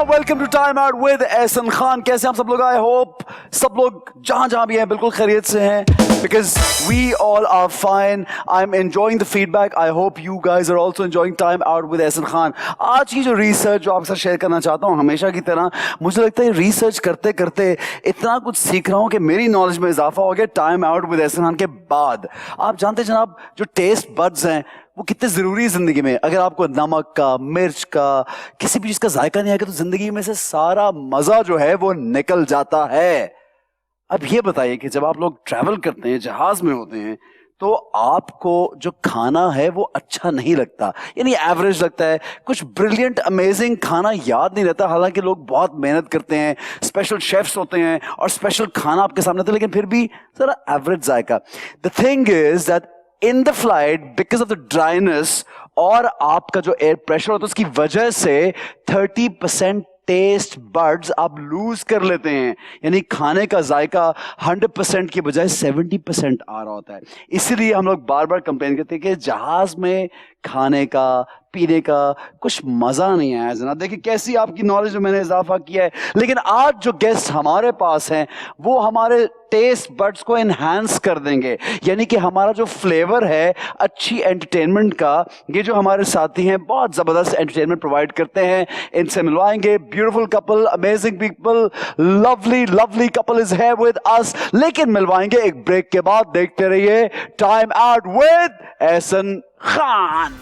Welcome to time out with Ehsan Khan. कैसे हम सब लोग? आई होप सब लोग जहां जहां भी हैं बिल्कुल खैरियत से हैं, because we all are fine. I am enjoying the feedback. I hope you guys are also enjoying time out with Ehsan Khan. आज की जो रिसर्च जो आपके साथ शेयर करना चाहता हूँ, हमेशा की तरह मुझे लगता है रिसर्च करते करते इतना कुछ सीख रहा हूँ कि मेरी नॉलेज में इजाफा हो गया time out with Ehsan Khan के बाद। आप जानते जनाब, जो टेस्ट बड्स हैं वो कितने ज़रूरी है ज़िंदगी में। अगर आपको नमक का, मिर्च का, किसी भी चीज़ का जायका नहीं आएगा तो ज़िंदगी में से सारा मज़ा जो है वो निकल जाता है। अब ये बताइए कि जब आप लोग ट्रैवल करते हैं, जहाज़ में होते हैं, तो आपको जो खाना है वो अच्छा नहीं लगता, यानी एवरेज लगता है। कुछ ब्रिलियंट अमेजिंग खाना याद नहीं रहता, हालांकि लोग बहुत मेहनत करते हैं, स्पेशल शेफ्स होते हैं और स्पेशल खाना आपके सामने होता है, लेकिन फिर भी ज़रा एवरेज जायका। The thing is that in the flight, because of the dryness और आपका जो एयर प्रेशर होता है उसकी वजह से 30% टेस्ट बर्ड्स आप लूज कर लेते हैं, यानी खाने का जायका 100% की बजाय 70% आ रहा होता है। इसीलिए हम लोग बार बार कंप्लेन करते हैं कि जहाज में खाने का, पीने का कुछ मजा नहीं आया। जनाब देखिए कैसी आपकी नॉलेज में मैंने इजाफा किया है। लेकिन आज जो गेस्ट हमारे पास हैं वो हमारे टेस्ट बड्स को एनहांस कर देंगे, यानी कि हमारा जो फ्लेवर है अच्छी एंटरटेनमेंट का, ये जो हमारे साथी हैं बहुत जबरदस्त एंटरटेनमेंट प्रोवाइड करते हैं। इनसे मिलवाएंगे। Beautiful couple, amazing people, lovely lovely couple is है विद अस। लेकिन मिलवाएंगे एक ब्रेक के बाद। देखते रहिए time out with Ehsan Khan.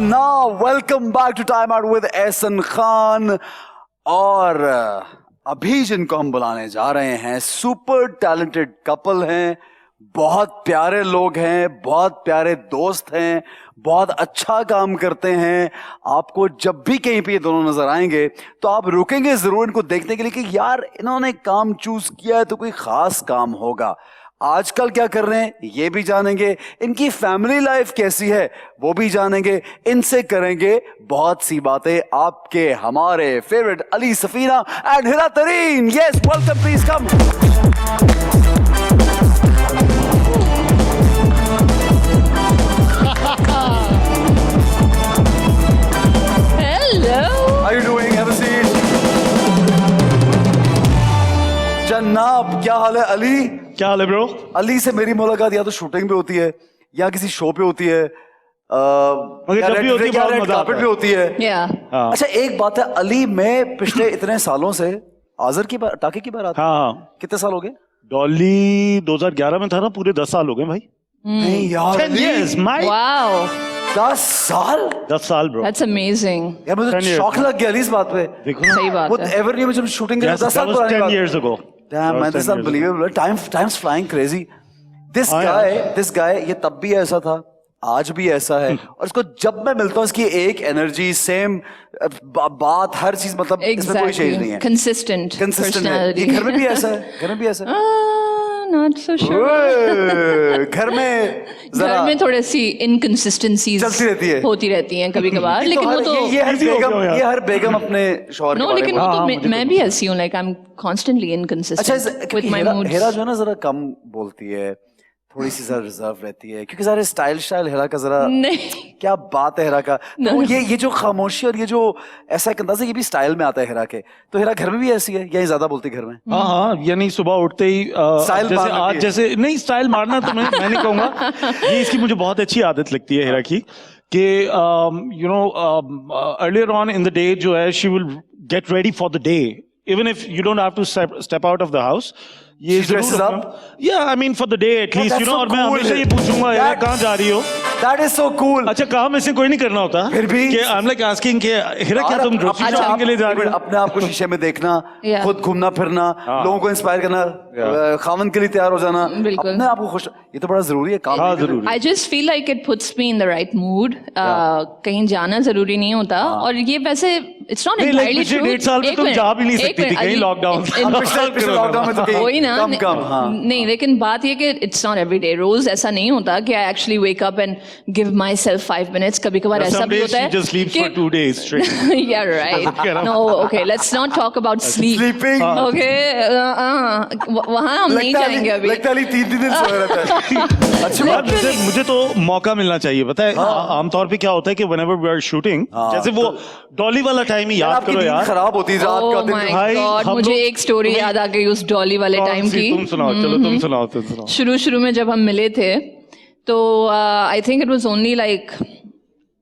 Now, welcome back to Time Out with Ehsan Khan. और अभी जिनको हम बुलाने जा रहे हैं सुपर टैलेंटेड कपल हैं, बहुत प्यारे लोग हैं, बहुत प्यारे दोस्त हैं, बहुत अच्छा काम करते हैं। आपको जब भी कहीं पे ये दोनों नजर आएंगे तो आप रुकेंगे जरूर इनको देखने के लिए कि यार इन्होंने काम चूज किया है तो कोई खास काम होगा। आजकल क्या कर रहे हैं ये भी जानेंगे, इनकी फैमिली लाइफ कैसी है वो भी जानेंगे, इनसे करेंगे बहुत सी बातें। आपके हमारे फेवरेट अली सफीना एंड हिरा तरीन। Yes, welcome, please come. Hello. How you doing? Have a seat. जनाब क्या हाल है? अली क्या हाल है ब्रो? अली से मेरी मुलाकात या तो शूटिंग पे होती है या किसी शो पे होती है, जब भी होती है बहुत मजा आता कार्पेट है। पे होती है। Yeah. हाँ। अच्छा एक बात है अली, मैं पिछले इतने सालों से आजर की बार, टाके की बार आता हाँ, कितने साल हो गए? डॉली 2011 में था ना, पूरे 10 साल हो गए भाई। नहीं यार 10 years, my Wow. 10 साल 10 साल ब्रो। That's amazing. यार मुझे 10 years. शौक लग गया अली इस बात पे। देखो ना, सही बात वो है. एवर नहीं, मैं जब शूटिंग कर yes, 10 that साल was पुरानी 10 बात। years ago. Damn man, this is unbelievable. Time's flying crazy. This guy ये तब भी ऐसा था, आज भी ऐसा है, और इसको जब मैं मिलता हूँ इसकी एक एनर्जी, सेम बात, हर चीज, मतलब इसमें कोई चेंज नहीं है। Consistent. कंसिस्टेंट है। ये personality. घर में भी ऐसा है? घर में भी ऐसा है? Not so sure. ओए, घर में जरा घर में थोड़ी सी inconsistencies चलती रहती है। होती रहती हैं कभी कबार, लेकिन वो तो ये हर Easy हो बेगम, गया यार। ये हर बेगम अपने शौहर के no, बारे लेकिन में। वो हाँ, तो मैं भी ऐसी हूँ, like I'm constantly अच्छा inconsistent with my moods. Hera जो है ना जरा कम बोलती है, थोड़ी सी जरा रिजर्व रहती है, क्योंकि सारे स्टाइल हेरा का जरा नहीं. क्या बात है हेरा का। तो ये जो खामोशी और ये जो ऐसा एक अंदाज है, ये भी स्टाइल में आता है हेरा के। तो हेरा घर में भी ऐसी है या ये ज्यादा बोलती है घर में? हाँ हाँ, यानी सुबह उठते ही स्टाइल जैसे मारना आज भी है। जैसे नहीं, स्टाइल मारना तो मैं नहीं कहूंगा, ये इसकी मुझे बहुत अच्छी आदत लगती है हेरा की कि you know earlier on in the day जो है she will get ready for the day, even if you don't have to step out of the house. ये She dresses up? या I mean for the day at least, you know. और मैं हमेशा ये पूछूंगा यार कहाँ जा रही हो, that is so cool. अच्छा काम ऐसे कोई नहीं करना होता फिर भी कि I'm like asking कि हिरा क्या तुम grocery अपने shopping के लिए जा रहे हो? अपने आप को शीशे में देखना, Yeah. खुद घूमना फिरना, लोगों को इंस्पायर करना, खामन के लिए तैयार हो जाना, बिल्कुल। अपने आप को खुश, ये तो बड़ा जरूरी है काम। हाँ जरूर I just feel like it puts me in the right mood. कहीं जाना जरूरी नहीं होता और ये वैसे it's not नहीं, like entirely पिछले true. 1.5 साल में एक तुम मिनट, जा भी नहीं एक सकती थी मिनट, कहीं अली, लॉकडाउन पिछले लॉकडाउन में तो कहीं वही ना कम हाँ। नहीं लेकिन बात ये कि it's not every day. रोज ऐसा नहीं होता कि I actually wake up and give myself 5 minutes. कभी कभार ऐसा some भी days होता she है just sleeps for 2 days straight yeah right. No, okay, let's not talk about sleep. Sleeping. Okay, वहाँ हम नहीं जाएंगे अभी. लगता है 3 दिन सोया रहता है। अच्छी यार बात है। मुझे तो मौका मिलना चाहिए पता है आमतौर पे क्या होता है कि whenever we are shooting जैसे वो डॉली वाला टाइम ही याद आपकी करो नींद यार खराब होती है रात का Oh दिन। my भाई, God, हम मुझे लोग- एक स्टोरी याद आ गई उस डॉली वाले टाइम कौन सी? की. तुम सुनाओ चलो तुम सुनाओ शुरू में जब हम मिले थे तो I think it was only like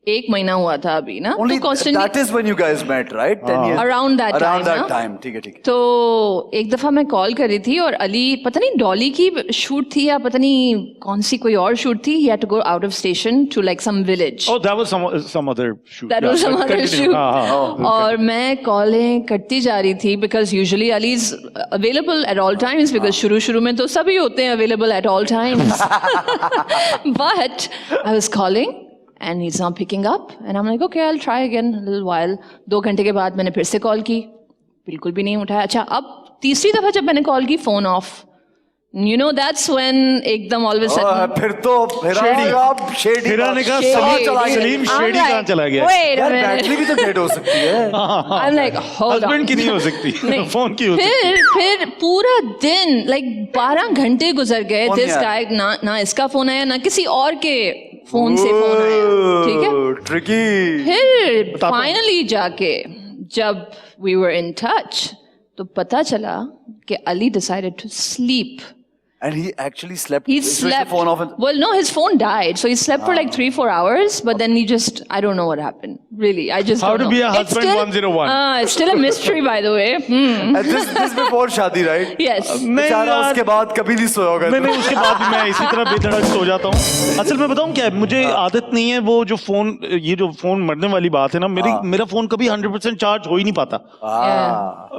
1 महीना हुआ था अभी ना Only तो constantly that is when you guys met, right? 10 years. Around that Around time, that ना? time. ठीक है ठीक है। तो एक दफा मैं कॉल कर रही थी और अली पता नहीं डॉली की शूट थी या पता नहीं कौन सी कोई और शूट थी. He had to go out of station to like some village. Oh, that was some other shoot. That Yeah, was some but other continue. shoot. हाँ. और मैं कॉलें करती जा रही थी because usually Ali is available at all times because शुरू में तो सभी होते हैं available at all times but I was calling and he is not picking up and I am like okay I will try again little while. 2 घंटे के बाद मैंने फिर से कॉल की, बिल्कुल भी नहीं उठाया. अच्छा अब तीसरी दफा जब मैंने कॉल की phone of. You know that's when एकदम all of a sudden फिर तो शेडी हिरा ने कहा Shady. Salim I'm shady like, कहाँ चला गया? Wait a यार minute. बैटरी भी तो डेड हो सकती है। I'm like hold on. Husband की नहीं हो सकती नहीं, फोन की हो सकती फिर पूरा दिन लाइक 12 घंटे गुजर गए. फोन दिस नहीं गाय ना इसका फोन आया ना किसी और के फोन से फोन आया. ठीक है. ट्रिकी। फिर फाइनली जाके जब वी वर इन टच तो पता चला कि Ali decided to sleep. And he actually slept. He switched the slept. phone off and Well, no, his phone died, so he slept for like 3-4 hours. But then he just—I don't know what happened. Really, I just How don't to know. be a It's husband still- 101. It's still a mystery, by the way. And this before शादी, right? Yes. नहीं बेचारा यार। उसके बाद कभी नहीं सोया होगा। नहीं उसके बाद भी मैं इसी तरह बेधड़क सो जाता हूँ. असल में बताऊँ क्या है मुझे आदत नहीं है वो जो फोन मरने वाली बात है ना मेरा फोन कभी 100% चार्ज हो ही नहीं पाता.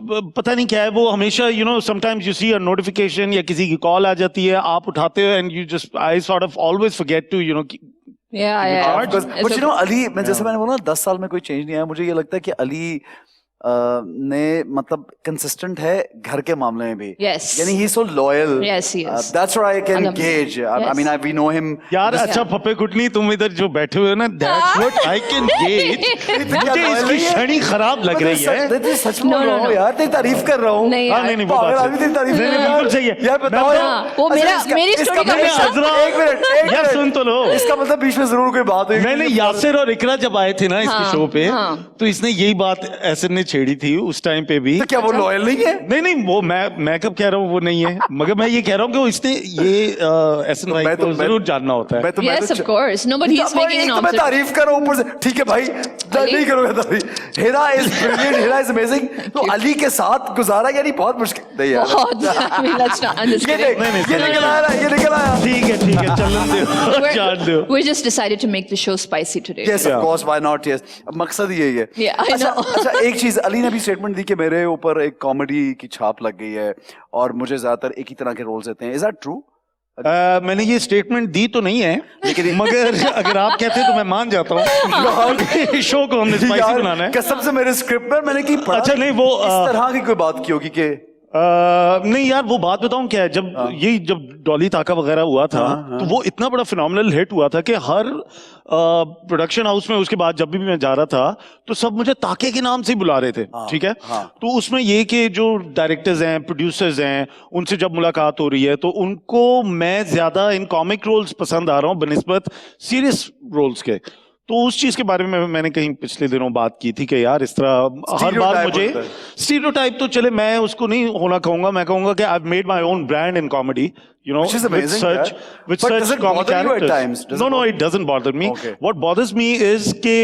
अब पता नहीं क्या है वो हमेशा sometimes you see a notification या किसी की कॉल आ जाती है आप उठाते हो and you just I sort of always forget to Yeah. Because, It's but you know, okay. Ali मैं जैसे मैंने बोला 10 साल में कोई चेंज नहीं आया. मुझे ये लगता है कि अली ने मतलब कंसिस्टेंट है घर के मामले में भी. Yes. यानी he so loyal. Yes, he is. That's what I can Alhamdulillah. gauge. I Yes. mean, we know him. यार अच्छा पप्पे कुटनी तुम इधर जो बैठे हुए हो ना that's what I can gauge. मुझे इसकी शनि खराब लग रही है. सच बोल No, रहा no, हूँ no. यार, तेरी तारीफ कर रहा हूँ. नहीं हाँ यार. नहीं वो पागल बात आदमी तेरी तारीफ नहीं, कर रहा बिल्कुल सही है. यार बताओ मैं- यार. वो अच्छा, मेरा- मेरी इसका story का मतलब- हिस्सा- एक मिनट यार सुन तो लो. इसका मतलब बीच में जरूर कोई बात हुई. मैंने यासिर और इकरा जब आए थे ना इसके हाँ, शो पे हाँ. तो इसने यही बात ऐसे ने छेड़ी थी उस टाइम पे भी. तो क्या वो लॉयल नहीं है? नहीं वो मैं कब कह रहा हूँ वो नहीं है मगर मैं ये कह रहा हूँ कि इसने ये एसन भाई को जरूर जानना होता है. Yes, of course. No, but he's making an मैं observation. तारीफ कर रहा हूँ ऊपर से. ठीक है भाई, नहीं करूंगा तारीफ. Heera is brilliant, Heera is amazing. तो अली के साथ गुजारा यानी बहुत मुश्किल नहीं यार. बहुत. I mean, let's not. I'm just ये kidding. देख, ये निकल आया, ये निकल आया. ठीक है चलन दो जान दो. We just decided to make the show spicy today. Yes, of course, why not? Yes. अब मकसद ही यही है. Yeah, I know. अच्छा एक चीज अली ने भी स्टेटमेंट दी कि मेरे ऊपर एक कॉमेडी की छाप लग गई है और मुझे ज्यादातर एक ही तरह के रोल्स देते हैं. Is that true? मैंने ये स्टेटमेंट दी तो नहीं है मगर अगर आप कहते हैं तो मैं मान जाता हूँ. शो को हमने स्पाइसी बनाना है. कसम से मेरे स्क्रिप्ट में मैंने की पढ़ा. अच्छा नहीं वो इस तरह की कोई बात की होगी कि नहीं यार वो बात बताऊं क्या है जब डॉली ताका वगैरह हुआ था तो वो इतना बड़ा फिनोमिनल हिट हुआ था कि हर प्रोडक्शन हाउस में उसके बाद जब भी मैं जा रहा था तो सब मुझे ताके के नाम से ही बुला रहे थे. ठीक है. तो उसमें ये कि जो डायरेक्टर्स हैं प्रोड्यूसर्स हैं उनसे जब मुलाकात हो रही है तो उनको मैं ज्यादा इन कॉमिक रोल्स पसंद आ रहा हूँ बनिस्बत सीरियस रोल्स के. तो उस चीज के बारे में मैंने कहीं पिछले दिनों बात की थी कि यार इस तरह हर बार मुझे स्टीरियोटाइप तो चले मैं उसको नहीं होना कहूंगा. मैं कहूंगा कि I made my own brand in comedy Which is amazing, with But such does it comic bother you at characters. times? Does it No, it doesn't bother me. Okay. What bothers me is कि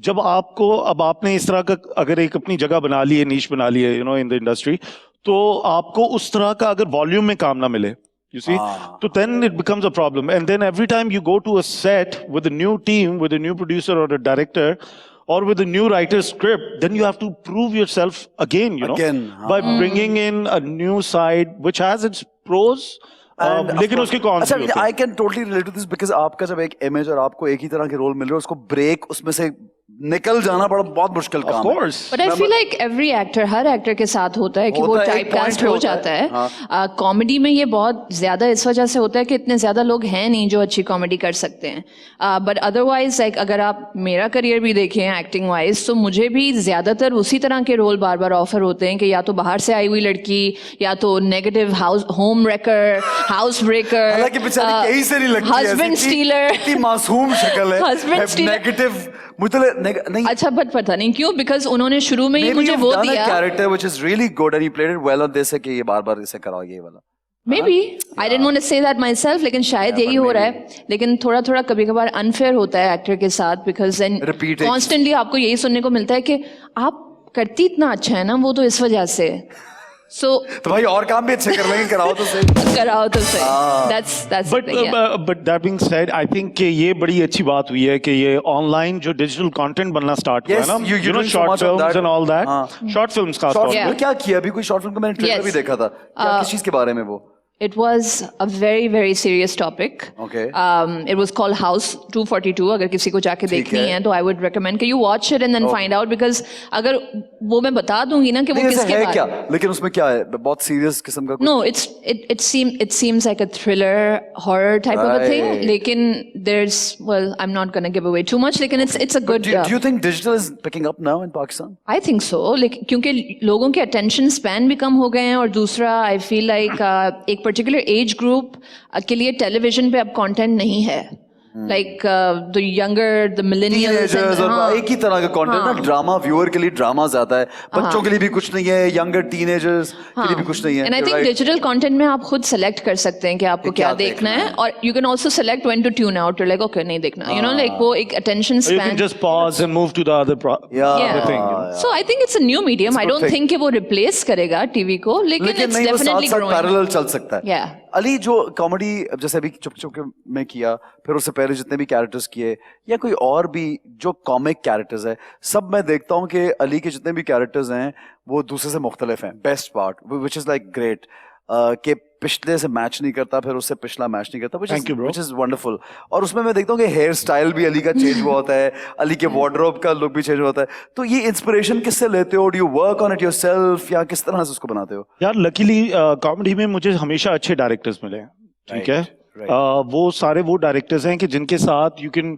जब आपने इस तरह का अगर एक अपनी जगह बना ली है नीश बना ली है in the industry तो आपको उस तरह का अगर वॉल्यूम में काम ना मिले You see, so then it becomes a problem. And then every time you go to a set with a new team, with a new producer or a director, or with a new writer's script, then you have to prove yourself again, you know, by bringing in a new side, which has its pros. लेकिन उसके कौन से होते हैं? I can totally relate to this because आपका जब एक image और आपको एक ही तरह के रोल मिल रहे हो, उसको ब्रेक उसमें से निकल जाना बड़ा बहुत मुश्किल काम है। But I feel like every actor, her actor के साथ होता है कि वो टाइपकास्ट हो जाता है। कॉमेडी में ये बहुत ज्यादा इस वजह से होता है कि इतने ज्यादा लोग हैं नहीं जो अच्छी कॉमेडी कर सकते हैं। बट अदरवाइज लाइक अगर आप मेरा करियर भी देखें एक्टिंग वाइज, तो मुझे भी ज्यादातर उसी तरह के रोल बार बार ऑफर होते हैं कि या तो बाहर से आई हुई लड़की, या तो negative house home wrecker, house breaker, हालांकि बेचारी कहीं से नहीं लगती है, हस्बैंड स्टीलर, इतनी मासूम शक्ल है, हस्बैंड स्टीलर, नेगेटिव मुझे नहीं। अच्छा बट पता नहीं क्यों, बिकॉज उन्होंने शुरू में ही मुझे वो दिया character which is really good and you played it well on this, कि ये बार-बार इसे कराओ ये वाला। Maybe I didn't want to say that myself, लेकिन शायद यही हो रहा है। लेकिन थोड़ा थोड़ा कभी कभार अनफेयर होता है एक्टर के साथ, बिकॉज देन कॉन्स्टेंटली आपको यही सुनने को मिलता है कि आप करती इतना अच्छा है ना, वो तो इस वजह से। So तो भाई और काम भी अच्छे कर लेंगे, कराओ तो सही। कराओ तो सही। That's but that being said, I think कि ये बड़ी अच्छी बात हुई है कि ये ऑनलाइन जो डिजिटल कंटेंट बनना स्टार्ट हुआ है ना, you know, short films and all that, short films का क्या किया अभी? कोई शॉर्ट फिल्म का मैंने ट्रेलर भी देखा था, किस चीज के बारे में वो? It was a very very serious topic. Okay. It was called House 242. अगर किसी को जाके देखनी है तो I would recommend कि you watch it and then find out, because अगर वो मैं बता दूंगी ना कि वो किसके बारे में क्या, लेकिन उसमें क्या है? बहुत सीरियस किस्म का? No, it seems like a thriller horror type of a thing. लेकिन there's, well, I'm not gonna give away too much. लेकिन it's a good. Do you think digital is picking up now in Pakistan? I think so. लेकिन क्योंकि लोगों के attention span भी कम हो गए हैं, और दूसरा I feel like एक पर्टिकुलर एज ग्रुप के लिए टेलीविजन पे अब कंटेंट नहीं है, like the younger, the millennials, और एक ही तरह का कंटेंट ना, ड्रामा व्यूअर के लिए ड्रामा ज्यादा है, बच्चों के लिए भी कुछ नहीं है, यंगर टीनेजर्स के लिए भी कुछ नहीं है। And I think digital content में आप खुद सेलेक्ट कर सकते हैं कि आपको क्या देखना है, और you can also select when to tune out, like okay नहीं देखना, यू नो, लाइक वो एक attention span, you can just pause and move to the other thing. So I think it's a new medium. I don't think कि वो replace करेगा TV को, लेकिन it's definitely growing. Parallel चल सकता है। Yeah. अली जो कॉमेडी जैसे अभी चुप चुप के में किया, फिर उससे पहले जितने भी कैरेक्टर्स किए, या कोई और भी जो कॉमिक कैरेक्टर्स है, सब मैं देखता हूँ कि अली के जितने भी कैरेक्टर्स हैं वो दूसरे से मुख्तलिफ हैं। Best part which is like great, कि पिछले से मैच नहीं करता, फिर उससे पिछला मैच नहीं करता, which is wonderful. और उसमें मैं देखता हूँ कि हेयर स्टाइल भी अली का चेंज हुआ होता है, अली के वार्डरोब का लुक भी चेंज होता है। तो ये इंस्पिरेशन किससे लेते हो? Do you work on it yourself, या किस तरह से उसको बनाते हो? यार लकीली कॉमेडी में मुझे हमेशा अच्छे डायरेक्टर्स मिले हैं, ठीक है। वो सारे वो डायरेक्टर्स हैं कि जिनके साथ you can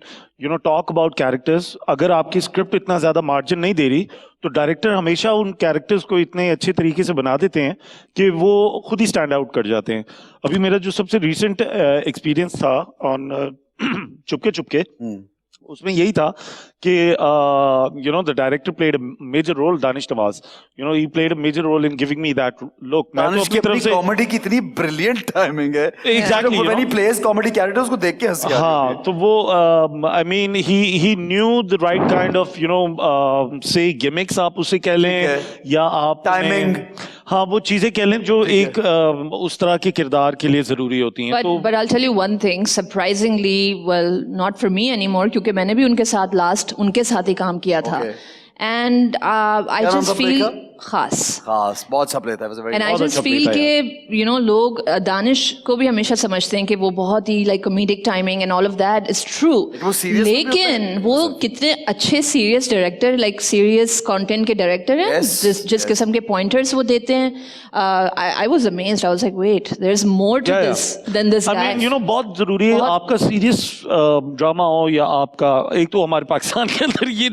talk about characters. अगर आपकी स्क्रिप्ट इतना ज्यादा मार्जिन नहीं दे रही, तो डायरेक्टर हमेशा उन कैरेक्टर्स को इतने अच्छे तरीके से बना देते हैं कि वो खुद ही स्टैंड आउट कर जाते हैं। अभी मेरा जो सबसे रिसेंट एक्सपीरियंस था ऑन चुपके चुपके, उसमें यही था कि the director played a major role, Danish Nawaz. He played a major role in giving me that look. Danish की अपनी कॉमेडी की इतनी ब्रिलियंट टाइमिंग है, exactly, when he plays comedy characters को देख के हंसी आती है। हाँ, तो वो I mean he knew the right kind of say gimmicks आप उसे कह लें, या आप टाइमिंग, हाँ वो चीजें कह लें जो एक उस तरह के किरदार के लिए जरूरी होती हैं। But I'll tell you one thing, surprisingly, well, not for me anymore, क्योंकि मैंने भी उनके साथ लास्ट उनके साथ ही काम किया था, and I just feel खास बहुत अच्छा प्ले था, and I just feel कि लोग दानिश को भी हमेशा समझते हैं कि वो बहुत ही like comedic timing and all of that is true, लेकिन वो कितने अच्छे serious director, like serious content के director हैं, जिस किस्म के pointers वो देते हैं। I was amazed. I was like, wait, there's more to this than this guy. I mean, बहुत जरूरी है आपका serious ड्रामा हो, या आपका एक तो हमारे पाकिस्तान के अंदर ये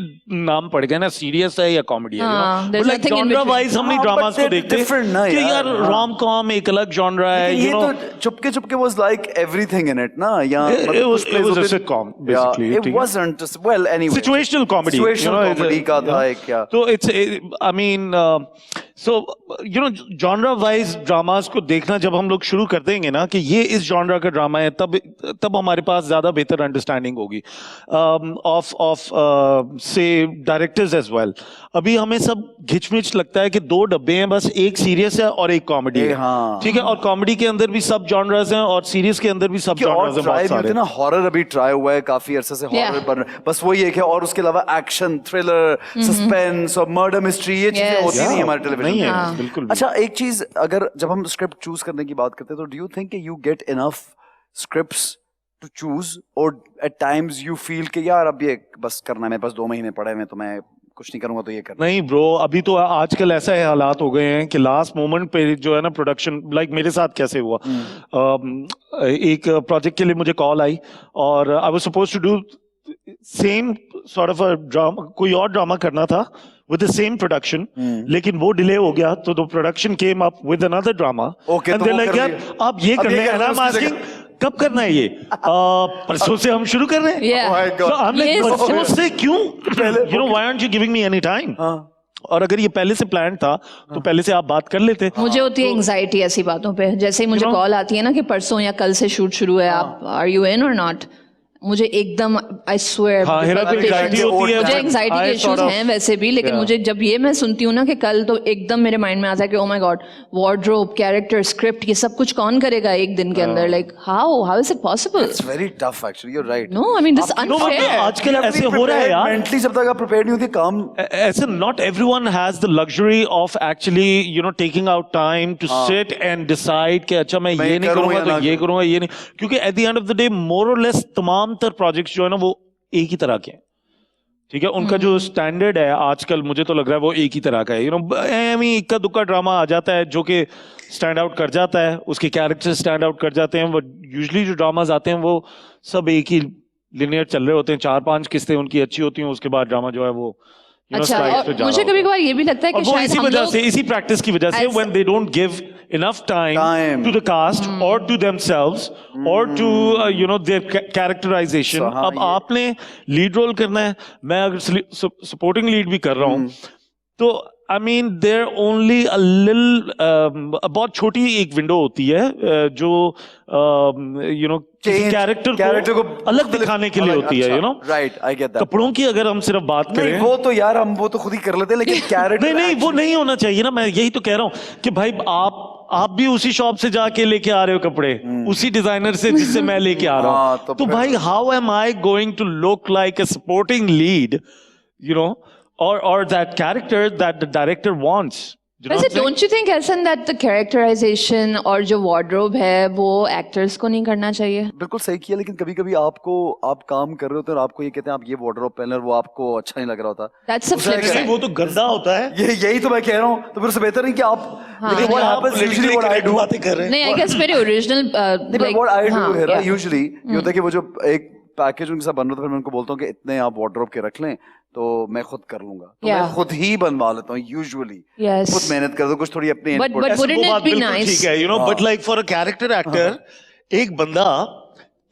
नाम पड़ गया ना, serious है या comedy है, वाइज हम नहीं ड्रामास को देखते कि यार रोम कॉम एक अलग जॉनरा है, ये तो Chupke Chupke was like everything in it ना, या it was a sitcom basically, it wasn't just, well, anyway, situational comedy का था एक, क्या तो it's I mean So, you know, genre wise dramas को देखना जब हम लोग शुरू कर देंगे ना कि ये इस genre का ड्रामा है, तब हमारे पास ज्यादा बेहतर अंडरस्टैंडिंग होगी ऑफ से डायरेक्टर्स एज वेल. अभी हमें सब घिचमिच लगता है कि दो डब्बे हैं, बस एक सीरियस है और एक कॉमेडी है. हाँ. ठीक है, और कॉमेडी के अंदर भी सब जॉनर्स हैं और सीरियस के अंदर भी सब जॉनर्स हैं बहुत सारे. ना हॉरर अभी ट्राई हुआ है काफी अरसे से हॉरर बन, बस वही एक है, और उसके अलावा एक्शन, थ्रिलर, सस्पेंस और मर्डर मिस्ट्री, ये चीजें होती नहीं हमारे टेलीविजन नहीं है, हाँ. बिल्कुल भी. अच्छा, एक चीज, अगर जब हम स्क्रिप्ट चूज करने की बात करते हैं तो do you think you get enough scripts to choose, और एट टाइम्स यू फील कि यार अब ये बस करना है, मेरे पास 2 महीने पड़े हैं, तो मैं कुछ नहीं करूंगा तो ये करना. नहीं ब्रो, अभी तो आजकल ऐसा है, हालात हो गए हैं कि लास्ट मोमेंट पे जो है ना प्रोडक्शन, लाइक मेरे साथ कैसे हुआ, एक प्रोजेक्ट के लिए मुझे कॉल आई और I was supposed to do same sort of a drama, कोई और ड्रामा करना था with the same production, लेकिन वो डिले हो गया, तो the production came up with another drama. Okay, and तो they're वो like, कर यार लिया. आप ये अब कर ये रहे हैं, करना and I'm है उसकी asking कब करना है ये? परसों से हम शुरू कर रहे हैं. Yeah. Oh my God. So I'm like, Yes. परसों से क्यों? You know, why aren't you giving me any time? और अगर ये पहले से प्लान था तो पहले से आप बात कर लेते. मुझे होती है एंजाइटी ऐसी बातों पे, जैसे ही मुझे You know? कॉल आती है ना कि परसों या कल से शूट शुरू है, आप आर यू इन और नॉट, मुझे एकदम आई स्वेयर हाँ, हेरा को anxiety होती है. मुझे एंजाइटी के I इश्यूज sort of- हैं वैसे भी, लेकिन Yeah. मुझे जब ये मैं सुनती हूँ ना कि कल, तो एकदम मेरे माइंड में आता है कि oh my God, wardrobe, character, script, ये सब कुछ कौन करेगा एक दिन के अंदर? Like how is it possible? It's very tough actually, you're right. No, I mean this No, but unfair. आजकल ऐसे हो रहा है यार. मेंटली जब तक आप प्रिपेयर्ड नहीं होती काम. ऐसे not everyone has the luxury of actually, you know, taking out time to sit and decide कि अच्छा मैं ये नहीं करूंगा तो ये करूंगा, ये नहीं, क्योंकि at the end of the day more or less तमाम तर प्रोजेक्ट्स जो है ना वो एक ही तरह के हैं. ठीक है, उनका जो स्टैंडर्ड है आजकल मुझे तो लग रहा है वो एक ही तरह का है. यू नो, इक्का दुक्का ड्रामा आ जाता है जो कि स्टैंड आउट कर जाता है, उसके कैरेक्टर स्टैंड आउट कर जाते हैं. वो यूजुअली जो ड्रामाज आते हैं वो सब एक ही लिनियर चल रहे होते हैं, 4-5 किस्तें उनकी अच्छी होती हैं, उसके बाद ड्रामा जो है वो अच्छा, और मुझे कभी कभार ये भी लगता है कि वो शायद इसी हम वजह लोग से, इसी प्रैक्टिस की वजह से, As- when they don't give enough time Time. to the cast or to themselves or to you know their characterization. So, हाँ, अब ये- आपने लीड रोल करना है, मैं अगर सपोर्टिंग लीड भी कर रहा हूँ तो I mean there only a little, बहुत छोटी एक विंडो होती है जो यू नो कैरेक्टर को अलग दिखाने के लिए होती है. You know, right, I get that. कपड़ों की अगर हम सिर्फ बात नहीं, करें, वो तो यार हम वो तो खुद ही कर लेते हैं, लेकिन कैरेक्टर नहीं वो नहीं होना चाहिए ना. मैं यही तो कह रहा हूँ कि भाई आप भी उसी शॉप से जाके लेके आ रहे हो कपड़े, उसी डिजाइनर से जिससे मैं लेके आ रहा हाँ, हूँ, तो तो फिर- भाई how am I going to look like a supporting lead, you know, और that character that the director wants. वैसे don't you think Ehsan that the characterization और जो वार्डरोब है वो एक्टर्स को नहीं करना चाहिए? बिल्कुल सही किया, लेकिन कभी कभी आपको, आप काम कर रहे होते हैं और आपको ये कहते हैं आप ये वार्डरोब पहन और वो आपको अच्छा नहीं लग रहा होता. That's a flip side. वो तो गंदा होता है. यही तो मैं कह रहा हूँ, तो फिर उससे बेहतर नहीं कि आप, लेकिन what happens usually what I do, बातें कर रहे हैं. नहीं, आई गेस मेरे ओरिजिनल नहीं, what I do है ना, yeah. usually ये होता है कि वो जो एक पैकेज उनके साथ बन रहा था, फिर मैं उनको बोलता हूँ कि इतने आप वार्डरोब के रख लें तो मैं खुद कर लूंगा, तो Yeah. मैं खुद ही बनवा लेता हूँ यूजुअली. Yes. खुद मेहनत कर दो, कुछ थोड़ी अपनी But- input. but ऐसे wouldn't वो it बात be बिल्कुल nice? ठीक है, you know, but like for a character actor एक बंदा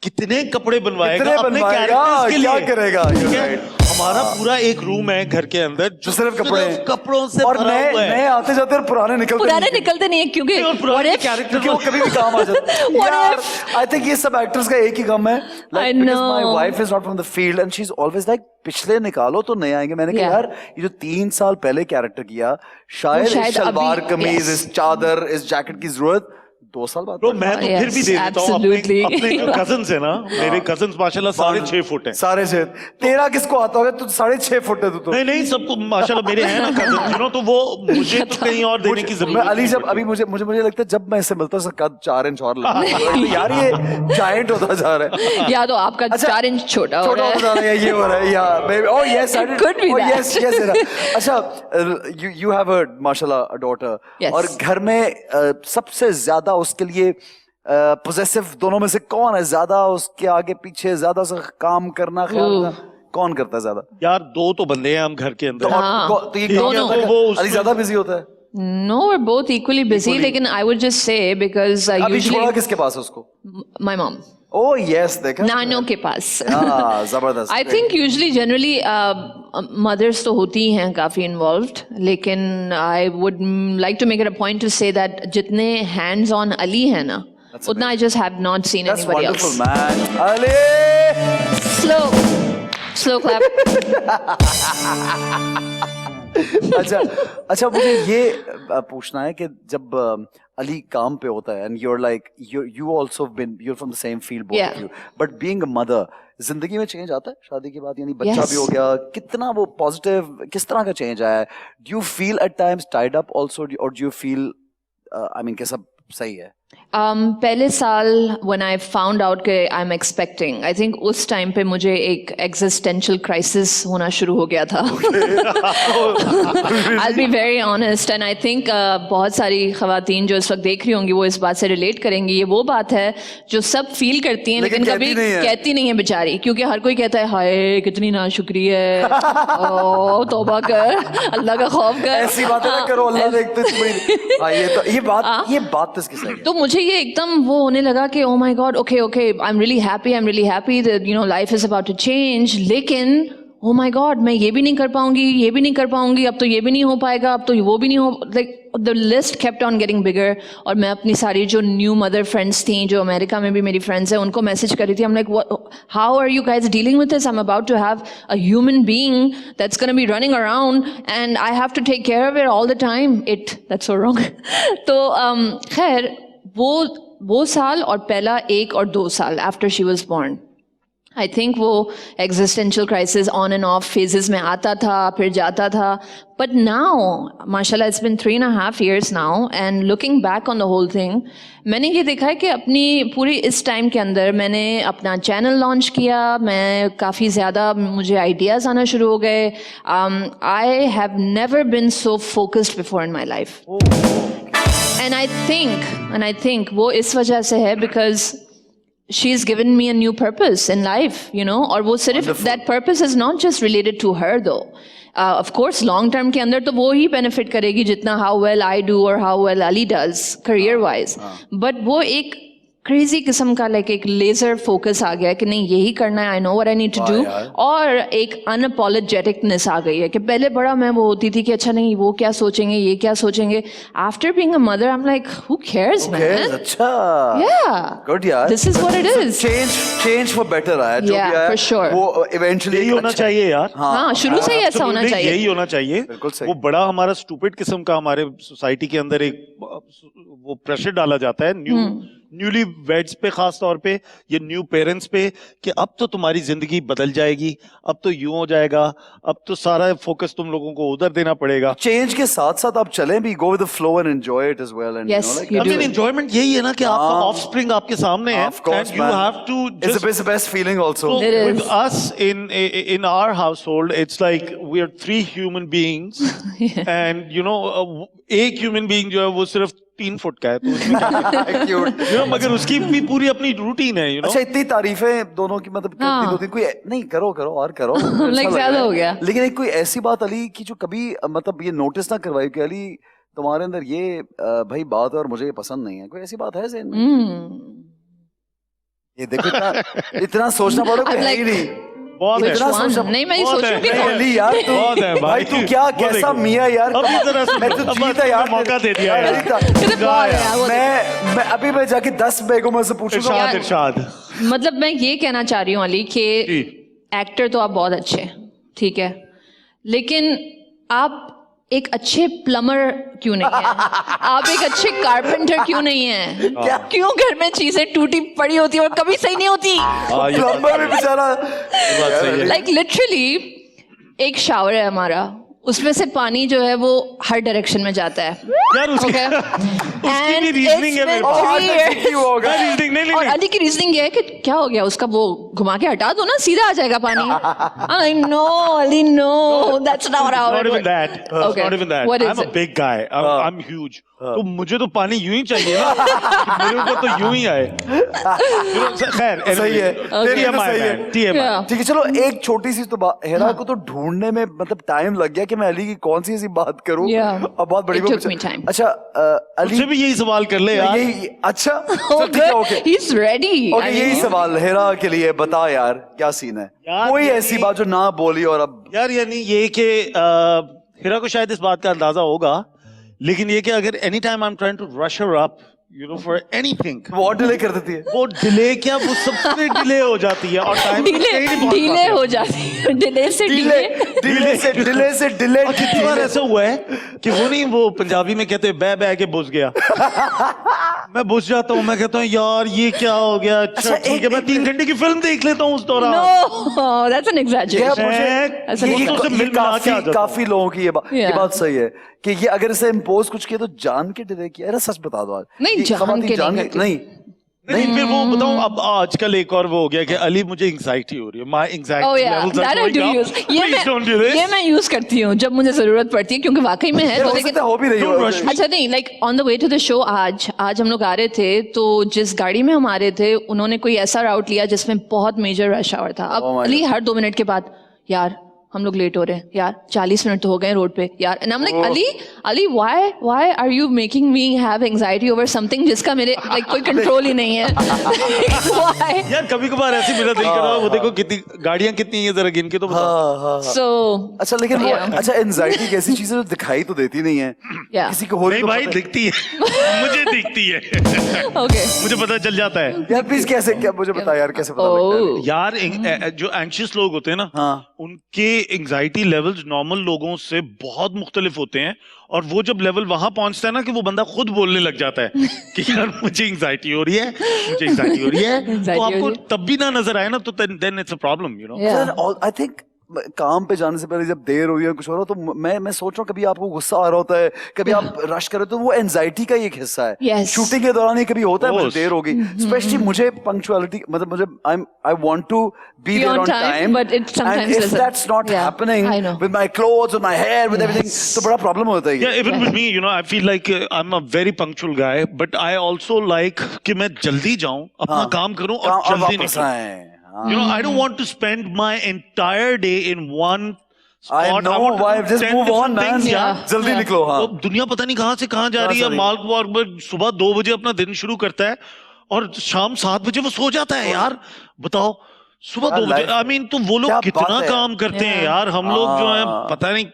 कितने कपड़े बनवाएगा कितने अपने बनवाएगा, कैरेक्टर्स के क्या लिए? करेगा? ठीक You're है? right. हमारा पूरा एक रूम है घर के अंदर जो सिर्फ कपड़े हैं। कपड़ों से और भरा नए हुआ है. नए आते जाते और पुराने निकलते पुराने नहीं। निकलते नहीं है क्योंकि और what पुराने if- कैरेक्टर क्योंकि वो कभी भी काम आ जाते हैं. What यार, if- I think ये सब एक्टर्स का एक ही गम है. I Like, because my know. wife is not from the field and she's always like, पिछले निकालो तो नए आएंगे. मैंने कहा Yeah. यार ये जो 3 साल पहले कैरेक्टर किया, शायद इस शायद शलवार अभी- कमीज, yes. इस चादर, इस जैकेट की जरूरत 2 साल बाद ब्रो पड़ी. मैं तो Yes, फिर भी दे देता हूँ अपने absolutely. अपने जो कजन्स है ना, मेरे कजन्स माशाल्लाह 6.5 फुट हैं. 6.5. तेरा किसको आता होगा? तू 6.5 फुट है तू तो. नहीं सबको माशाल्लाह मेरे हैं ना कजन, यू नो, तो वो मुझे तो कहीं और देने की मैं जरूरत अली नहीं जब पड़ती. अभी मुझे लगता है जब मैं इससे मिलता हूँ कद 4 इंच और लगता है. यार ये जायंट होता जा रहा है. या तो आपका अच्छा, 4 इंच छोटा हो छोटा रहा होता जा है. रहा है, ये हो रहा है, या oh yes I did, Could be oh that. yes अच्छा, you have a माशाल्लाह a daughter. Yes. और घर में सबसे ज्यादा उसके लिए पोजेसिव दोनों में से कौन है? ज्यादा उसके आगे पीछे ज्यादा से काम करना, ख्याल रखना, कौन करता है ज्यादा? यार 2 तो बंदे हैं हम घर के अंदर. हाँ, तो ये दोनों। क्या वो अली ज्यादा बिजी होता है? No, we're both equally busy. लेकिन I would just say because अभी छोड़ा usually किसके पास है उसको? my mom. Oh yes, देखा? नानो के पास. हाँ, जबरदस्त. I think usually generally mothers तो होती हैं काफी involved, लेकिन I would like to make it a point to say that जितने hands on Ali है ना, उतना I just have not seen That's anybody wonderful, else. man. Ali! Slow clap. अच्छा मुझे ये पूछना है कि जब अली काम पे होता है and you're like you also been you're from the same field both Yeah. of you, but being a mother जिंदगी में चेंज आता है शादी के बाद, यानी बच्चा Yes. भी हो गया, कितना वो पॉजिटिव किस तरह का चेंज आया है? Do you feel at times tied up also or do you feel I mean कि सब सही है? पहले साल when I found out कि I'm expecting, I think उस टाइम पे मुझे एक existential crisis होना शुरू हो गया था. I'll be very honest and I think बहुत सारी ख़वातीन जो इस वक्त देख रही होंगी वो इस बात से रिलेट करेंगी. ये वो बात है जो सब फील करती हैं लेकिन कभी कहती नहीं है बेचारी, क्योंकि हर कोई कहता है हाय कितनी नाशुक्री है, ओ तौबा कर, अल्लाह का खौफ कर. ऐसी बातें ना करो, अल्लाह देखते तुम्हें. ये बात तो किस तो मुझे ये एकदम वो होने लगा कि oh my God, okay I am really happy that you know life is about to change, लेकिन ओ माय गॉड मैं ये भी नहीं कर पाऊंगी, अब तो ये भी नहीं हो पाएगा, अब तो वो भी नहीं हो, like the list kept on getting bigger. और मैं अपनी सारी जो न्यू मदर फ्रेंड्स थी, जो अमेरिका में भी मेरी फ्रेंड्स हैं, उनको मैसेज कर रही थी. I'm like, how are you guys dealing with this? I'm about to have a human being that's going to be running around and I have to take care of it all the time. That's so wrong. तो खैर वो साल और पहला 1 और 2 साल after she was born, I think वो existential crisis on and off phases में आता था, फिर जाता था. बट नाउ माशाल्लाह it's been 3.5 years now and looking back on the whole thing, मैंने ये देखा है कि अपनी पूरी इस टाइम के अंदर मैंने अपना चैनल लॉन्च किया, मैं काफ़ी ज़्यादा मुझे आइडियाज़ आना शुरू हो गए. I have never been so focused before in my life. And I think वो इस वजह से है because she's given me a new purpose in life, you know. और वो सिर्फ that purpose is not just related to her though. Of course long term के अंदर तो वो ही benefit करेगी जितना how well I do or how well Ali does career wise. But वो एक क्रेजी किस्म का लाइक एक लेजर फोकस आ गया कि नहीं यही करना है, I know what I need to do. और एक अनअपोलोजेटिकनेस आ गई है कि पहले बड़ा मैं वो होती थी कि अच्छा नहीं वो क्या सोचेंगे, ये क्या सोचेंगे. After being a mother I am like who cares man. अच्छा या गुड यार, this is what it is. Change for better आया जो भी आया for sure. वो इवेंचुअली यही होना चाहिए यार. हाँ शुरू से ही ऐसा होना चाहिए. यही होना चाहिए. वो बड़ा हमारा स्टूपिड किस्म का हमारे सोसाइटी के अंदर एक वो प्रेशर डाला जाता है न्यूली वेड्स पे, खास तौर पे ये न्यू पेरेंट्स पे, कि अब तो तुम्हारी जिंदगी बदल जाएगी, अब तो यूं हो जाएगा, अब तो सारा फोकस तुम लोगों को उधर देना पड़ेगा. चेंज के साथ साथ आप चलें भी, go with the flow and enjoy it as well. And Yes, you know, you like, do. Enjoyment यही है ना कि आपका ऑफस्प्रिंग आपके सामने है, of course, and you man. have to it's just the best feeling also. So It with is. us in our household, it's like we are 3 human beings, and you know, एक human being जो है वो सिर्फ 3 foot का है, तो उसमें क्या Cute. you know, मगर उसकी भी पूरी अपनी रूटीन है, you know. अच्छा इतनी तारीफें दोनों की, मतलब हाँ. कितनी 2-3 कोई नहीं करो और करो अच्छा Like लग ज्यादा रहा है. हो गया. लेकिन एक कोई ऐसी बात अली की जो कभी मतलब ये नोटिस ना करवाई कि अली तुम्हारे अंदर ये भाई बात है और मुझे ये पसंद नहीं है, कोई ऐसी बात है ज़हन में? ये देखो इतना सोचना पड़ो कि I'm है ही like- नहीं. बहुत है. इतना सोचना नहीं मैं ये बहुत सोच है. रही हूँ कि नहीं, अली यार तू बहुत है भाई तू क्या वो कैसा देखो. मियाँ यार. अब इधर ऐसे मैं तो अब जीता यार, मौका दे दिया यार, यार. अली का- कितने बहुत है वो. मैं अभी मैं जाके 10 बेगमों से पूछूंगा. इरशाद. मतलब मैं ये कहना चाह रही हूँ अली कि जी. एक्टर तो आप बहुत अच्छे हैं, ठीक है, लेकिन आप एक अच्छे प्लम्बर क्यों नहीं है? आप एक अच्छे कारपेंटर क्यों नहीं है? क्यों घर में चीजें टूटी पड़ी होती है और कभी सही नहीं होती? प्लम्बर भी बेचारा लाइक लिटरली एक शावर है हमारा, उसमें से पानी जो है वो हर डायरेक्शन में जाता है. यार उसकी Okay. उसकी भी And रीजनिंग है it's मेरे been पास. 3 years. होगा. रीजनिंग नहीं, और नहीं। अली की रीजनिंग ये है कि क्या हो गया उसका, वो घुमा के हटा दो ना, सीधा आ जाएगा पानी. No Ali, no, that's not how Not it even that. It's Okay. not even that. What is I'm a it? big guy. I'm huge. तो मुझे तो पानी यूं ही चाहिए ना कि मेरे ऊपर तो यूं ही आए. खैर, सही है, तेरे लिए TMI सही है. man, TMI. Yeah. ठीक है, चलो एक छोटी सी तो बात, हेरा को तो ढूंढने में मतलब टाइम लग गया कि मैं अली की कौन सी ऐसी बात करूं. Yeah. अब बहुत बड़ी It वो took me time. अच्छा अली मुझसे भी यही सवाल कर ले यार. यही अच्छा Oh, चल ठीक है, okay good. He's ready. Okay, I यही mean, सवाल हेरा के लिए, बता यार क्या सीन है. यार, कोई यानी- ऐसी बात जो ना बोली और अब यार यानी ये कि हिरा को शायद इस बात का अंदाजा होगा, लेकिन ये कि अगर any time I am trying to rush her up you know for anything, वो और डिले कर देती है. वो डिले क्या, वो सबसे डिले हो जाती है और टाइम डिले हो जाती है, डिले से डिले डिले. डिले से डिले. और कितनी बार ऐसा हुआ है कि वो नहीं, वो पंजाबी में कहते हैं बह बह के बुझ गया. मैं बुझ जाता हूँ, मैं कहता हूँ यार ये क्या हो गया. अच्छा ठीक है, मैं 3 घंटे की फिल्म देख लेता हूँ उस दौरान. No, that's an exaggeration. ऐसा ये नहीं, ये- दोस्तों से ये मिल मिला के आ जाता काफी लोगों की ये Yeah. बात सही है कि ये अगर इसे इम्पोज कुछ किया तो जान के डिले किया. अरे सच बता दो आज. नहीं, ये जान खवातीन के जान नहीं के करती. नहीं. नहीं, फिर वो बताऊं, अब आजकल एक और वो हो गया कि अली मुझे एंजाइटी हो रही है. My Oh anxiety yeah, levels are that I do going use. Up. Please don't do this. ये मैं यूज करती हूँ जब मुझे जरूरत पड़ती है, क्योंकि वाकई में है. ये तो हो लेकिन सकता है हो भी रही Don't हो. rush me. अच्छा नहीं, like on the way to the show आज हम लोग आ रहे थे, तो जिस गाड़ी में हम आ रहे थे उन्होंने कोई ऐसा राउट लिया जिसमें बहुत मेजर रश आवर था. Oh अब my अली हर 2 मिनट के बाद, यार हम लोग लेट हो रहे हैं यार, 40 मिनट तो हो गए रोड पे यार. And I am like Ali why are you making me have anxiety over something जिसका मेरे लाइक कोई कंट्रोल ही नहीं है. व्हाई? यार कभी कभार ऐसे मेरा दिल कर रहा है, वो देखो कितनी गाड़ियां कितनी हैं, जरा गिन के तो बताओ. सो अच्छा लेकिन वो Yeah. अच्छा एंजाइटी एक ऐसी चीज है जो दिखाई तो देती नहीं है. Yeah. किसी को हो रही नहीं तो भाई, पता है. दिखती है. मुझे दिखती है. ओके. मुझे पता चल जाता है. यार प्लीज कैसे, क्या मुझे बता यार कैसे पता लगता है. ओह यार जो एंशियस लोग होते हैं ना, हाँ. उनके एंजाइटी लेवल्स नॉर्मल लोगों से बहुत मुख्तलिफ होते हैं. और वो जब लेवल वहां पहुंचता है ना कि वो बंदा खुद बोलने लग जाता है कि यार मुझे एंजाइटी हो रही है, मुझे एंजाइटी हो रही है. Anxiety तो हो आपको रही है. तब भी ना नजर आए ना, तो then it's a problem, you know. Yeah. I think काम पे जाने से पहले जब देर हो रही है कुछ हो रहा हो तो मैं सोच रहा हूँ कभी आपको गुस्सा आ रहा होता है, कभी आप रश कर रहे हो, तो वो एंजाइटी का ही एक हिस्सा है. Yes. शूटिंग के दौरान ही कभी होता है मुझे Course. देर होगी, स्पेशली मुझे पंक्चुअलिटी, मतलब मुझे I want to be Be there on on time, time, but it sometimes and if doesn't. That's not Yeah, happening I know. With my clothes with my hair with everything, तो बड़ा problem होता है. Yeah, even with me, you know, I feel like I'm a very punctual guy, but I also like कि मैं जल्दी जाऊं, अपना काम करूं और और जल्दी वापस निकलूं. आए. You know, I don't want to spend my entire day in one spot. I know want to why, do just 10 move on different man. things, यार. जल्दी Yeah. निकलो. हाँ. तो दुनिया पता नहीं कहाँ से कहाँ जा रही है. कहाँ से मार्क वॉर्बर्ग सुबह 2 बजे अपना दिन शुरू करता है और शाम 7 बजे वो सो जाता है. यार बताओ, सुबह 2 बजे, life- आई मीन, तो वो क्या लोग कितना बात है. काम करते हैं Yeah. यार. हम लोग जो है हाँ. पता नहीं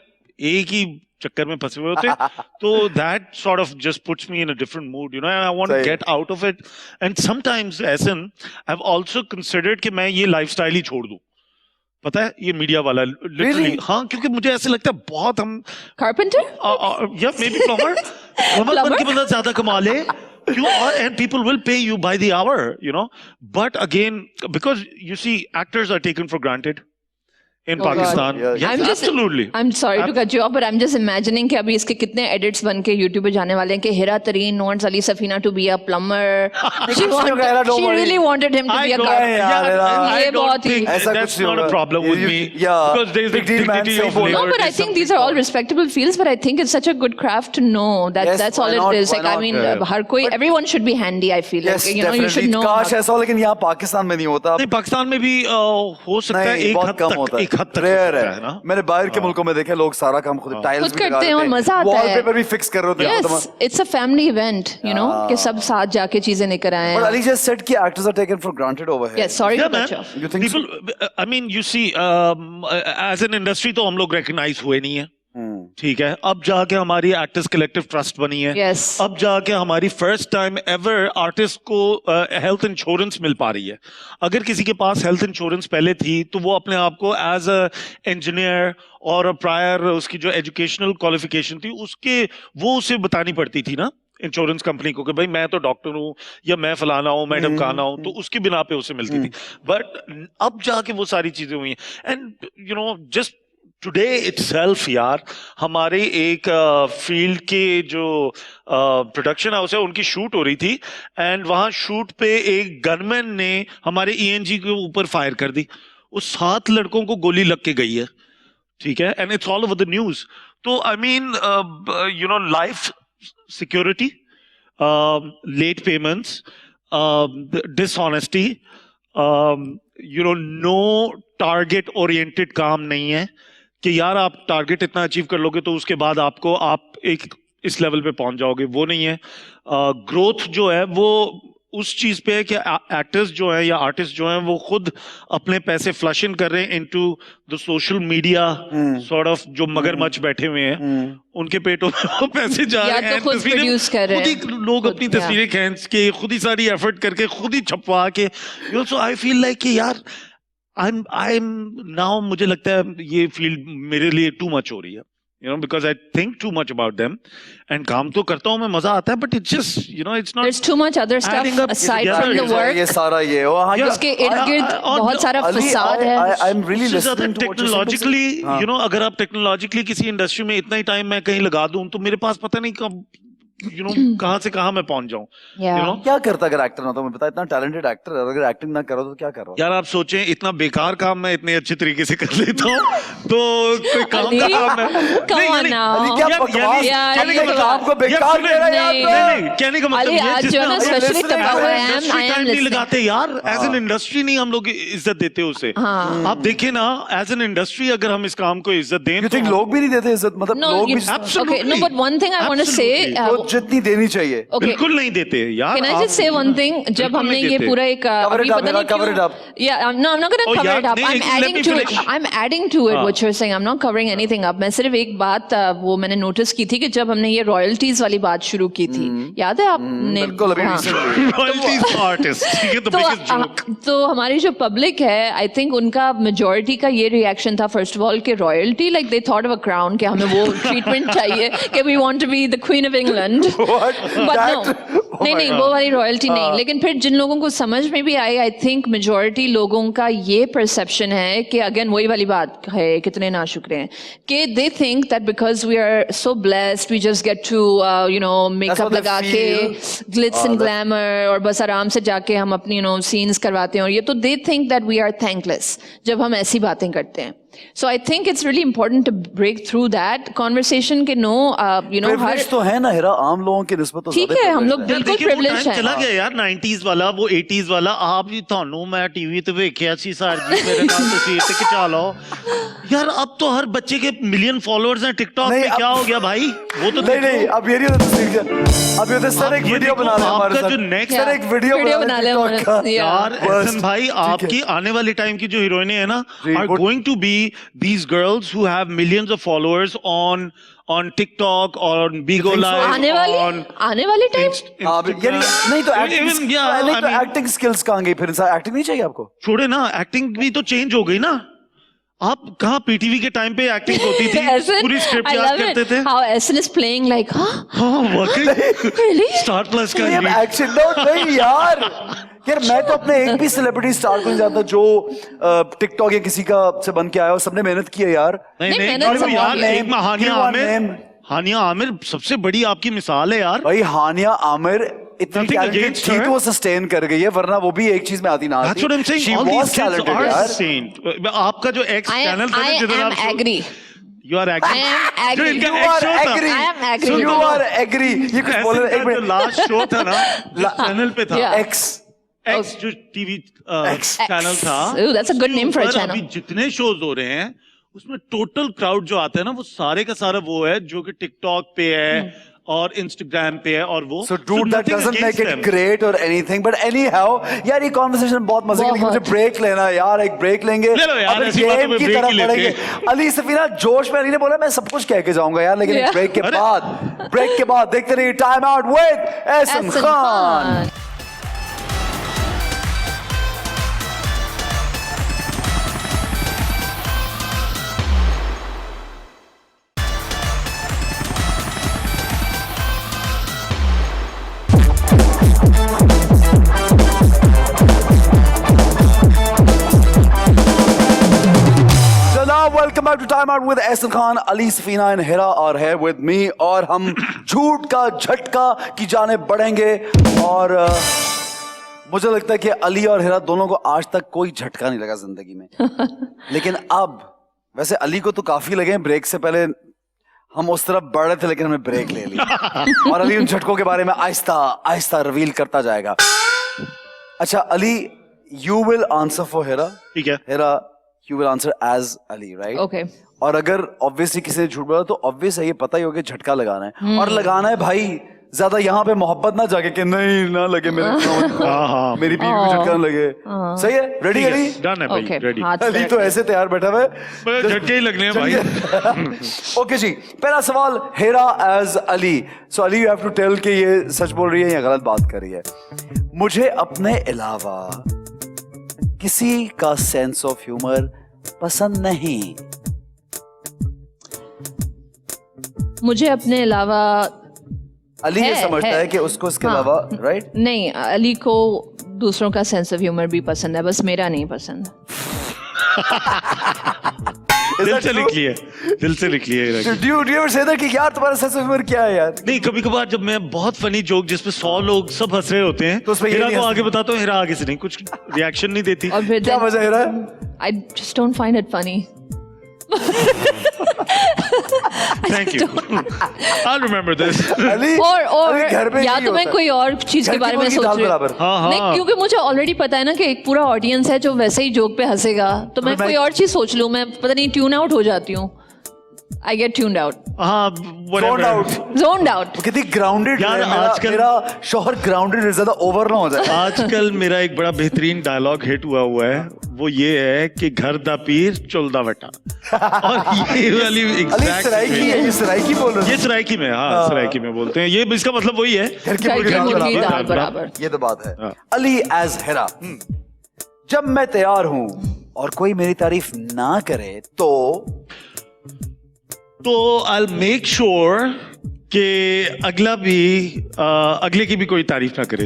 एक ही चक्कर में फंसे हुए होते हैं. तो that sort of just puts me in a different mood, you know, and I want to सही. get out of it. And sometimes, Ehsan, I've also considered कि मैं ये लाइफस्टाइल ही छोड़ दूं. पता है, ये मीडिया वाला लिटरली. Really? हाँ, क्योंकि मुझे ऐसे लगता है बहुत हम Carpenter? या मे बी प्लम्बर बन के बंदा ज्यादा कमा ले. You are, and people will pay you by the hour, you know. But again, because you see, actors are taken for granted in Oh, God. Pakistan. Yeah, Yes, I'm just- absolutely. I'm sorry to cut you off, but I'm just imagining कि अभी इसके कितने edits बन के YouTube पे जाने वाले हैं कि हिरा तरीन wants Ali Safina to be a plumber. She don't worry. really wanted him to be a don't- carpenter. यार, I ये don't बहुत ही- think ऐसा that's कुछ नहीं not a होगा. problem with me. Yeah, Because there's the big deal, man, dignity सही of बोला. No, labor. but I There's think these are all respectable fields, but I think it's such a good craft to know that Yes, that's why all not? it is. Why Like, I not? mean, Yeah. हर कोई, everyone should be handy, I feel. Yes, Like, you know, you should definitely. know. काश ऐसा हो, लेकिन यहाँ पाकिस्तान में नहीं होता. नहीं, पाकिस्तान में भी हो सकता है, नहीं, एक बहुत हद कम तक, होता है. एक हद तक हो Rare सकता है ना. मैंने बाहर के मुल्कों में देखे लोग सारा काम खुद टाइल्स खुद करते हैं और मजा आता है. वॉलपेपर भी फिक्स कर रहे होते हैं. Yes, it's a family event, you know, कि सब साथ जाके चीजें लेकर आए But हैं. Ali just said कि actors are taken for granted over here. Yes, sorry Yeah, to cut man. you off. You think so? People, I mean, you see, as an industry तो हम लोग recognize हुए नहीं है. ठीक है, अब जाके हमारी एक्टर्स कलेक्टिव ट्रस्ट बनी है. Yes. अब जाके हमारी फर्स्ट टाइम एवर आर्टिस्ट को हेल्थ इंश्योरेंस मिल पा रही है. अगर किसी के पास हेल्थ इंश्योरेंस पहले थी तो वो अपने आप को एज अ इंजीनियर और प्रायर उसकी जो एजुकेशनल क्वालिफिकेशन थी उसके वो उसे बतानी पड़ती थी ना इंश्योरेंस कंपनी को कि भाई मैं तो डॉक्टर हूँ या मैं फलाना हूँ, मैं ढमकाना हूँ, तो उसकी बिना पे उसे मिलती थी. बट अब जाके वो सारी चीजें हुई हैं. And you know, just today itself यार हमारे एक फील्ड के जो प्रोडक्शन हाउस है उनकी शूट हो रही थी एंड वहां शूट पे एक गनमैन ने हमारे ईएनजी के ऊपर फायर कर दी. उस 7 लड़कों को गोली लग के गई है, ठीक है, and it's all over the news. तो I mean you know life security, late payments, dishonesty, you know no target oriented काम नहीं है कि यार आप टारगेट इतना अचीव कर लोगे तो उसके बाद आप एक इस लेवल पे पहुंच जाओगे, वो नहीं है. ग्रोथ जो है वो उस चीज पे है कि एक्टर्स जो हैं या आर्टिस्ट जो हैं वो खुद अपने पैसे फ्लश इन कर रहे हैं into the social media sort of जो मगरमच्छ बैठे हुए हैं उनके पेटों में वो पैसे जा या रहे तो हैं. खुद produce कर रहे खुद हैं. ही लोग अपनी खुद, तस्वीरें खींच के खुद ही सारी एफर्ट करके खुद ही छपवा के, you know, so I feel like कि यार आई एम नाउ, मुझे लगता है ये फील्ड मेरे लिए टू मच हो रही है, you know, because I think too much about them and काम तो करता हूँ मैं, मजा आता है, but it's just, you know, it's not. There's too much other adding stuff up, aside yeah, from the yeah, work. ये सारा ये हाँ, Yeah. उसके इर्द गिर्द बहुत सारा फसाद है. I'm really उससे ज्यादा listening to what you're saying. Technologically, हाँ. यू नो, अगर आप टेक्नोलॉजिकली किसी इंडस्ट्री में इतना ही टाइम मैं कहीं लगा दूं तो मेरे पास पता नहीं कब, यू नो, कहाँ से कहाँ मैं पहुंच जाऊं, Yeah. You know. क्या करता अगर एक्टर ना तो मैं बता, इतना टैलेंटेड एक्टर अगर एक्टिंग ना करो तो क्या कर रहा हूँ. यार आप सोचें इतना बेकार काम मैं इतने अच्छे तरीके से कर लेता हूँ तो कोई काम अली, का काम है. come नहीं, on यानी- now. अली क्या यार, बकवास यार, कहने ये का मतलब तो- आपको यार, बेकार सुने, कह रहा है यार. नहीं, कहने का मतलब अली, ये है, आज जिसमें जो है ना, हम especially industry तब I am time नहीं listening. लगाते यार, एज एन इंडस्ट्री नहीं हम लोग इज्जत देते उसे. आप देखिए ना, एज एन इंडस्ट्री अगर हम इस काम को इज्जत दें You think लोग भी नहीं देते इज्जत, मतलब No, लोग you, भी Absolutely. okay, no, but one thing I want to say, Absolutely. तो जितनी देनी चाहिए. okay, बिल्कुल नहीं देते यार. can I just say one thing? जब बिल्कुल हमने नहीं ये देते. पूरा एक Cover अभी it up, पता नहीं cover it क्यों, up. yeah, no, I'm not gonna Oh, cover yeah, it up. नहीं, I'm let adding me to finish. it. I'm adding to it what you're saying. I'm not covering anything up. मैं सिर्फ एक बात वो मैंने notice की थी कि जब हमने ये रॉयल्टीज वाली बात शुरू की थी, याद है आपने? बिल्कुल अभी हाँ. recently. Royalties artist, ठीक है, the biggest joke. तो हमारी जो पब्लिक है, आई थिंक उनका मेजोरिटी का ये रिएक्शन था फर्स्ट ऑफ ऑल कि royalty, like they thought of a crown, कि हमें वो ट्रीटमेंट चाहिए कि we want to be the queen of England. What? But no, That? Oh नहीं my नहीं, God. वो वाली रॉयल्टी नहीं. लेकिन फिर जिन लोगों को समझ में भी आई, आई थिंक मेजोरिटी लोगों का ये परसेप्शन है कि अगेन वही वाली बात है, कितने नाशुक्रे हैं, कि they think that because we are so blessed we just get to you know makeup what they लगा के feel. ग्लिट्स एंड ग्लैमर और बस आराम से जाके हम अपनी यू नो सीन्स करवाते हैं और ये, तो they think that we are thankless जब हम ऐसी बातें करते हैं. So I think it's really important to break through that conversation कि no, you know, her Privilege तो है ना हिरा, आम लोगों की निस्बत तो ठीक ज्यादा है, हम privilege लोग है. बिल्कुल देखिए, वो privileged time हैं. चला गया यार, 90s वाला, वो 80s वाला. आप जी ਤੁਹਾਨੂੰ मैं टीवी ਤੇ ਵੇਖਿਆ ਸੀ सर जी मेरे नाल तस्वीर ते खिंचा लो यार. अब तो हर बच्चे के मिलियन फॉलोअर्स हैं टिकटॉक नहीं, पे. अब- क्या हो गया भाई, वो तो नहीं नहीं, अब ये नहीं होता तस्वीर का. अब ये होता सर एक ये वीडियो देखो, बना ले हमारे आपका साथ. जो next- सर एक वीडियो बना ले हमारे- TikTok का. Yeah. यार Worst. एहसन भाई, ठीक है. आपकी आने वाले टाइम की जो हीरोइनें हैं ना, जी, are good. going to be these girls who have millions of followers on TikTok or on Bigo think so? Live, आने वाली on आने वाली टाइम. हाँ, यानी नहीं तो Even, yeah, I mean- acting skills कहाँ गई फिर? एक्टिंग नहीं चाहिए आपको? छोड़े ना, एक्टिंग भी तो चेंज हो गई ना. आप कहाँ पीटीवी के टाइम पे एक्टिंग होती थी, Essen, पूरी स्क्रिप्ट I याद love करते it. थे. How Essen is playing like, huh? हाँ वाकई. Really? स्टार प्लस का नहीं, lead. एक्शन नहीं यार. यार मैं तो अपने एक भी सेलिब्रिटी स्टार को नहीं जानता जो टिकटॉक या किसी का से बन के आया हो. सबने मेहनत की है यार. नहीं, मेहनत देखो सब यार, की है. एक में हानिया Give one आमिर. name. हानिया आमिर सबसे बड़ी आपकी मिसाल है यार. भाई हानिया आमिर इतनी Nothing टैलेंटेड against थी her. तो वो सस्टेन कर गई है, वरना वो भी एक चीज में आती ना आती. That's what I'm saying. She All was these kids talented are यार. saint. आपका जो एक्स I चैनल था ना, am जिधर आप agree. You are agree. I am जो agree. इनका You ex are show था. agree. I am agree. You are agree. ये कुछ बोल रहे ऐसे एक का जो मिनट. लास्ट शो था ना, चैनल पे था. Yeah. X. एक्स जो टीवी X. चैनल था. Ooh, that's a good उसके name for a ऊपर channel. अभी जितने शोज हो रहे हैं उसमें टोटल क्राउड जो आता है ना, वो सारे का सारा वो है जो कि टिकटॉक पे है और इंस्टाग्राम पे है और वो. So dude, that nothing doesn't against make it them. great or anything. But anyhow, यार ये conversation बहुत मजे की, लेकिन मुझे बहुत. ब्रेक लेना है यार. एक ब्रेक लेंगे. ले लो यार, अब ऐसी बातों गेम में की break तरफ ही लेते बढ़ेंगे. हैं. अली सफीना जोश में, अली ने बोला मैं सब कुछ कह के जाऊंगा यार, लेकिन Yeah. ब्रेक के अरे. बाद देखते रहिए time out with Ahsan Essen Khan. Khan. So now welcome back time out with Ehsan Khan, Ali Safina and Hira are here with me और हम झूठ का झटका की जाने बढ़ेंगे और मुझे लगता है कि अली और हिरा दोनों को आज तक कोई झटका नहीं लगा जिंदगी में लेकिन अब वैसे अली को तो काफी लगे ब्रेक से पहले हम उस तरफ बढ़ रहे थे लेकिन हमने ब्रेक ले ली और अली उन झटकों के बारे में आहिस्ता आहिस्ता रिवील करता जाएगा। अच्छा Ali, you will answer for Heera, ठीक है। Heera you will answer as Ali, right? Okay. और अगर ऑब्वियसली किसी ने झूठ बोला तो ऑब्वियस है ये पता ही होगा झटका लगाना है और लगाना है भाई ज्यादा यहाँ पे मोहब्बत ना जाके कि नहीं ना लगे मेरे मेरी बीवी को झटका ना लगे। सही है? रेडी अली? डन है भाई, Okay. रेडी। हाथ अली पे तो ऐसे तैयार बैठा हुआ है झटके ही लगने हैं भाई। ओके जी, पहला सवाल Hira as Ali. So Ali you have to tell कि ये सच बोल रही है या गलत बात कर रही है। मुझे अपने अलावा किसी का सेंस ऑफ ह्यूमर पसंद नहीं। मुझे अपने अलावा अली ये है, समझता है कि उसको इसके हाँ, अलावा, राइट? नहीं, अली को दूसरों का सेंस ऑफ ह्यूमर भी पसंद है, बस मेरा नहीं पसंद। दिल से लिख लिए, दिल से लिख लिए। Do you ever say that कि यार तुम्हारा सेंस ऑफ ह्यूमर क्या है यार? नहीं, कभी कभार जब मैं बहुत फनी जोक जिसपे 100 लोग सब हंस रहे होते हैं तो उसमें ये हिरा नहीं को हंसते। आगे बताता हूँ, हिरा आगे से नहीं कुछ रिएक्शन नहीं देती। और फिर क्या वजह है रहा? I just don't find it funny. Thank you, I'll remember this। Ali और अली घर पे या यही तो मैं होता है। कोई और चीज घर के की बारे में मुर्गी सोच दाल रही हूँ। बराबर। हाँ, हाँ। नहीं, क्योंकि मुझे ऑलरेडी पता है ना कि एक पूरा ऑडियंस है जो वैसे ही जोक पे हंसेगा, तो मैं मैं- कोई और चीज सोच लूं, मैं पता नहीं ट्यून आउट हो जाती हूँ। आई गेट ट्यून्ड आउट, हाँ, Zoned out। zoned out। कितनी ग्राउंडेड यार, है आजकल- मेरा शौहर ग्राउंडेड है, ज्यादा ओवर ना हो जाए। आजकल मेरा एक बड़ा बेहतरीन डायलॉग हिट हुआ है, वो ये है कि घर दा पीर चुलदा वटा। और ये वाली अली exact सराइकी है, ये सराइकी बोल रहे ये सराइकी में, हाँ सराइकी में बोलते हैं, ये इसका मतलब वही है। घर की घर मुर्गी की दाल मुर्गी बराबर। दाल बराबर। ये तो बात है। हाँ। अली एज हेरा, जब मैं तैयार हूं और कोई मेरी तारीफ ना करे तो I'll make sure कि अगले की भी कोई तारीफ ना करे।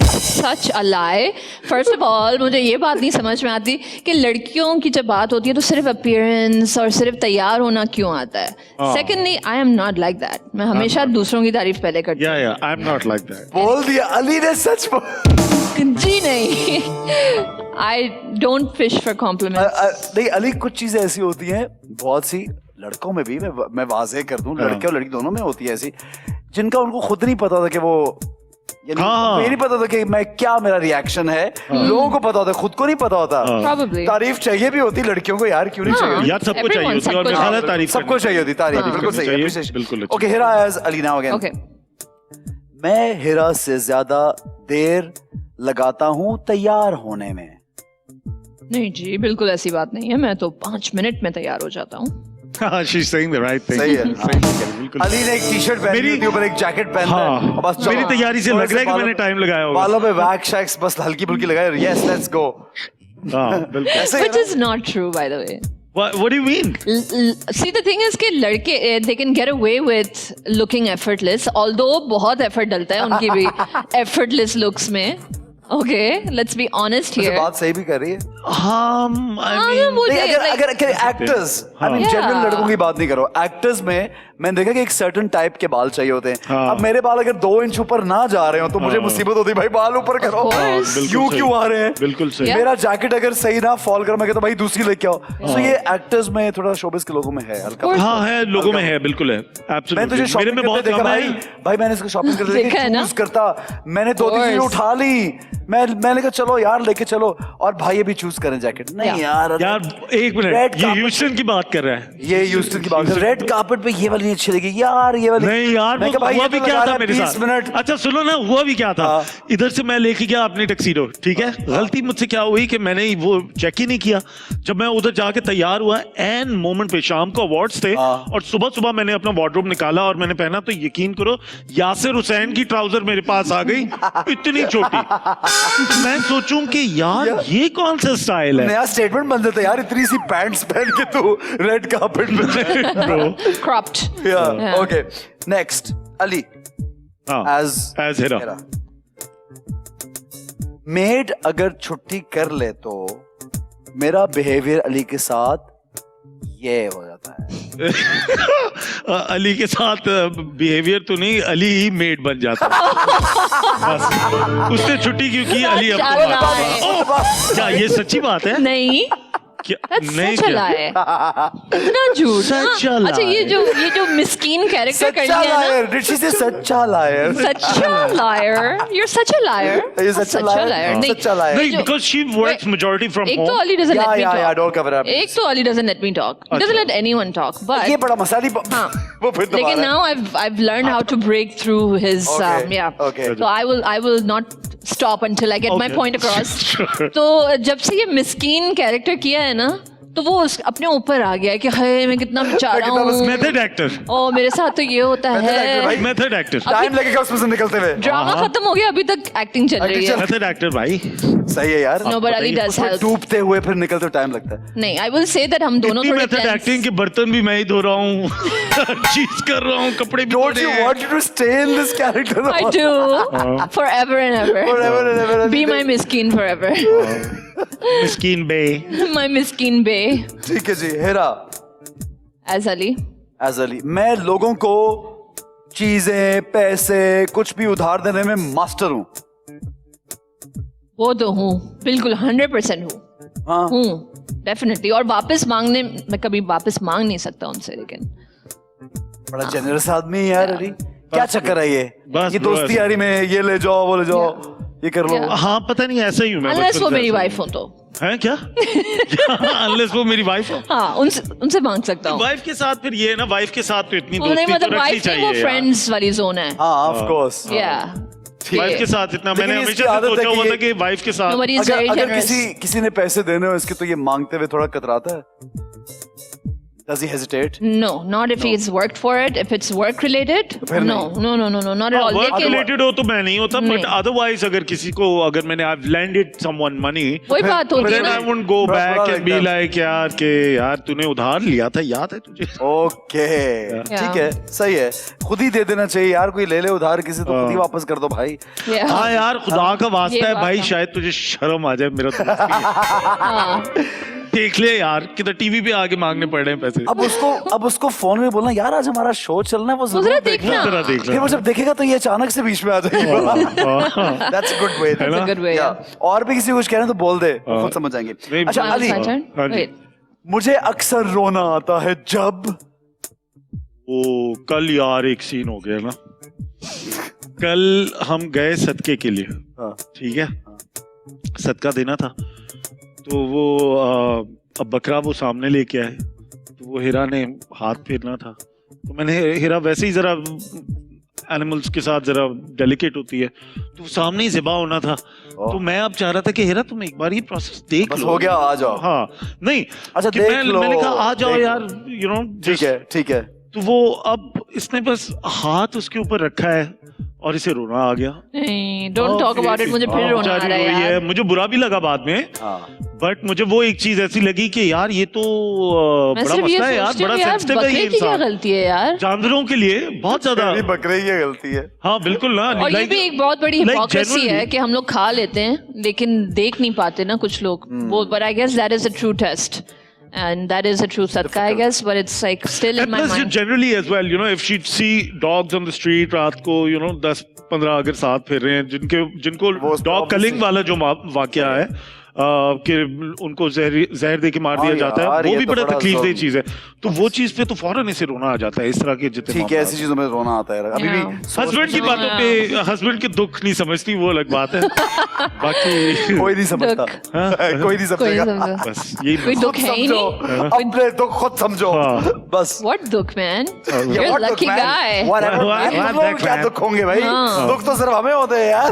सच अ लाई। फर्स्ट ऑफ ऑल मुझे ये बात नहीं समझ में आती कि लड़कियों की जब बात होती है तो सिर्फ अपीयरेंस और सिर्फ तैयार होना क्यों आता है। Secondly, I am not like that. मैं हमेशा दूसरों की तारीफ पहले करती हूँ। या I am not like that. बोल दिया अली ने, सच जी नहीं। I don't fish for compliments. नहीं अली, कुछ चीजें ऐसी होती हैं, बहुत सी लड़कों में भी, मैं वाज़ेह कर दूं, लड़के और लड़की दोनों में होती है ऐसी, जिनका उनको खुद नहीं पता था कि वो, यानी हाँ। मुझे नहीं पता था कि मैं क्या मेरा रिएक्शन है। लोगों को पता होता है, खुद को नहीं पता होता। Probably. तारीफ चाहिए भी होती लड़कियों को यार, क्यों नहीं हाँ। चाहिए? यार सबको चाहिए होती है और सबको मेरा ख्याल है चाहिए। तारीफ सबको चाहिए होती तारीफ, हाँ। बिल्कुल सही चाहिए, appreciation। बिल्कुल अच्छी। Okay, Heera as Ali now again. Okay, मैं हिरा से ज्यादा देर लगाता हूँ तैयार होने में। नहीं जी, बिल्कुल ऐसी बात नहीं है। मैं तो 5 मिनट में तैयार हो जाता हूँ। हाँ, she's saying the right thing। सही है। सही है, बिल्कुल। अली ने एक टी-शर्ट पहनी मेरी- होती है, ऊपर एक जैकेट पहनता है हाँ, और बस मेरी तैयारी से लग रहा है कि मैंने टाइम लगाया होगा। बालों पे वैक्स शैक्स बस हल्की फुल्की लगाए, यस लेट्स गो। हाँ, बिल्कुल। ऐसे ही Which है is not true, by the way. What do you mean? See, the thing is कि लड़के they can get away with looking effortless, although बहुत effort डलता है उनकी भी effortless looks में। Okay, let's be honest ना? here. बात सही भी कर रही है। हाँ, I हाँ, mean, मुझे नहीं, अगर like- अगर एक्टर्स, आई मीन हाँ। जनरल लड़कों की बात नहीं करो, एक्टर्स में मैंने देखा कि एक सर्टेन टाइप के बाल चाहिए होते हैं। हाँ। अब मेरे बाल अगर 2 इंच ऊपर ना जा रहे हो तो मुझे हाँ। मुसीबत होती है, भाई बाल ऊपर करो। Of course. हाँ, बिल्कुल क्यों सही। क्यों आ रहे हैं? बिल्कुल सही। Yeah. मेरा जैकेट अगर सही ना फॉल कर, मैं कहता भाई दूसरी लेके आओ। सो ये एक्टर्स में थोड़ा शोबिस के लोगों में है हल्का। हाँ है, लोगों में है, बिल्कुल है। मैं तुझे Absolutely। मेरे शॉपिंग में करते बहुत देखा कम भाई, है। भाई मैंने इसको शॉपिंग करते देखा है ना? चूज करता, मैंने 2-3 चीजें course. उठा ली, मैंने कहा चलो यार लेके चलो, और भाई ये भी चूज करें जैकेट। नहीं Yeah. यार यार एक Red मिनट, ये carpet- ह्यूस्टन की बात कर रहा है। ये ह्यूस्टन की बात है, रेड कार्पेट पे ये वाली नहीं अच्छी लगी यार, ये वाली नहीं यार, मैं वो कहा, भाई हुआ ये भी तो क्या लगा था रहा है मेरे 20 साथ। मिनट। अच्छा सुनो ना, हुआ भी क्या था। हाँ। इधर से मैं लेके गया अपनी टक्सीडो, ठीक है। गलती मुझसे क्या हुई कि मैंने वो चेक ही नहीं किया। जब मैं उधर जाके तैयार हुआ, एन मोमेंट पे शाम को अवार्ड्स थे हाँ। और सुबह सुबह मैंने अपना वार्डरोब निकाला और मैंने पहना, तो यकीन करो यासिर हुसैन की ट्राउजर मेरे पास आ गई, इतनी छोटी। मैं सोचूं कि यार ये कौन सा स्टाइल है। नया स्टेटमेंट बन जाता है यार, इतनी सी पैंट्स पहन के तू रेड कार्पेट पे। Bro, cropped. या ओके, नेक्स्ट अली हाँ, एज as हिरा। मेड अगर छुट्टी कर ले तो मेरा बिहेवियर अली के साथ ये हो जाता है। अली के साथ बिहेवियर तो नहीं, अली ही मेड बन जाता है। बस उसने छुट्टी क्यों की, अली अब That's a lie. क्या ये सच्ची बात है? नहीं, क्या That's नहीं such a क्या? lie. इतना झूठ। Such a हाँ, अच्छा lie. ये जो मिस्कीन कैरेक्टर कर सच्चा लिया है ना, लायर, डिड शी से सच्चा लायर? सच्चा liar. You're such a liar. You're such a liar. नहीं, सच्चा liar. नहीं, जो- because she works majority from एक तो home. Ali doesn't let me Yeah, talk. don't cover up. एक तो Ali doesn't let me talk. He doesn't let anyone talk. But ये बड़ा मसाली हाँ, वो फिर लेकिन दोबारा now I've learned how to break through his Okay, yeah. okay. So I will not stop until I get my Okay. point across. Sure. तो जब से ये मिस्कीन कैरेक्टर किया है ना, तो वो अपने ऊपर आ गया है कि हाय मैं कितना बेचारा कितना हूँ, Method actor. और मेरे साथ तो ये होता Method actor भाई। है। Method actor. टाइम लगेगा उसमें से निकलते हुए। ड्रामा खत्म हो गया, अभी तक एक्टिंग चल रही है। Method actor भाई. सही है यार। No, but Ali does उसमें help. डूबते हुए फिर निकलते हुए टाइम लगता है। नहीं, I will say that हम दोनों इतनी थोड़े मेथड tense- एक्टिंग के बर्तन भी मैं ही धो रहा हूँ, चीज कर रहा हूँ, कपड़े भी Don't धो you रहे हैं. want to stay in this character? I do. Forever and ever. Forever and ever. Be my miskin forever. Miskin bay. My miskin bay. ठीक है जी, Heera As Ali. As Ali, मैं लोगों को चीजें, पैसे, कुछ भी उधार देने में मास्टर हूँ। वो तो हूँ, बिल्कुल 100% हूँ। हाँ। हूँ, डेफिनेटली। और वापस मांगने, मैं कभी वापस मांग नहीं सकता उनसे, लेकिन बड़ा जेनरस आदमी है यार अली। क्या चक्कर है ये? बस ये bro, दोस्ती ऐसा- यारी में ये ले जाओ, वो ले जाओ, ये कर लो। Yeah. हाँ पता नहीं, ऐसा ही हूँ मैं. अनलेस बचपन वो से मेरी ऐसा वाइफ हो तो। हूँ. हैं क्या? अनलेस वो मेरी वाइफ हो. हाँ, उनसे मांग सकता हूँ। वाइफ के साथ फिर ये है ना, वाइफ के साथ तो इतनी नहीं, दोस्ती तो मतलब रखनी वाइफ नहीं, वो चाहिए यार. फ्रेंड्स वाली जोन है। हाँ, ऑफ कोर्स। Yeah. वाइफ के साथ इतना लेकिन मैंने इसकी हमेशा से आदत है सोचा हुआ कि था कि वाइफ के साथ. Nobody is अगर very अगर generous. किसी ने पैसे देने हो इसके, तो ये मांगते हुए थोड़ा कतराता है। Does he hesitate? No, not if he's worked for it. If it's work related, फिर no, not at all. Work लेकिन रिलेटेड हो तो मैं नहीं होता, बट नहीं। अदरवाइज अगर किसी को, अगर मैंने I have landed someone money, वही बात होती है then I ना। won't go थोड़ा- back थोड़ा and be लगता like यार के यार तूने उधार लिया था, याद है तुझे? ओके, ठीक है, सही है। खुद ही दे देना चाहिए यार, कोई ले ले उधार किसी तो खुद ही वापस कर दो भाई। Yeah. हाँ यार, खुदा का वास्ता ये है बात भाई, है। शायद तुझे शर्म आ जाए, मेरा दोस्त ही है। हाँ, देख ले यार, किधर टीवी पे आगे मांगने पड़ रहे हैं पैसे. अब उसको फोन में बोलना, यार आज हमारा शो चलना है, वो जरा जरूर देखना। जरा देख फिर वो जब देखेगा तो ये अचानक से बीच में आ जाएगी। That's a good way. है ना? That's a good way. Yeah. और भी किसी को कुछ कह रहे हैं तो बोल दे, वो हाँ। खुद समझ जाएंगे। नहीं, अच्छा Now Ali, it's my turn? हाँ जी। Wait. मुझे अक्सर रोना आता है जब ओ कल यार एक सीन हो गया ना, कल हम गए सदके के लिए, हाँ। ठीक है, सदका देना था, तो वो अब बकरा वो सामने लेके आए, तो वो हीरा ने हाथ फेरना था, तो मैंने, हीरा वैसे ही जरा एनिमल्स के साथ जरा डेलिकेट होती है, तो वो सामने ही ज़िबा होना था, तो मैं अब चाह रहा था कि हीरा तुम एक बार ये प्रोसेस देख बस लो. हो गया, आ जाओ। हाँ नहीं, अच्छा, कि देख लो, मैंने कहा आ जाओ देख यार, यू नो, ठीक है, ठीक है। तो वो अब इसने बस हाथ उसके ऊपर रखा है और इसे रोना आ गया. नहीं, don't talk about it. मुझे फिर रोना आ बेचारी रहा है रोई यार। मुझे बुरा भी लगा बाद में, हाँ। बट मुझे वो एक चीज ऐसी लगी कि यार ये तो मैं बड़ा सिर्फ ये मसला है यार, सोचती हूँ बड़ा यार, सेंसिटिव है ये बकरे की क्या इंसान. गलती है यार? जानवरों के लिए बहुत ज्यादा. मेरी बकरे ही गलती है। हाँ बिल्कुल ना. और ये like- भी एक बहुत बड़ी like हिपोक्रेसी है genuinely. कि हम लोग खा लेते हैं लेकिन देख नहीं पाते ना कुछ लोग वो. But I guess that is a true test and that is a true sadka, I guess, but it's like still in And my plus mind. generally as well, you know, if she'd see dogs on the street रात को, you know, 10-15 अगर साथ फिर रहे हैं, जिनको वो dog Kalinga वाला जो वाकया है, कि उनको जहर दे के मार दिया हाँ जाता है, यार, वो ये भी तो बड़ा बड़ा तकलीफ दह ज़रूरी। चीज है. तो वो चीज पे तो फौरन इसे रोना आ जाता है, इस तरह के जितने ठीक है, मामलात. ऐसी चीजों में रोना आता है अभी भी। Yeah. हस्बैंड की बातों पे हस्बैंड के दुख नहीं समझती, वो अलग बात है. बाकी कोई नहीं समझता, कोई नहीं कोई समझेगा। नहीं समझा। बस यही कोई बस. दुख है ही समझो, नहीं. अपने दुख खुद समझो, हाँ। बस। What दुख, man? Yeah, You're a what lucky दुख, man? guy. Whatever, What- man, what तुम लोग दुख, क्या man? दुख होंगे भाई? हाँ। दुख तो सिर्फ हमें होते हैं यार।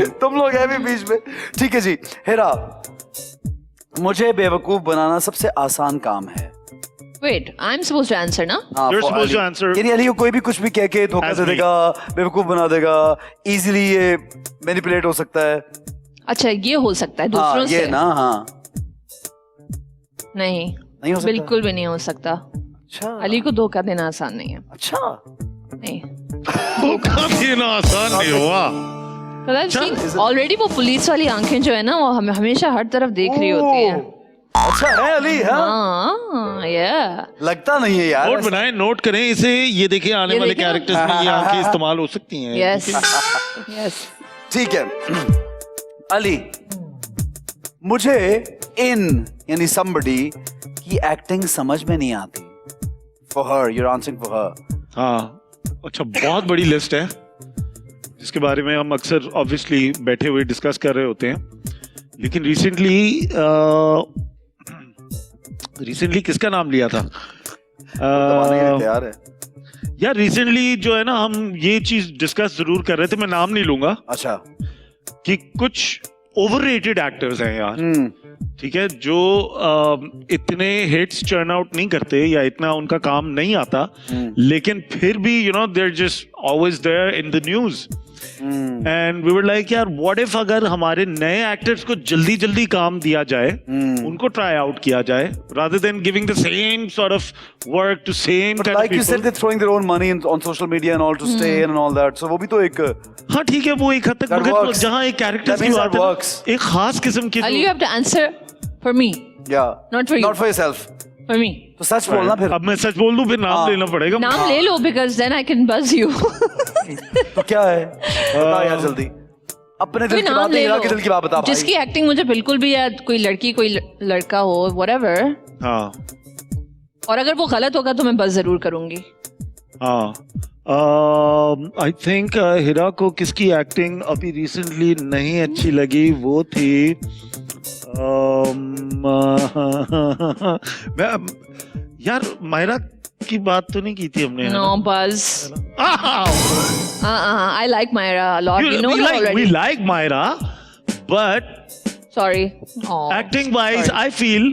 तुम लोग हैं भी बीच में। ठीक है जी, हेरा, मुझे बेवकूफ बनाना सबसे आसान काम है। Wait, I'm supposed to answer, ना? हाँ, You're for supposed to Ali. answer. यानी अली को कोई भी कुछ भी कह के धोखा As दे me. देगा, बेवकूफ बना देगा, इजीली ये मैनिपुलेट हो सकता है। अच्छा, ये हो सकता है हाँ, दूसरों ये से? ना, हाँ, नहीं, नहीं हो सकता। बिल्कुल भी नहीं हो सकता. अच्छा, अली को धोखा देना आसान नहीं है. अच्छा, नहीं. धोखा देना आसान नहीं हुआ. But I've seen already वो पुलिस वाली आंखें जो है ना वो हमेशा हर तरफ देख रही होती हैं. अच्छा है अली, हाँ? हाँ, yeah. लगता नहीं है यार. नोट बनाएं, नोट करें इसे. ये देखिए आने ये वाले देखिए. कैरेक्टर्स में ये आंखें इस्तेमाल हो सकती हैं. Yes. Yes. ठीक है. अली, मुझे इन यानी somebody की एक्टिंग समझ में नहीं आती. For her, you're answering for her. हाँ, अच्छा बहुत बड़ी लिस्ट है जिसके बारे में हम अक्सर ऑब्वियसली बैठे हुए डिस्कस कर रहे होते हैं. लेकिन रिसेंटली किसका नाम लिया था? दबाने के लिए तैयार है. यार रिसेंटली जो है ना हम ये चीज डिस्कस जरूर कर रहे थे, मैं नाम नहीं लूंगा, अच्छा. कि कुछ ओवररेटेड एक्टर्स हैं यार. ठीक है, जो इतने हिट्स चर्न आउट नहीं करते या इतना उनका काम नहीं आता, लेकिन फिर भी you know they are just always there in the news. And we were like यार व्हाट इफ अगर हमारे नए एक्टर्स को जल्दी जल्दी काम दिया जाए, उनको ट्राई आउट किया जाए, rather than giving the same sort of work to same But kind like of you said, people. they're throwing their own money on social media and all to stay in and all that. So वो भी तो एक हाँ ठीक है, वो एक हद तक, That मगर works. जहाँ एक कैरेक्टर That की means बात that है ना, works. एक खास किस्म की Ali, you have to answer for me, yeah. not for you. Not for yourself. For me. तो सच बोलना फिर. अब मैं सच बोल दूं फिर नाम हाँ. लेना पड़ेगा. नाम ले लो because then I can buzz you. तो क्या है? बता यार जल्दी. अपने दिल कोई की नाम बात, ले हीरा लो की दिल की बात बता भाई. जिसकी एक्टिंग मुझे बिल्कुल भी या कोई लड़की कोई लड़का हो whatever. हाँ और अगर वो गलत होगा तो मैं बस जरूर करूंगी. हाँ. आई थिंक हीरा को किसकी एक्टिंग अभी रिसेंटली नहीं अच्छी लगी, वो थी यार मायरा की बात तो नहीं की थी हमने. No buzz. I like Myra a lot. We know her we already. like Myra, but Sorry. Oh, acting wise sorry. I feel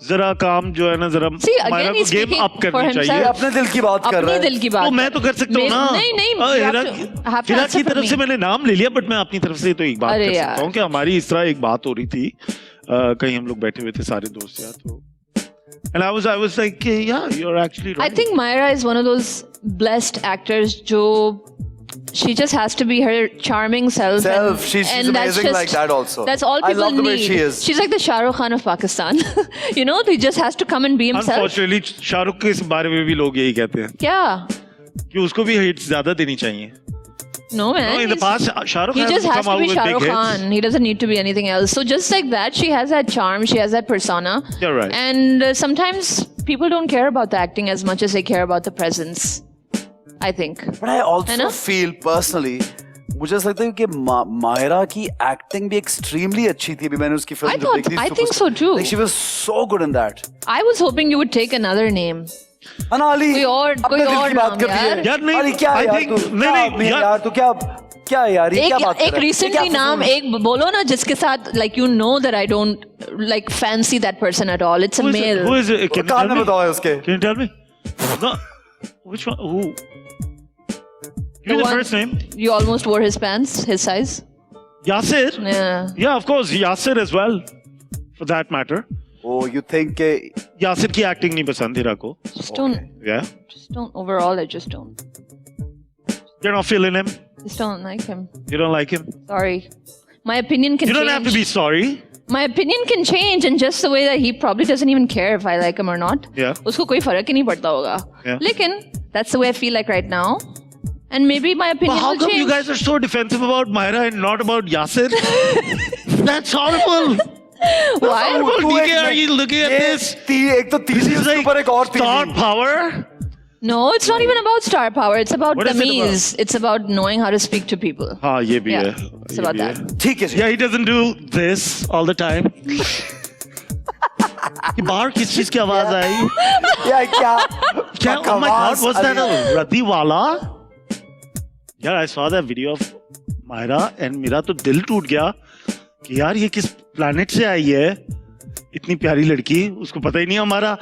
जरा काम जो है ना जरा See, again, मायरा को he's game speaking up for करनी himself. चाहिए. अपने दिल की बात कर रहा अपने है. दिल की बात. तो मैं तो कर सकता हूँ ना. नहीं you Heera have to- have to Heera answer की for तरफ me. से मैंने नाम ले लिया, बट मैं अपनी तरफ से तो एक बात अरे कर यार. सकता हूँ कि हमारी इस तरह एक बात हो रही थी, कहीं हम लोग बैठे हुए थे सारे दोस्त यार, तो and I was like yeah, you're actually right. I think Myra is one of those blessed actors जो she just has to be her charming self. Self. She's and that's amazing just- like that also. That's all I people love the way need. she is. She's like the Shah Rukh Khan of Pakistan. You know, he just has to come and be himself. Unfortunately Shahrukh के इस बारे में भी लोग यही कहते हैं क्या? कि उसको भी हिट्स ज्यादा देनी चाहिए. No man. No, in the he's- past Shahrukh He has just has come to out be with Shah big Rukh hits. Khan. He doesn't need to be anything else. So just like that, she has that charm. She has that persona. You're right. And sometimes people don't care about the acting as much as they care about the presence. I think. But I है also ना? feel personally, मुझे ऐसा लगता है कि मायरा की acting भी extremely अच्छी थी. अभी मैंने उसकी I film thought- I think so too. Like she was so good in that. I was hoping you would take another name. अनाली. कोई और- अपने कोई दिल और की बात नाम कर दी है. यार. यार नहीं, अरे क्या I यार think- तू? नहीं, क्या नहीं, आदमी है यार- यार तू क्या यार ये क्या बात कर एक रहा है? ये रिसेंटली क्या नाम फजूल- एक बोलो ना जिसके साथ like you know that I don't like fancy that person at all. It's a Who is it? male. Who is it? Can you can't tell में me? बताओ है उसके. Can you tell me? No. Which one? Who? Give me the one- first name. You almost wore his pants, his size. Yasir. Yeah. Yeah, of course, Yasir as well, for that matter. Oh, you think के यासिर की acting नहीं पसंद हीरा को. Just don't. Yeah. Just don't. Overall, I just don't. You're not feeling him. Just don't like him. You don't like him. Sorry. My opinion can You don't change. have to be sorry. My opinion can change in just the way that he probably doesn't even care if I like him or not. Yeah. उसको कोई फर्क ही नहीं पड़ता होगा. Yeah. लेकिन that's the way I feel like right now. And maybe my opinion But how will come change. you guys are so defensive about Myra and not about Yasir? That's horrible. Why? Horrible. तू DK, एक are you minute. looking at ये this? एक तो तीसरी This is उसके ऊपर एक और star तीसरी. power. No, it's not even about star power. It's about What is it Tamiz. It's about knowing how to speak to people. हाँ ये भी Yeah, है. it's ये about भी that. है. ठीक है जी. Yeah, he doesn't do this all the time. ये बाहर किस चीज की आवाज आई? यार क्या क्या? Oh my God, was that a Radiwala? यार, I saw that video of Myra and मेरा तो दिल टूट गया कि यार ये किस प्लेनेट से आई है, इतनी प्यारी लड़की, उसको पता ही नहीं हमारा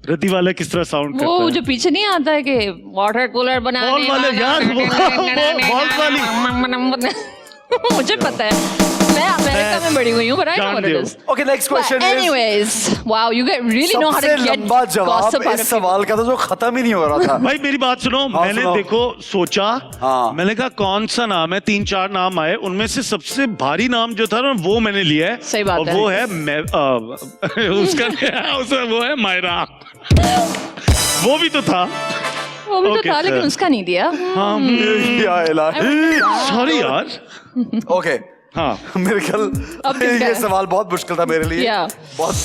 रद्दीवाला किस तरह साउंड करता वो है. जो पीछे नहीं आता है कि वाटर कूलर बनाने बॉल वाले यार, बॉल वाली. मुझे पता है मैं अमेरिका में बड़ी हुई हूँ, but I know what it is. Okay, next question But anyways, wow, you really know how to सबसे get लंबा जवाब gossip out इस of सवाल का था जो खत्म ही नहीं हो रहा था. भाई मेरी बात सुनो, मैंने सुनो. देखो सोचा, हाँ. मैंने कहा कौन सा नाम है, 3-4 नाम आए, उनमें से सबसे भारी नाम जो था ना वो मैंने लिया है. सही बात और है. वो है उसका वो है मायरा. वो भी तो था. वो भी तो Okay, था, लेकिन sir. उसका नहीं दिया. या इलाही. सॉरी यार. Okay. हाँ. मेरे ख्याल अब किसका ये है? सवाल बहुत मुश्किल था मेरे लिए. Yeah. बहुत.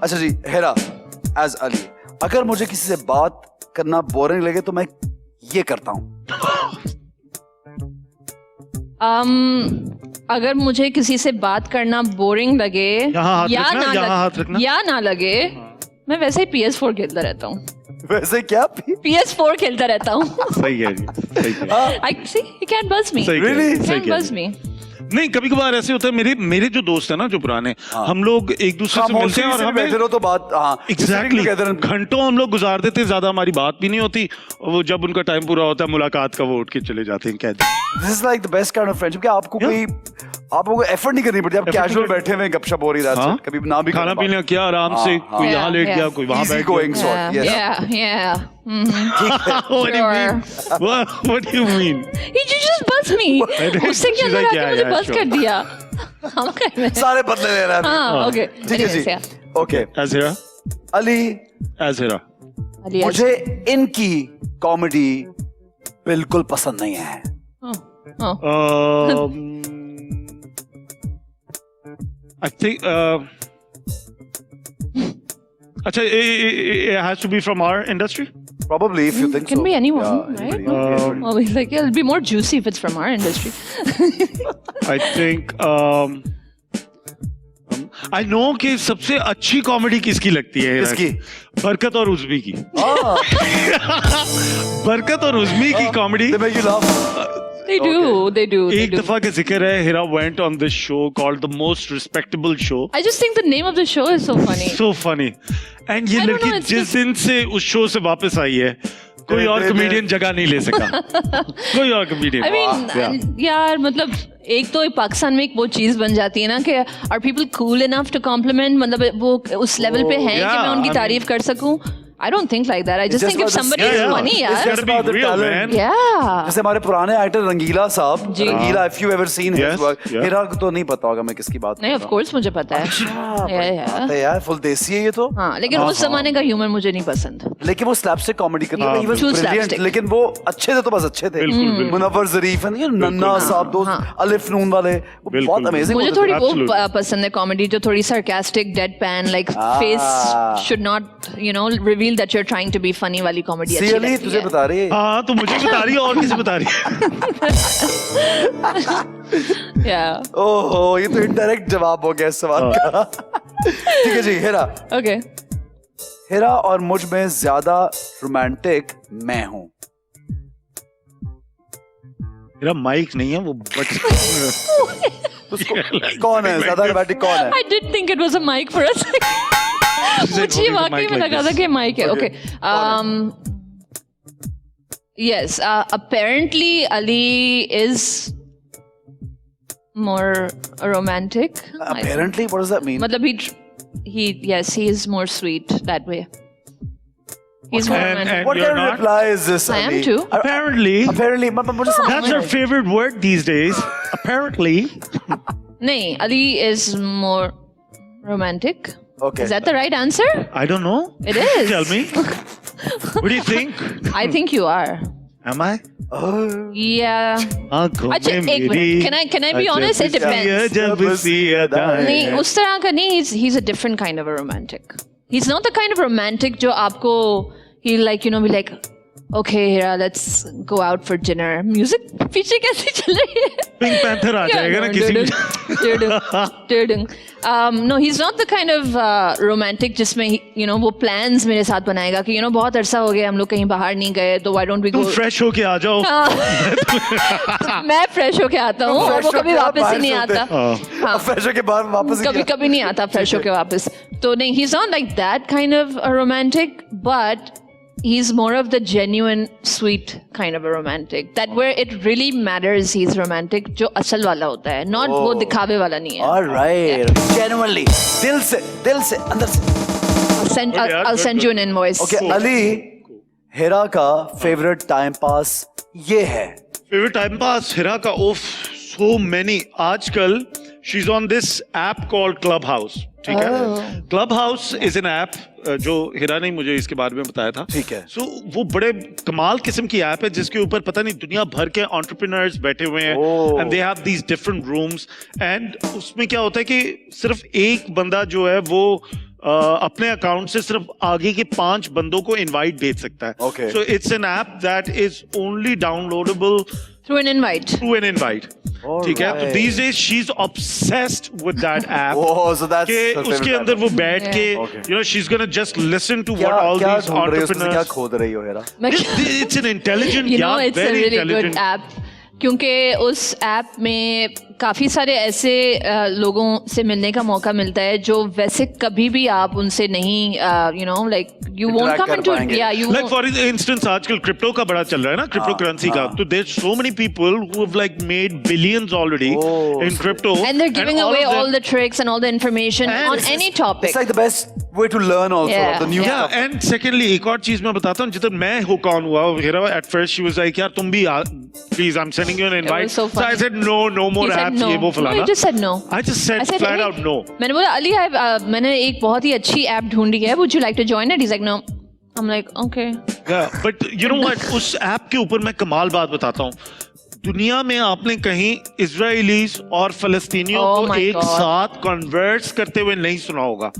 अच्छा जी, हेरा एज अली, अगर मुझे किसी से बात करना बोरिंग लगे तो मैं ये करता हूँ. अगर मुझे किसी से बात करना बोरिंग लगे यहाँ हाथ रखना, ना यहाँ हाथ रखना. या ना लगे, मैं वैसे ही PS4 खेलता रहता हूँ. वैसे क्या? PS4 खेलता रहता हूँ. सही है जी, सही है. I see, you can't buzz me. सही कह रही है, Really? सही Can't कह buzz रही है. me. नहीं, कभी कभार ऐसे होता है. मेरे जो दोस्त है ना, जो पुराने, हम लोग एक दूसरे से मिलते हैं और हमें बैठे रहो तो बात. हाँ, एग्जैक्टली together. घंटों हम लोग गुजार देते, ज्यादा हमारी बात भी नहीं होती. और वो जब उनका टाइम पूरा होता है मुलाकात का, वो उठ के चले जाते हैं. कहते This is like the best kind of friendship. क्या आपको कोई आपको एफर्ट नहीं करनी पड़ती, आप Effort कैजुअल नहीं बैठे हुए गपशप हो रही रात से, कभी ना भी खाना पीना किया आराम से, हाँ, कोई हाँ. यहाँ लेट Yeah, गया, yeah. कोई वहाँ Easy बैठ going गया. sort. Yes. Yeah. Mhm. What do you Sure. mean? What do you mean? You just buzz me. उससे क्या She's अंदर like, आके yeah, मुझे yeah, बस sure. कर दिया. हम कर रहे हैं. सारे बदले ले रहे हैं. हाँ, okay. ठीक है Anyways, जी. yeah. Okay. Azira, Ali, Azira. Ali, मुझे इनकी कॉमेडी बिल्कुल पसंद नहीं है. Oh. I think. अच्छा, it has to be from our industry. Probably if you think Can so. be anyone, Yeah, right? anybody. Well, he's like, yeah, it'll be more juicy if it's from our industry. I think. I know कि सबसे अच्छी comedy किसकी लगती है? किसकी? बरकत और उज़्मी की. Ah, बरकत और उज़्मी की comedy. they make you laugh. They do, they do. They एक do. दफा का जिक्र है, Hira went on this show called the most respectable show. I just think the name of the show is so funny. So funny. And ये I don't लड़की know, it's जिस just- दिन से उस शो से वापस आई है, कोई और कॉमेडियन जगह नहीं ले सका. कोई और कॉमेडियन. I mean, यार मतलब एक तो पाकिस्तान में एक वो चीज बन जाती है ना कि are people cool enough to compliment, मतलब वो उस लेवल पे हैं कि yeah, मैं उनकी I mean- तारीफ कर सकूं. I don't think like that. I just just think if about the somebody skill. is funny, It's यार. Gotta be about the real, talent. man. Yeah. जैसे हमारे पुराने एक्टर रंगीला साहब, जी. रंगीला, if you ever seen his Yes, work, yeah. हिरा को तो नहीं पता होगा मैं किसकी बात नहीं, कर of रहा course मुझे पता है. हूँ. Yeah, yeah. बात है यार, फुल देसी है ये तो. हाँ, लेकिन उस जमाने का ह्यूमर मुझे नहीं पसंद. लेकिन वो स्लैपस्टिक कॉमेडी करता था. He was True brilliant. slapstick. लेकिन वो अच्छे थे तो बस अच्छे थे. बिल्कुल, बिल्कुल. मुनव्वर ज़रीफ and you know, नन्ना साहब, दोस्त हाँ. अलिफ नून वाले, वो बिल्कुल, बहुत अमेजिंग मुझे होते थोड़ी थे. वो Absolutely. पसंद है कॉमेडी जो थोड़ी sarcastic, deadpan, like face should not, you know, reveal that you're trying to be funny वाली कॉमेडी अच्छी सीरियसली लगती तुझे है. बता रही है. हाँ, तो मुझे बता रही है और किसे बता रही है? Yeah. ओहो, ये तो इनडायरेक्ट जवाब हो गया इस सवाल का. ठीक है जी, हिरा. Okay. हिरा और मुझ में ज्यादा रोमांटिक मैं हूँ. मेरा माइक नहीं है वो, बट कौन है ज्यादा रोमांटिक, कौन है? I did think it was a mic for a second. मुझे वाकई में लगा था कि माइक है. Okay. Yes. Apparently, Ali is more romantic. Apparently, what does that mean? मतलब yes, he is more sweet that way. He's more And- romantic. and- What you're kind of not? reply is this? I am Ali? too. apparently Apparently, मुझे समझ that's में her नहीं. favorite word these days. Apparently. नहीं, Ali is more romantic. Okay. Is that the right answer? I don't know. It is. Tell me. What do you think? I think you are. Am I? Oh, Yeah. आँखों अच्छा, में एक मेरी minute. Can I be honest? It depends. जब सी अदाएं. नहीं, उस तरह का नहीं. He's a different kind of a romantic. He's not the kind of romantic जो आपको he'll like, you know, be like, okay, Hira, let's go out for dinner. Music पीछे कैसे चल रही है? Pink Panther आ जाएगा ना किसी भी. No, he's not the kind of romantic जिसमें you know वो plans मेरे साथ बनाएगा कि you know बहुत अरसा हो गया हम लोग कहीं बाहर नहीं गए तो why don't we go. तुम फ्रेश होके आ जाओ. मैं फ्रेश होके आता हूँ और वो कभी वापस ही नहीं आता. अब फ्रेशर के बाद वापस कभी कभी नहीं आता फ्रेश होके वापस. तो नहीं, he's not like that kind of a romantic, but he's more of the genuine, sweet kind of a romantic. That where it really matters, he's romantic. जो असल वाला होता है, not वो दिखावे वाला नहीं है. All right. Genuinely. दिल से, अंदर से. I'll send you an invoice. Okay, Ali, हिरा का favorite time pass ये है. Favorite time pass, हिरा का so many. आजकल she's on this app called Clubhouse. ठीक है. Clubhouse is an app जो हिरा ने मुझे इसके बारे में बताया था. ठीक है. So वो बड़े कमाल किस्म की ऐप है जिसके ऊपर पता नहीं दुनिया भर के entrepreneurs बैठे हुए हैं. And they have these different rooms. And उसमें क्या होता है कि सिर्फ एक बंदा जो है वो अपने अकाउंट से सिर्फ आगे के 5 बंदों को इनवाइट भेज सकता है. Okay. So it's an app that is only downloadable Through an invite. ठीक है. तो these days she's obsessed with that app. Oh, so that's कि her favorite उसके app. अंदर वो बैठ के Okay. you know she's gonna just listen to क्या what all क्या these ढूंढ रही हो उसमें, क्या entrepreneurs. खोद रही हो हिरा? It's an intelligent, You know, yeah, it's a very really intelligent. good app. क्योंकि उस ऐप में काफी सारे ऐसे लोगों से मिलने का मौका मिलता है जो वैसे कभी भी आप उनसे नहीं you know like you won't Interact कम कर इनटू पाएंगे. या यू Like for instance, आजकल क्रिप्टो का बड़ा चल रहा है ना, क्रिप्टो करेंसी का. तो there's so many people who have like made billions already in crypto. and they're giving all away of them- all the tricks and all the information And on any topic. It's like the best way to learn also Yeah. the new Yeah, stuff. and secondly, एक और चीज मैं बताता हूँ. जितना मैं hook on हुआ, Hira at first she was like, यार तुम भी please, I'm sending you an invite. was so So I funny. said no more You said apps. no. ये वो No, फलाना. you just said no. I just said I said, flat "Hey." out no. मैंने बोला अली मैंने एक बहुत ही अच्छी app ढूंढी है. Would you like to join it? He's like no. I'm like okay. Yeah, but you know what? उस app के ऊपर मैं कमाल बात बताता हूँ. दुनिया में आपने कहीं इजराइलीज और फलस्तीनियों Oh को my एक God. साथ कन्वर्ट्स करते हुए नहीं सुना होगा.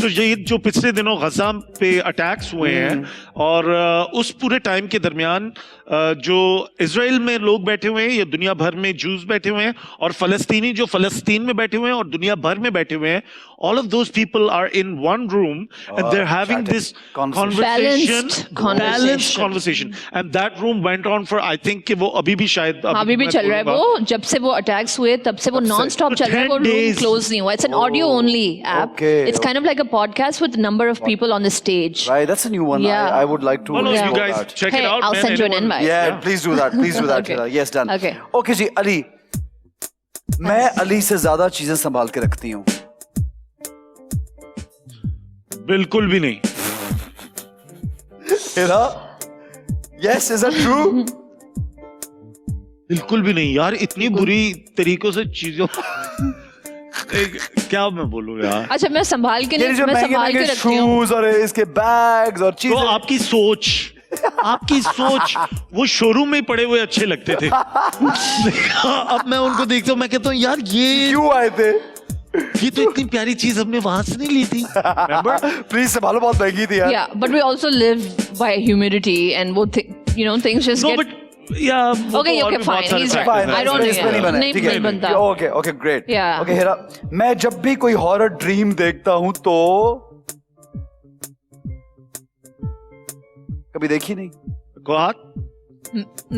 सो ये जो पिछले दिनों गजा पे अटैक्स हुए हैं और उस पूरे टाइम के दरमियान जो इजराइल में लोग बैठे हुए हैं या दुनिया भर में जूस बैठे हुए हैं और फलस्तीनी जो फलस्तीन में बैठे हुए हैं और दुनिया भर में बैठे हुए हैं, all of those people are in one room and they're having chatting. this Conversation. balanced conversation. And that room went on for I think कि वो अभी भी शायद अभी भी मैं चल रहा है बोलूंगा, वो. जब से वो अटैक्स हुए तब से वो नॉन स्टॉप चल रहा है. वो 10 रूम days. क्लोज नहीं हुआ. It's an audio only app. Okay, it's kind of like a podcast with number of people on the stage. Right, that's a new one. Yeah. I would like to No, you explore guys that. check Hey, it out. I'll man. send you an Anyone- invite. Yeah, please do that. Please do that. Okay. Hira. Yes, done. Okay. Okay जी, अली. मैं अली से ज्यादा चीजें संभाल के रखती हूँ. बिल्कुल भी नहीं. हिरा? Yes, is that true? बिल्कुल भी नहीं यार. इतनी बुरी तरीकों से चीजों क्या मैं बोलूं यार. अच्छा मैं संभाल के ये नहीं, जो मैं महंगे संभाल के महंगे रखती हूँ. शूज और इसके बैग्स और तो चीजें. आपकी सोच वो शोरूम में पड़े हुए अच्छे लगते थे. अब मैं उनको देखता हूँ, मैं कहता हूँ यार ये क्यों आए थे? तो इतनी प्यारी चीज हमने वहां से नहीं ली थी. Remember? प्लीज संभालो, बहुत महंगी थी यार. Yeah, but we also live by humidity and वो you know things just No, get. but yeah. वो Okay, तो और okay, भी बहुत fine. सारे He's factors right. हैं. I don't इसमें नहीं बने. नहीं ठीक है. नहीं बनता. Okay, okay, great. Yeah. Okay, हिरा, मैं जब भी कोई हॉरर ड्रीम देखता हूँ तो कभी देखी नहीं. Go on.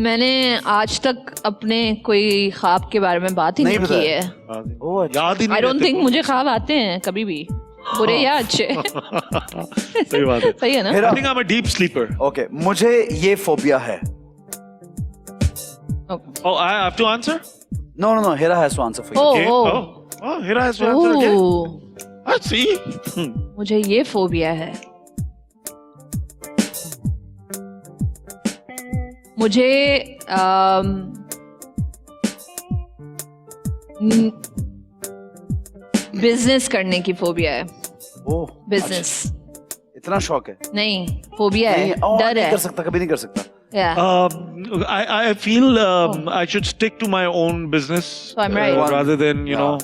मैंने आज तक अपने कोई ख्वाब के बारे में बात ही नहीं नहीं की बताया? है. ओह, अच्छा. याद ही नहीं आई डोंट रहते थिंक को. मुझे ख्वाब आते हैं कभी भी, बुरे या अच्छे. सही बात है. सही है ना. हिरा, I think I'm a deep sleeper. okay, मुझे ये फोबिया है. Oh, I have to answer? No, Hira has to answer for you. Oh, Okay. oh. Oh, Hira has to answer again. Oh, I see. मुझे ये phobia है. मुझे business करने की phobia है. ओह, बिजनेस इतना शौक है. नहीं, फोबिया है, डर नहीं है. कर सकता, कभी नहीं कर सकता. Yeah. I feel I should stick to my own business So I'm right. rather than you know.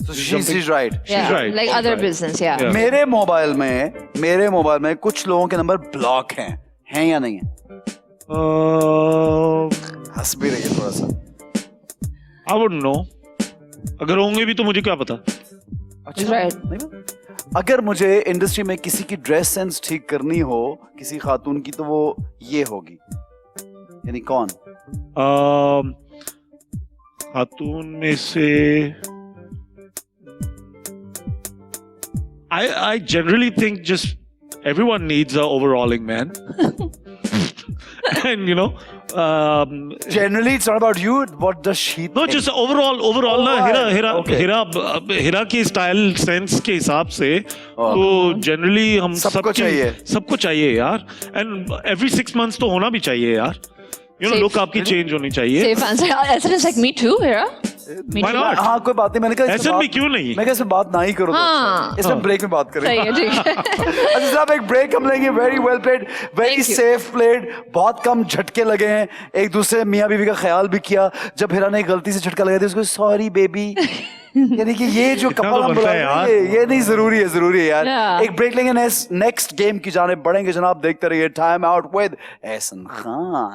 So she's right. Yeah, right. like She's other right. business, yeah. Yeah. मेरे मोबाइल में कुछ लोगों के नंबर ब्लॉक हैं या नहीं है? हंस भी रही है थोड़ा सा. I wouldn't know. अगर होंगे भी तो मुझे क्या पता. He's right. नहीं पता? अगर मुझे इंडस्ट्री में किसी की ड्रेस सेंस ठीक करनी हो किसी खातून की तो वो ये होगी. यानी कौन? खातून में से I generally think just everyone needs a overalling man. And you know, Generally, it's not about you. What does she no, think? just overall ना Okay. हिरा की स्टाइल सेंस के हिसाब से तो जनरली हम सबको चाहिए। सबको चाहिए यार, एंड एवरी 6 months तो होना भी चाहिए यार, यू नो, Safe. लुक आपकी चेंज होनी चाहिए। Safe answer. Essence is like me too, Hira. Me Why too. not? हाँ, कोई बात नहीं, मैंने कहा ऐसे भी क्यों नहीं? मैं कैसे बात ना ही करो, हाँ। इसमें ब्रेक में बात करें। सही है, ठीक है। अच्छा साहब, एक ब्रेक हम लेंगे। Very well played, very Thank you. Safe played, बहुत कम झटके लगे हैं, एक दूसरे मियाँ बीवी का ख्याल भी किया। जब हिरा ने गलती से झटका लगा दिया उसको सॉरी बेबी, यानी कि ये जो इतना कपल तो हम बनता बुला है रहे यार। हैं, ये नहीं जरूरी है यार। Yeah. एक ब्रेक लेंगे, नेक्स्ट गेम की जाने बढ़ेंगे जनाब, देखते रहिए time out with Ehsan Khan.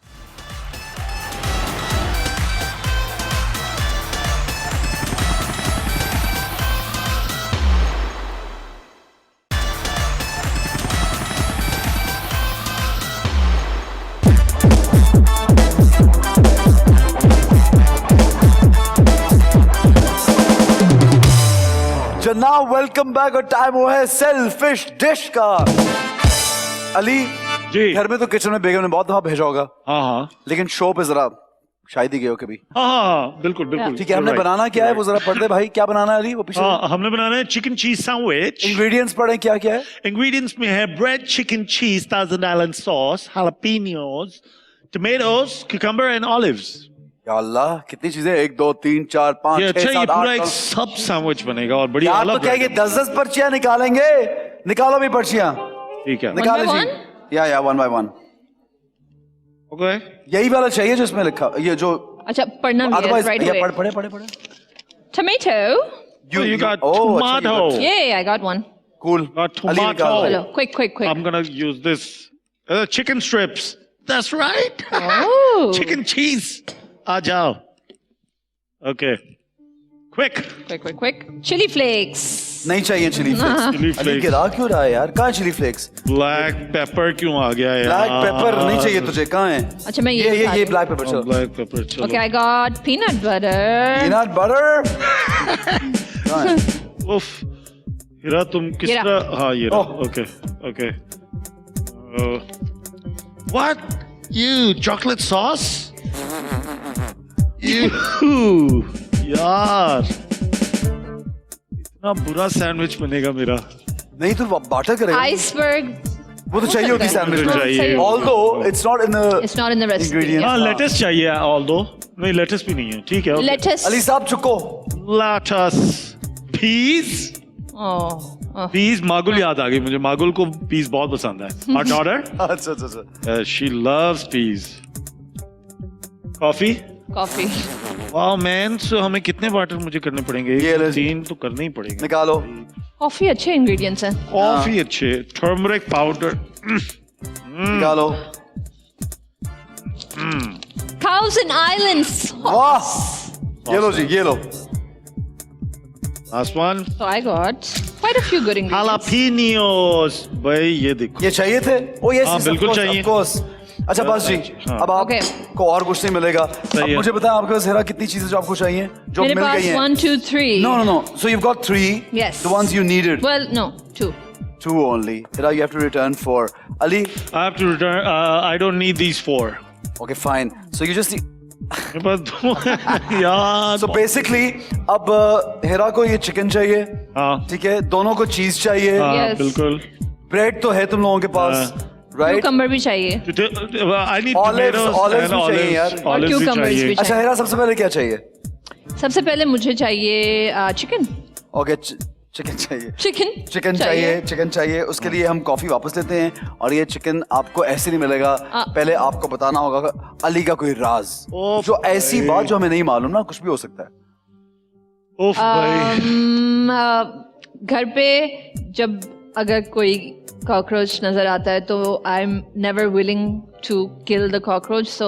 जनाब वेलकम बैक, और टाइम हुआ है सेल्फिश डिश का। अली जी। घर में तो किचन में बेगम ने बहुत दफा भेजा होगा, हाँ हाँ लेकिन शो पे जरा शायद ही गए हो कभी। हाँ, बिल्कुल बिल्कुल। ठीक है, हमने बनाना क्या है वो जरा पढ़ दे भाई। क्या बनाना है अली? वो पीछे हाँ, हमने बनाना है चिकन चीज सैंडविच। इंग्रेडिएंट्स पढ़े, क्या क्या है? Ingredients में है bread, chicken cheese, Thousand Island sauce, jalapenos, tomatoes, cucumber and olives। या अल्लाह, कितनी चीजें, 1 2 3 4 5 ये 6 अच्छा, ये 7 पूरा 8 एक सब सैंडविच बनेगा और बड़ी यार आला तो क्या ये ब्रेड। 10 पर्चियां निकालेंगे? निकालो भी पर्चियां, ठीक है, निकाल by लीजिए। या 1 by 1 ओके। यही वाला चाहिए जो इसमें लिखा, ये जो अच्छा, पढ़ना भी है अदरवाइज right या away. पढ़े। Tomato. You got oh, tomato. अच्छा, Yay, I got one. Cool. Got tomato. Hello, quick. I'm gonna use this. Chicken strips. That's right. Oh. Chicken cheese. आ जाओ। Okay. Quick. Quick. Chili flakes. नहीं चाहिए chilli flakes. Chili Ali flakes. गिरा क्यों रहा है यार? कहाँ चिली फ्लेक्स? Black pepper क्यों आ गया यार? ब्लैक पेपर नहीं चाहिए तुझे, कहाँ है? अच्छा, मैं ये खा ये रही ब्लैक पेपर चलो। Black pepper चलो। Okay, I got peanut butter. Peanut butter कहाँ है? उफ, हीरा तुम किस ये रहा। तरह? हाँ ये रहा। Oh. Okay. What? You chocolate sauce? You यार, इतना बुरा सैंडविच बनेगा मेरा। नहीं तो बाटर करेगा, Iceberg. वो तो चाहिए होती सैंडविच तो में। चाहिए। Although it's not in the It's not in the recipe. Ingredients. हाँ, Yeah. लेटेस चाहिए, ऑल्दो नहीं लेटेस भी नहीं है, ठीक है। okay. Lettuce. अली साहब चुको। Lettuce, peas, Oh. peas, मागुल याद आ गई मुझे, मागुल को peas बहुत पसंद है। Our daughter, अच्छा she loves peas. Coffee. Coffee. वाह मैन, सो हमें कितने वाटर मुझे करने पड़ेंगे? ये ले। 3 तो करने ही पड़ेंगे। निकालो। Coffee अच्छे ingredients हैं. कॉफी अच्छे, टर्मरिक पाउडर, निकालो। Thousand Islands. वाह, ये लो जी, ये लो। Last one, So I got quite a few good ingredients. Jalapenos. भाई ये देखो, ये चाहिए थे? ओ यस, हाँ, बिल्कुल चाहिए। Of course. अच्छा बस जी, हाँ। अब Okay. आपको और कुछ नहीं मिलेगा। अब है। मुझे बताएं आपके पास हेरा कितनी चीजें जो आपको चाहिए, जो मेरे मिल पास गई हैं? 1, 2, 3. No. So you've got 3. Yes. The ones you needed. Well, no, 2. 2 only. Hira, you have to return 4. Ali, I have to return. I don't need these 4. okay, fine. So you just need. मेरे पास दो यार। So basically, अब हेरा को ये chicken चाहिए, हाँ ठीक है? दोनों को चीज चाहिए, हाँ, Yes. बिल्कुल। ब्रेड तो है तुम लोगों के पास, राइट? Cucumber भी चाहिए. I need Olives, tomatoes olives and भी चाहिए यार। olives. और Olives भी cucumbers चाहिए। भी अच्छा हेरा, सबसे पहले क्या चाहिए? सबसे पहले मुझे चाहिए चिकन. ओके, चिकन चाहिए। चिकन. चिकन चाहिए। उसके लिए हम कॉफी वापस लेते हैं, और ये चिकन आपको ऐसे नहीं मिलेगा। पहले आपको बताना होगा अली का कोई राज, ओ जो ऐसी भाई। बात जो हमें नहीं मालूम ना, कुछ भी हो सकता है। उफ भाई। घर पे जब अगर कोई कॉकरोच नजर आता है तो I am never willing to kill the cockroach, so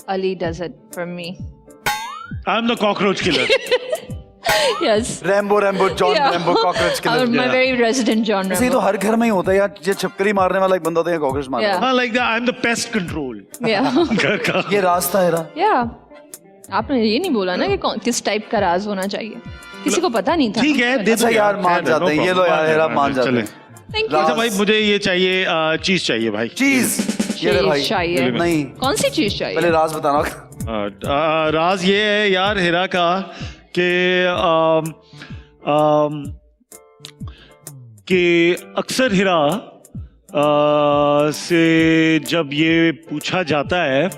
Ali does it for me. I'm the cockroach killer. Yes. Rambo John Rambo cockroach My killer. very resident John ऐसे ही तो Rambo. हर घर में ही होता है यार, ये छिपकली मारने वाला एक बंदा होता है, कॉकरोच मारने Yeah. वाला। हाँ, like that. I'm the pest control. Yeah. घर का। ये रास्ता है। Yeah. आपने ये नहीं बोला ना कि किस टाइप का राज होना चाहिए, किसी को पता नहीं था. ठीक है, दे दो अच्छा यार, मान no जाते हैं, ये लो problem, यार हेरा, मान जाते चले। हैं। Thank you. अच्छा भाई मुझे ये चाहिए चीज चाहिए भाई चीज ये ले भाई चीज चाहिए। नहीं कौन सी चीज चाहिए? पहले राज बताना राज ये है यार हिरा का कि अक्सर हिरा से जब ये पूछा जाता है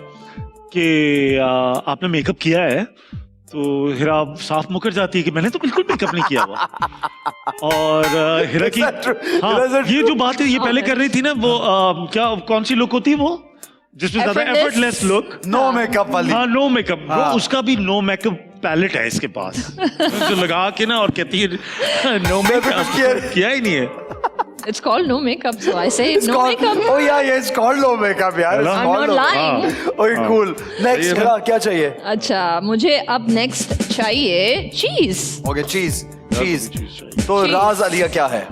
कि आपने मेकअप किया है तो हिरा साफ मुकर जाती है कि मैंने तो बिल्कुल मेकअप नहीं किया हुआ। और हिरा की Is that true? हाँ Is that ये true? जो बात है ये पहले कर रही थी ना वो क्या कौन सी लुक होती है वो जिसमें ज्यादा Effortless. Effortless look no makeup वाली हाँ नो मेकअप वो हाँ। उसका भी नो मेकअप पैलेट है इसके पास जो लगा के ना और कहती है नो मेकअप किया ही नहीं है। It's called no makeup, so I say It's no called- makeup. Oh yeah, yeah, it's called no makeup यार. It's I'm called not no- lying. हाँ। Okay, cool. Next, ये हिरा, क्या चाहिए? अच्छा मुझे अब नेक्स्ट चाहिए चीज। Okay, cheese. Cheese. चाहिए। तो Cheese. राज अलिया क्या है?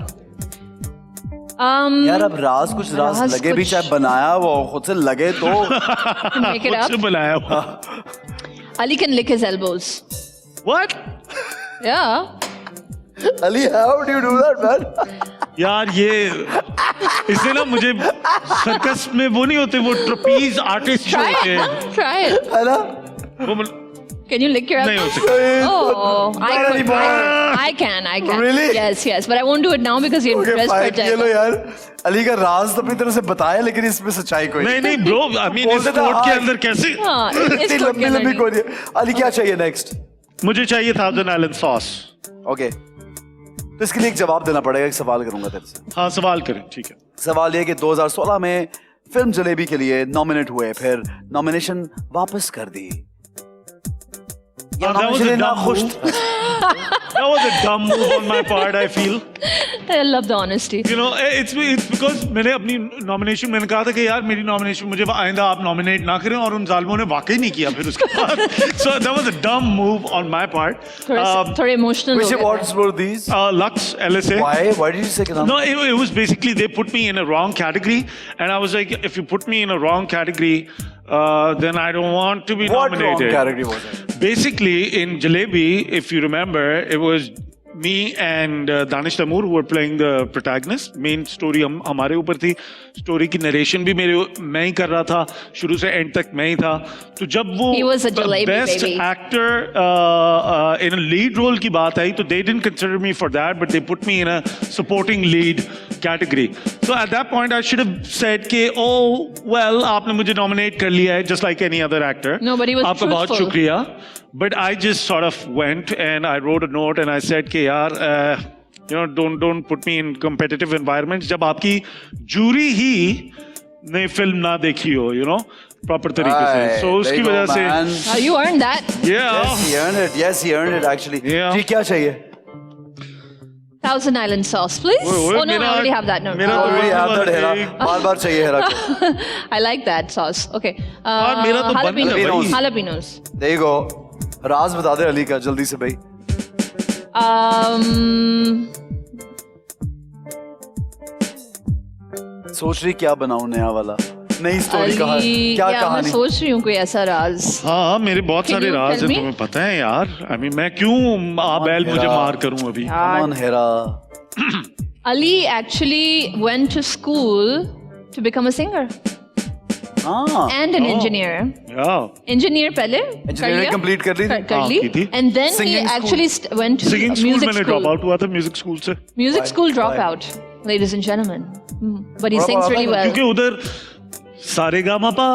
यार अब राज कुछ राज राज लगे भी कुछ- चाहे बनाया वो खुद से लगे तो Make it खुद से up. बनाया हुआ Ali can lick his elbows. What? Yeah. Ali how do you do that man? यार ये इससे ना मुझे सर्कस में वो नहीं होते वो ट्रपीज आर्टिस्ट जो Try होते it. हैं Huh? Try it. है ना? वो Can you lick your नहीं हो elbows? सकता Oh, Not anymore. I can. Really? Yes, yes. But I won't do it now because your Okay, dress fine. फट ये लो जाएगा. यार अली का राज तो अपनी तरह से बताया लेकिन इसमें सच्चाई कोई नहीं नहीं ब्रो आई मीन बोल इस देता, कोट के हाँ। अंदर कैसे हाँ, इस इतनी कोट के लंबी अंदर लंबी नहीं. कोई नहीं। अली क्या चाहिए नेक्स्ट? मुझे चाहिए 1000 आइलैंड सॉस। ओके तो इसके लिए एक जवाब देना पड़ेगा एक सवाल करूंगा तेरे से हाँ सवाल करें ठीक है। सवाल ये कि 2016 में फिल्म जलेबी के लिए नॉमिनेट हुए फिर नॉमिनेशन वापस कर दी या that was a nomination ना dumb खुश move. That was a dumb move on my part I feel. I love the honesty. You know, it's because मैंने अपनी नॉमिनेशन मैंने कहा था कि यार मेरी नॉमिनेशन मुझे आइंदा आप नॉमिनेट ना करें और उन जालिमों ने वाकई नहीं किया फिर उसके बाद so that was a dumb move on my part. थोड़े emotional Which हो गए थे. awards were these? Lux LSA. Why did you say कि No, it was basically they put me in a wrong category, and I was like, if you put me in a wrong category, then I don't want to be What nominated. wrong category was it? Basically, in Jalebi, if you remember, it was me and Danish Tamoor who were playing the protagonist. Main story हमारे ऊपर थी. Story की narration भी मैं ही कर रहा था. शुरू से end तक मैं ही था. तो जब वो He was a Jalebi best baby. actor in a lead role की बात आई, तो they didn't consider me for that, but they put me in a supporting lead category. So at that point, I should have said कि oh well, आपने मुझे nominate कर लिया है, just like any other actor. No, but he was आपका बहुत truthful. शुक्रिया. But I just sort of went and I wrote a note and I said कि यार you know don't put me in competitive environments जब आपकी jury ही ने film ना देखी हो you know proper तरीके से. Aye, So there उसकी you go, वजह man. से You earned that. yeah. Yes, he earned it. Yes, he earned it actually. Yeah. जी क्या चाहिए? Thousand Island sauce, please. Wait, Oh no, I मेरा- already have that. No, मेरा no. तो Already have that एक- हेरा बार-बार चाहिए हेरा को. I like that sauce. Okay. और मेरा तो बन गया jalapenos. भाई. Jalapenos. There you go. राज बता दे अली का जल्दी से भाई. सोच रही क्या बनाऊं नया वाला नई स्टोरी कहा अली, क्या मैं कहानी सोच रही हूँ कोई ऐसा राज. हाँ मेरे बहुत Can सारे you राज tell हैं me? तुम्हें पता है यार. I mean मैं क्यों बैल मुझे मेरा- मार करूं अभी. Come on Hera Ali actually went to school to become a singer हाँ and an Oh. engineer. Yeah. Engineer पहले कर इंजीनियरिंग लिया? कंप्लीट कर ली थी? कर हाँ, ली. की थी. And then he Singing school. actually went to Singing school music मैंने school. drop out हुआ था music school से. Music Why? school Why? dropout, ladies and gentlemen. But he Drop sings out really था? well. क्योंकि उधर सारे gamma पा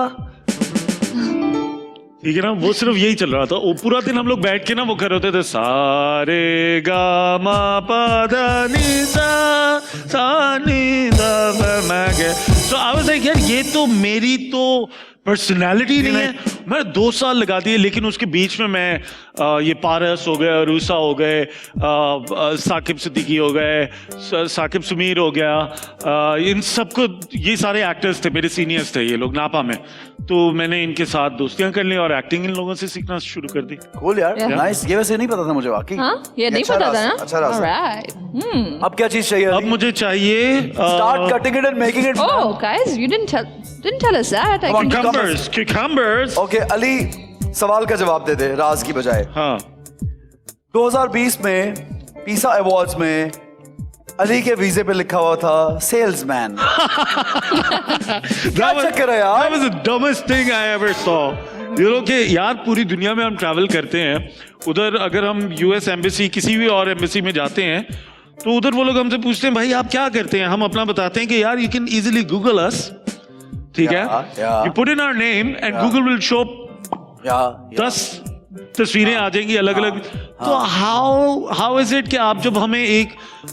ठीक है ना वो सिर्फ यही चल रहा था. वो पूरा दिन हम लोग बैठ के ना वो कर रहे होते थे सारे गामा पा दा नी सा सा नी दा मैं गया. So I was like यार ये तो मेरी तो पर्सनालिटी नहीं है. मैं 2 साल लगा दिए लेकिन उसके बीच में मैं ये पारस हो गए रूसा हो गए साकिब सिद्दीकी हो गए साकिब सुमीर हो गया इन सबको ये सारे एक्टर्स थे मेरे सीनियर्स थे ये लोग नापा में. तो मैंने इनके साथ दोस्तियां कर ली और एक्टिंग इन लोगों से सीखना शुरू कर दी. Cool यार Yeah. नाइस ये वैसे नहीं पता था मुझे वाकई हाँ ये नहीं अच्छा पता था रास्ता, ना. अच्छा रास्ता. Alright. अब क्या चीज चाहिए अब अली? मुझे चाहिए Start cutting it and making it Oh guys, you didn't tell us that. I Come on, can come on. cucumbers. Okay Ali सवाल का जवाब दे दे राज की बजाय. हाँ 2020 में पीसा अवार्ड्स में अली के वीजे पे लिखा हुआ था सेल्समैन। क्या चक्कर है यार? That was the dumbest thing I ever saw. You know कि यार पूरी दुनिया में हम ट्रैवल करते हैं, उधर अगर हम यूएस एम्बेसी किसी भी और एम्बेसी में जाते हैं तो उधर वो लोग हमसे पूछते हैं भाई आप क्या करते हैं, हम अपना बताते हैं कि यार you can easily Google us, ठीक है, yeah. You put in our name and Google will show या 10 तस्वीरें आ जाएंगी अलग अलग। तो हाउ इज इट कि आप जब हमें एक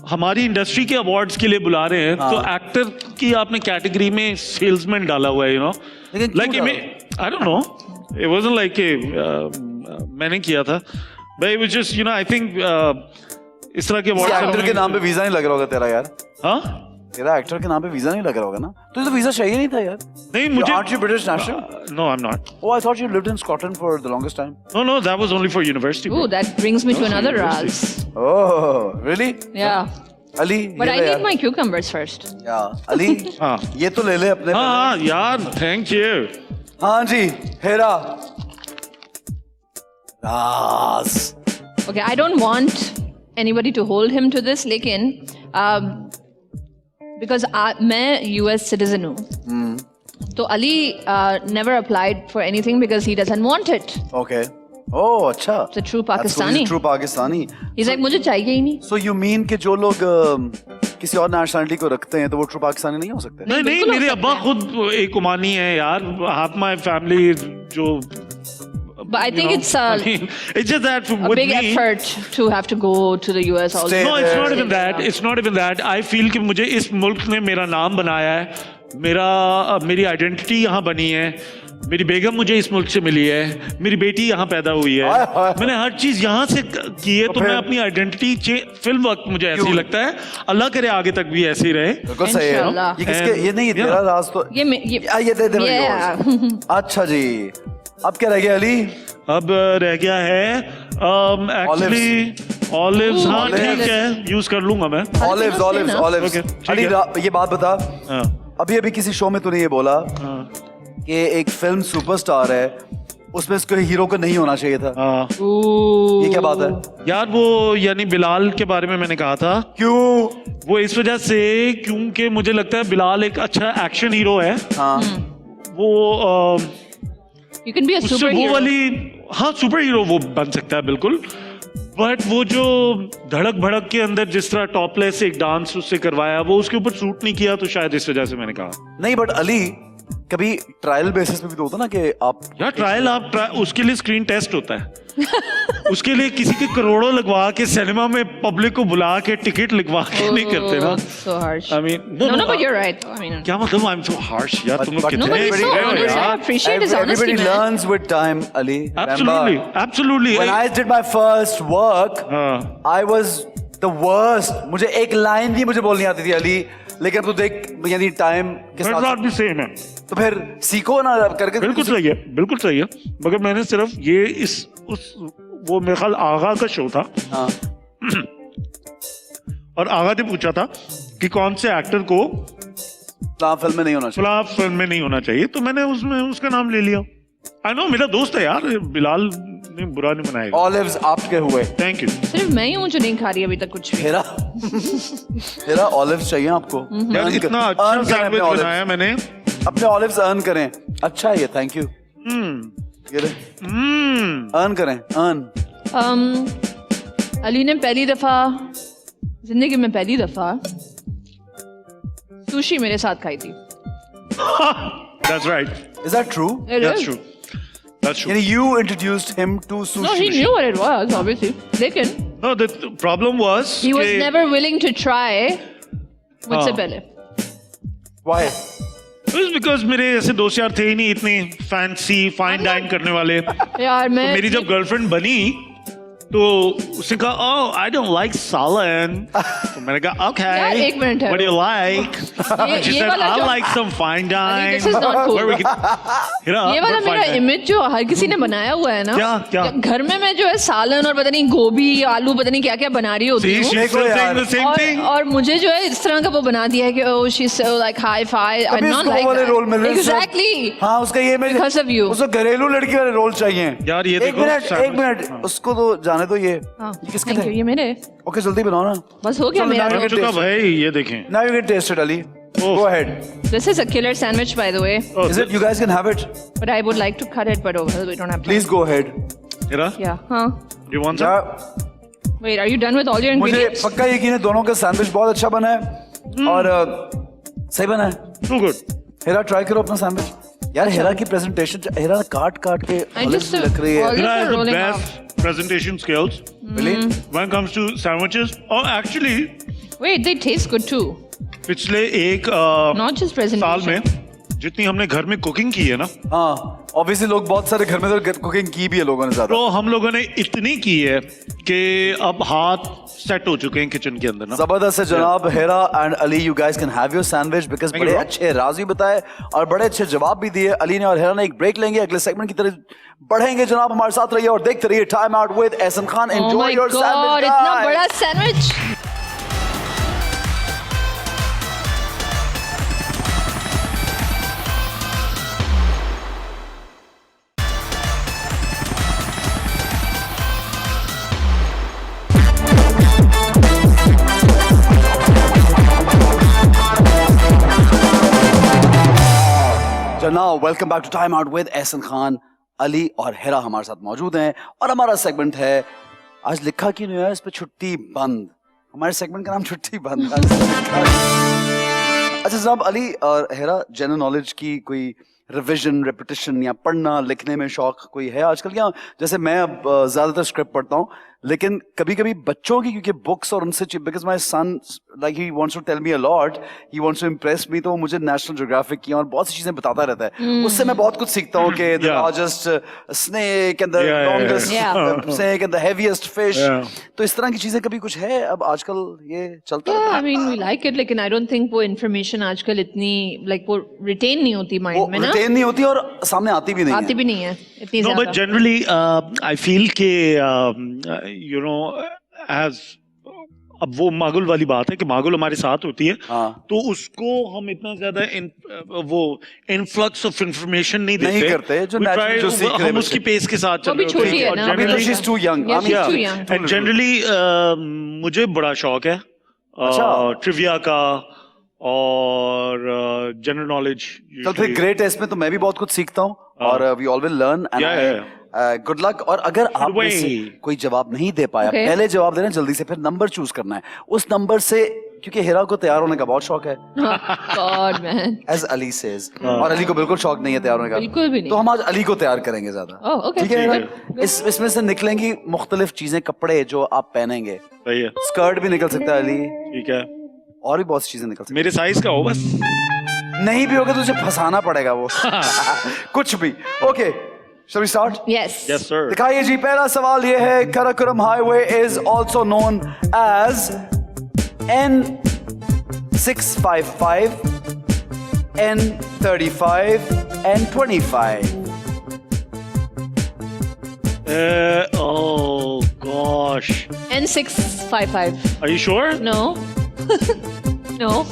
हमारी इंडस्ट्री के अवार्ड्स के लिए बुला रहे हैं तो एक्टर की आपने कैटेगरी में सेल्समैन डाला हुआ है, you know, like I don't know, it wasn't like मैंने किया था, but it was just you know I think इस तरह के अवार्ड एक्टर के नाम पे वीजा नहीं लग रहा होगा तेरा यार। हाँ तेरा एक्टर के नाम पे वीजा नहीं लग रहा होगा ना? तुझे तो वीजा चाहिए नहीं था यार। नहीं मुझे Aren't you British national? No, I'm not. Oh, I thought you lived in Scotland for the longest time. No, that was only for university. Ooh, that brings me to another Raz. Oh, really? Yeah. Ali, But ये I ले need यार। my cucumbers first. Yeah, Ali, हाँ ये तो ले ले अपने। हाँ यार थैंक यू। हाँ जी, हेरा। राज। Okay, I don't want anybody to hold him to this, लेकिन because मैं US citizen हूँ, तो Ali never applied for anything because he doesn't want it. Okay. Oh, अच्छा। It's a true That's cool. Pakistani. He's a true Pakistani. He's like मुझे चाहिए ही नहीं। So you mean कि जो लोग किसी और नेशनलिटी को रखते हैं तो वो ट्रू पाकिस्तानी नहीं हो सकते? नहीं बिल्कुल हो मेरे सकते अब्बा हैं। खुद एक ओमानी है यार, half my family जो But I think it's it's just that a with big me, effort to have to go to the US also. Stay No, it's not there. even that. It's not even that. I feel कि मुझे इस मुल्क ने मेरा नाम बनाया है, मेरी आइडेंटिटी यहाँ बनी है, मेरी बेगम मुझे इस मुल्क से मिली है, मेरी बेटी यहाँ पैदा हुई है, हाय, हाय। मैंने हर चीज यहाँ से की है, तो फिर- मैं अपनी आइडेंटिटी फिल्म वक्त मुझे ऐसे ही लगता है, अल्लाह करे आगे तक भी ऐसे ही रहे। बिल्कुल सही है। इंशाल्लाह। ये किसके? ये नहीं, तेरा राज तो ये ये दे दे भाई Yeah. yours। अच्छा जी, अब क्या रह गया अली? अब रह गया है एक्चुअली ऑलिव्स। हाँ Olives. ठीक है, यूज कर लूंगा मैं। Olives, olives, olives। Okay, ठीक अली है। ये बात बता, हाँ, अभी अभी किसी शो में तूने ये बोला हाँ, कि एक फिल्म सुपरस्टार है, उसमें इसको हीरो को नहीं होना चाहिए था। हाँ। ये क्या बात है? यार वो यानी बिलाल के बारे में मैंने कहा था, क्यों? वो इस वजह से क्योंकि मुझे लगता है बिलाल एक अच्छा एक्शन हीरो है। हाँ, वो You can be a उससे वो superhero. वाली, हाँ सुपर हीरो वो बन सकता है बिल्कुल, बट वो जो धड़क भड़क के अंदर जिस तरह टॉपलेस एक डांस उससे करवाया वो उसके ऊपर सूट नहीं किया, तो शायद इस वजह से मैंने कहा। नहीं बट अली कभी ट्रायल बेसिस पे भी तो होता ना कि आप यार ट्रायल उसके लिए स्क्रीन टेस्ट होता है उसके लिए किसी के करोड़ों लगवा के सिनेमा में पब्लिक को बुला के टिकट लिखवा के नहीं करते ना। Oh, so harsh. I mean, no, but you're right. I mean, क्या मतलब I'm so harsh यार, तुम लोग but- no, कितने but he's so Everybody- honest. I यार। appreciate his honesty, everybody man. learns with time, Ali. Absolutely, Remember, absolutely. when I did my first work, हाँ, I was the worst. मुझे एक line भी मुझे बोलनी आती थी अली, लेकिन अब तो देख यानी टाइम के मेरे साथ साथ भी सेम है। तो फिर सीखो ना करके। बिल्कुल सही है, बिल्कुल सही है, मगर मैंने सिर्फ ये वो मेरे ख्याल आगा का शो था हाँ, और आगा ने पूछा था कि कौन से एक्टर को तो फिल्म में नहीं होना चाहिए। फ्लॉप फिल्म में नहीं होना चाहिए, तो मैंने उसमें उसका नाम ले लिया। आई नो, मेरा दोस्त है यार, बिलाल ने बुरा नहीं बनाएगा। Olives आपके हुए। Thank you. सिर्फ मैं ही हूँ जो नहीं खा रही अभी तक कुछ भी। हेरा हेरा olives चाहिए आपको? यार Earn इतना कर- अच्छा earn करें सैंडविच अपने olives। बनाया मैंने। अपने olives earn करें। अच्छा है ये, थैंक यू। ये ले, earn करें, earn। अली ने पहली दफा जिंदगी में पहली दफा सुशी मेरे साथ खाई थी। That's right. Is that true? It That's is. true. That's true. यानी you introduced him to sushi. No, he knew what it was, obviously. लेकिन No, the problem was he was कि- never willing to try मुझसे हाँ। पहले। Why? It was because मेरे ऐसे दोस्त यार थे ही नहीं इतने फैंसी फाइन डाइन करने वाले। यार मैं मेरी जब गर्लफ्रेंड बनी तो उसने कहा ओह आई डोंट लाइक सालन, तो मैंने कहा ओके यार, एक मिनट है। What do you like, she said वाला आई जो- like some fine dine, this is not cool. ये वाला मेरा इमेज जो हर किसी ने बनाया हुआ है ना, क्या? घर में मैं जो है सालन और पता नहीं गोभी आलू पता नहीं क्या क्या बना रही होती हूँ, देखो यार। और मुझे जो है इस तरह का वो बना दिया है कि oh she is so like hi fi, I अभी नॉट उसको लाइक वो वाले रोल मिल रहे हैं। एग्जैक्टली। हाँ उसका ये इमेज Because of you. उसको घरेलू लड़की वाले रोल चाहिए। यार, ये एक देखो, मिनट सैंडविच। एक मिनट, उसको तो जाने खाने दो ये हाँ, किसके thank you, थे? ये मेरे ओके जल्दी बनाओ ना. बस हो गया चलो, मेरा now you हो get चुका taste. भाई, ये देखें. Now you get tasted, Ali. Oh. Go ahead. This is a killer sandwich, by the way, Oh, Is it? You guys can have it. but I would like to cut it, but oh well, we don't have time. Please go ahead. Hira, Yeah, huh? you want some? Yeah. Wait, are you done with all your मुझे ingredients? पक्का यकीन है दोनों का sandwich बहुत अच्छा बना है और सही बना है. Too good. हेरा ट्राई करो अपना सैंडविच. यार हेरा की प्रेजेंटेशन हेरा काट काट के I olives just, भी लग रही है. all- Hira has the rolling best presentation skills Really? when it comes to sandwiches. Oh, actually, Wait, they taste good too. पिछले एक Not just साल presentation. में जितनी हमने घर में कुकिंग की है ना, हाँ ऑब्वियसली लोग बहुत सारे घर में तो कुकिंग की भी है लोगों ने ज्यादा. तो हम लोगों ने इतनी की है कि अब हाथ सेट हो चुके हैं किचन के अंदर ना. जबरदस्त है जनाब. Hera and Ali you guys can have your sandwich because Thank you, बड़े bro. अच्छे राज भी बताए और बड़े अच्छे जवाब भी दिए. अली ने और हेरा ने एक ब्रेक लेंगे, अगले सेगमेंट की तरफ बढ़ेंगे. जनाब हमारे साथ रहिए और देखते रहिए time out with Ehsan Khan. Oh enjoy my your god, sandwich. इतना बड़ा sandwich. जनाब welcome back to time out with Ehsan Khan. Ali और हेरा हमारे साथ मौजूद हैं और हमारा सेगमेंट है आज लिखा क्यों नहीं है इस पे छुट्टी बंद. हमारे सेगमेंट का नाम छुट्टी बंद. अच्छा जनाब अली और हेरा जनरल नॉलेज की कोई रिवीजन रेपिटेशन या पढ़ना लिखने में शौक कोई है आजकल? या जैसे मैं अब ज्यादातर स्क्रिप्ट पढ़ता हूँ लेकिन कभी कभी बच्चों की क्योंकि बुक्स और उनसे because my son like he wants to tell me a lot, he wants to impress me, तो वो मुझे नेशनल ज्योग्राफिक की और बहुत सी चीजें बताता रहता है. उससे मैं बहुत कुछ सीखता हूँ कि the Yeah. Largest snake and the Yeah, yeah, longest yeah. Snake and the heaviest fish. Yeah. तो इस तरह की चीजें कभी कुछ है अब आजकल ये चलता Yeah, रहता I mean we like it, लेकिन I don't think वो information आजकल इतनी like वो retain नहीं होती है? mind वो में ना, रिटेन नहीं होती और सामने आती भी नहीं आती है. भी नहीं है इतनी No, but ज्यादा. generally, I feel कि you know, as अब वो मागुल वाली बात है कि मागुल हमारे साथ होती है, हाँ. तो उसको हम इतना ज्यादा वो इनफ्लक्स ऑफ इंफॉर्मेशन नहीं देते. नहीं करते, जो We natural try- जो सीख रहे हम उसकी बच्चे. पेस के साथ वो चल भी रहे छोटी होते हैं. है और ना, अभी तो generally- she's too young. Yeah, I mean, she's too Yeah. young. And generally, मुझे बड़ा शौक है अच्छा. ट्रिविया का और जनरल नॉलेज. चल फिर ग्रेट है, इसमें तो मैं भी बहुत कुछ सीखता हूँ और we all will learn Yeah, and good luck. और अगर आप में से way. कोई जवाब नहीं दे पाया, Okay. पहले जवाब देना जल्दी से, फिर नंबर चूज करना है उस नंबर से, क्योंकि हेरा को तैयार होने का बहुत शौक है God man. As Ali says, और अली को बिल्कुल शौक नहीं है तैयार होने का. बिल्कुल भी नहीं. तो हम आज अली को तैयार करेंगे ज्यादा. Oh, okay. ठीक है हेरा? Good. इसमें से निकलेंगी मुख्तलिफ चीजें, कपड़े जो आप पहनेंगे. सही है, स्कर्ट भी निकल सकता है अली, ठीक है. और भी बहुत सी चीजें निकल सकती मेरे साइज का हो बस. हैं. नहीं भी होगा तो उसे फंसाना पड़ेगा वो कुछ भी. Okay shall we start? Yes. Yes sir. दिखाइए जी, पहला सवाल ये है. Karakoram highway is also known as N655, N35 and 25. Oh gosh. N655. Are you sure? No. No.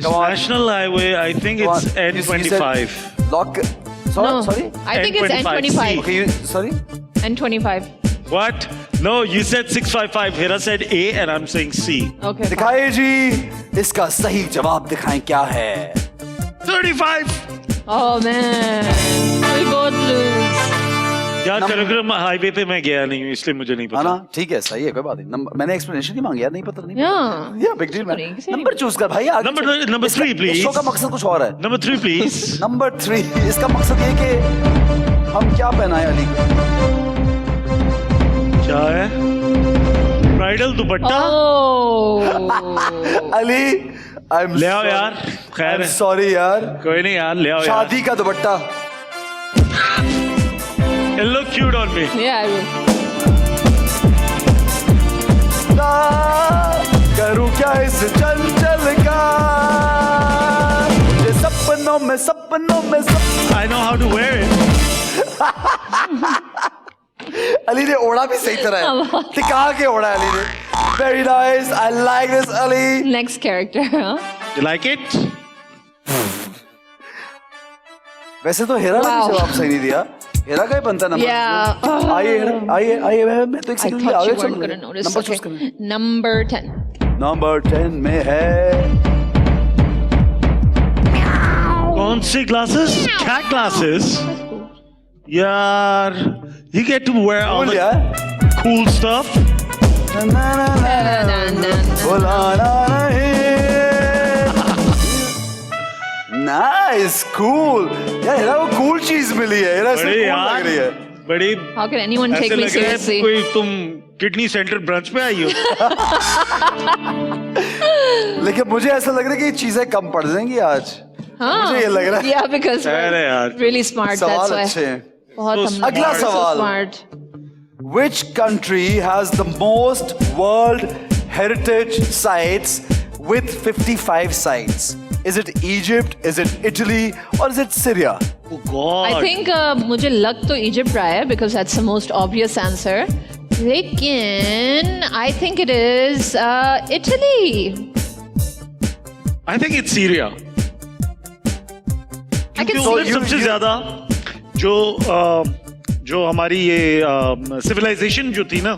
Come on. National Highway, I think it's Come on. You N25. said Lock. Sorry, No. sorry. I think it's N25. N25. Okay, you sorry. N25. What? No, you said 655. Hira said A and I'm saying C. Okay. fine. दिखाइए जी, इसका सही जवाब दिखाएं क्या है. 35. Oh man. We both lose. यार Karakoram highway पे मैं गया नहीं हूँ इसलिए मुझे नहीं हाँ पता. ना, ठीक है, सही है, कोई बात नहीं. मैंने एक्सप्लेनेशन नहीं मांगी यार, नहीं पता नहीं. Yeah. या बिग डील में. किसी ने- नंबर चूज कर भाई. आगे Number- चल. number इसका- 3, please. इस शो का मकसद कुछ और है. Number 3 please. नंबर 3, इसका मकसद ये कि हम क्या पहनाएं अली को. क्या है? Bridal dupatta. Oh. Ali I am ले आओ यार. खैर है. सॉरी यार. कोई नहीं यार, ले आओ यार. शादी का दुपट्टा. It look cute on me. Yeah, I will. ना करूं क्या इस चंचल का, मुझे सपनों में I know how to wear it. Ali ने ओढ़ा भी सही तरह है. टिका के ओढ़ा है अली ने. Very nice, I like this Ali. Next character, huh? You like it? वैसे तो हेरा ने भी Wow. जवाब सही नहीं दिया. हेरा का ही बनता नंबर. Yeah. आइए हेरा, आइए मैं तो एक I सेकंड के लिए thought आगे you weren't चल gonna notice. Number Okay. Choose करना. Number 10. नंबर 10 में है कौन से glasses? Cat glasses. यार, you get to wear all बोल the यार. cool stuff. ना ना ना ना बुलाना नहीं. Nice cool. यार हेरा को कूल चीज मिली है. हेरा से बड़े कूल यार, लग रही है. बड़ी How can anyone take ऐसे me लग रहा है seriously? कोई तुम किडनी सेंटर ब्रांच पे आई हो. लेकिन मुझे ऐसा लग रहा है कि ये चीजें कम पड़ जाएंगी आज. मुझे ये लग रहा है. Yeah, because अरे we're यार. really smart. सवाल That's why. अच्छे हैं. बहुत हम लोग अगला so सवाल. smart. Which country has the most World Heritage Sites with 55 sites? Is it Egypt? Is it Italy? Or is it Syria? Oh God. I think मुझे लग तो इजिप्ट रहा है because that's the most obvious answer. लेकिन I think it is Italy. I think it's Syria. I can क्योंकि see. सबसे ज्यादा जो हमारी ये सिविलाइजेशन जो थी ना,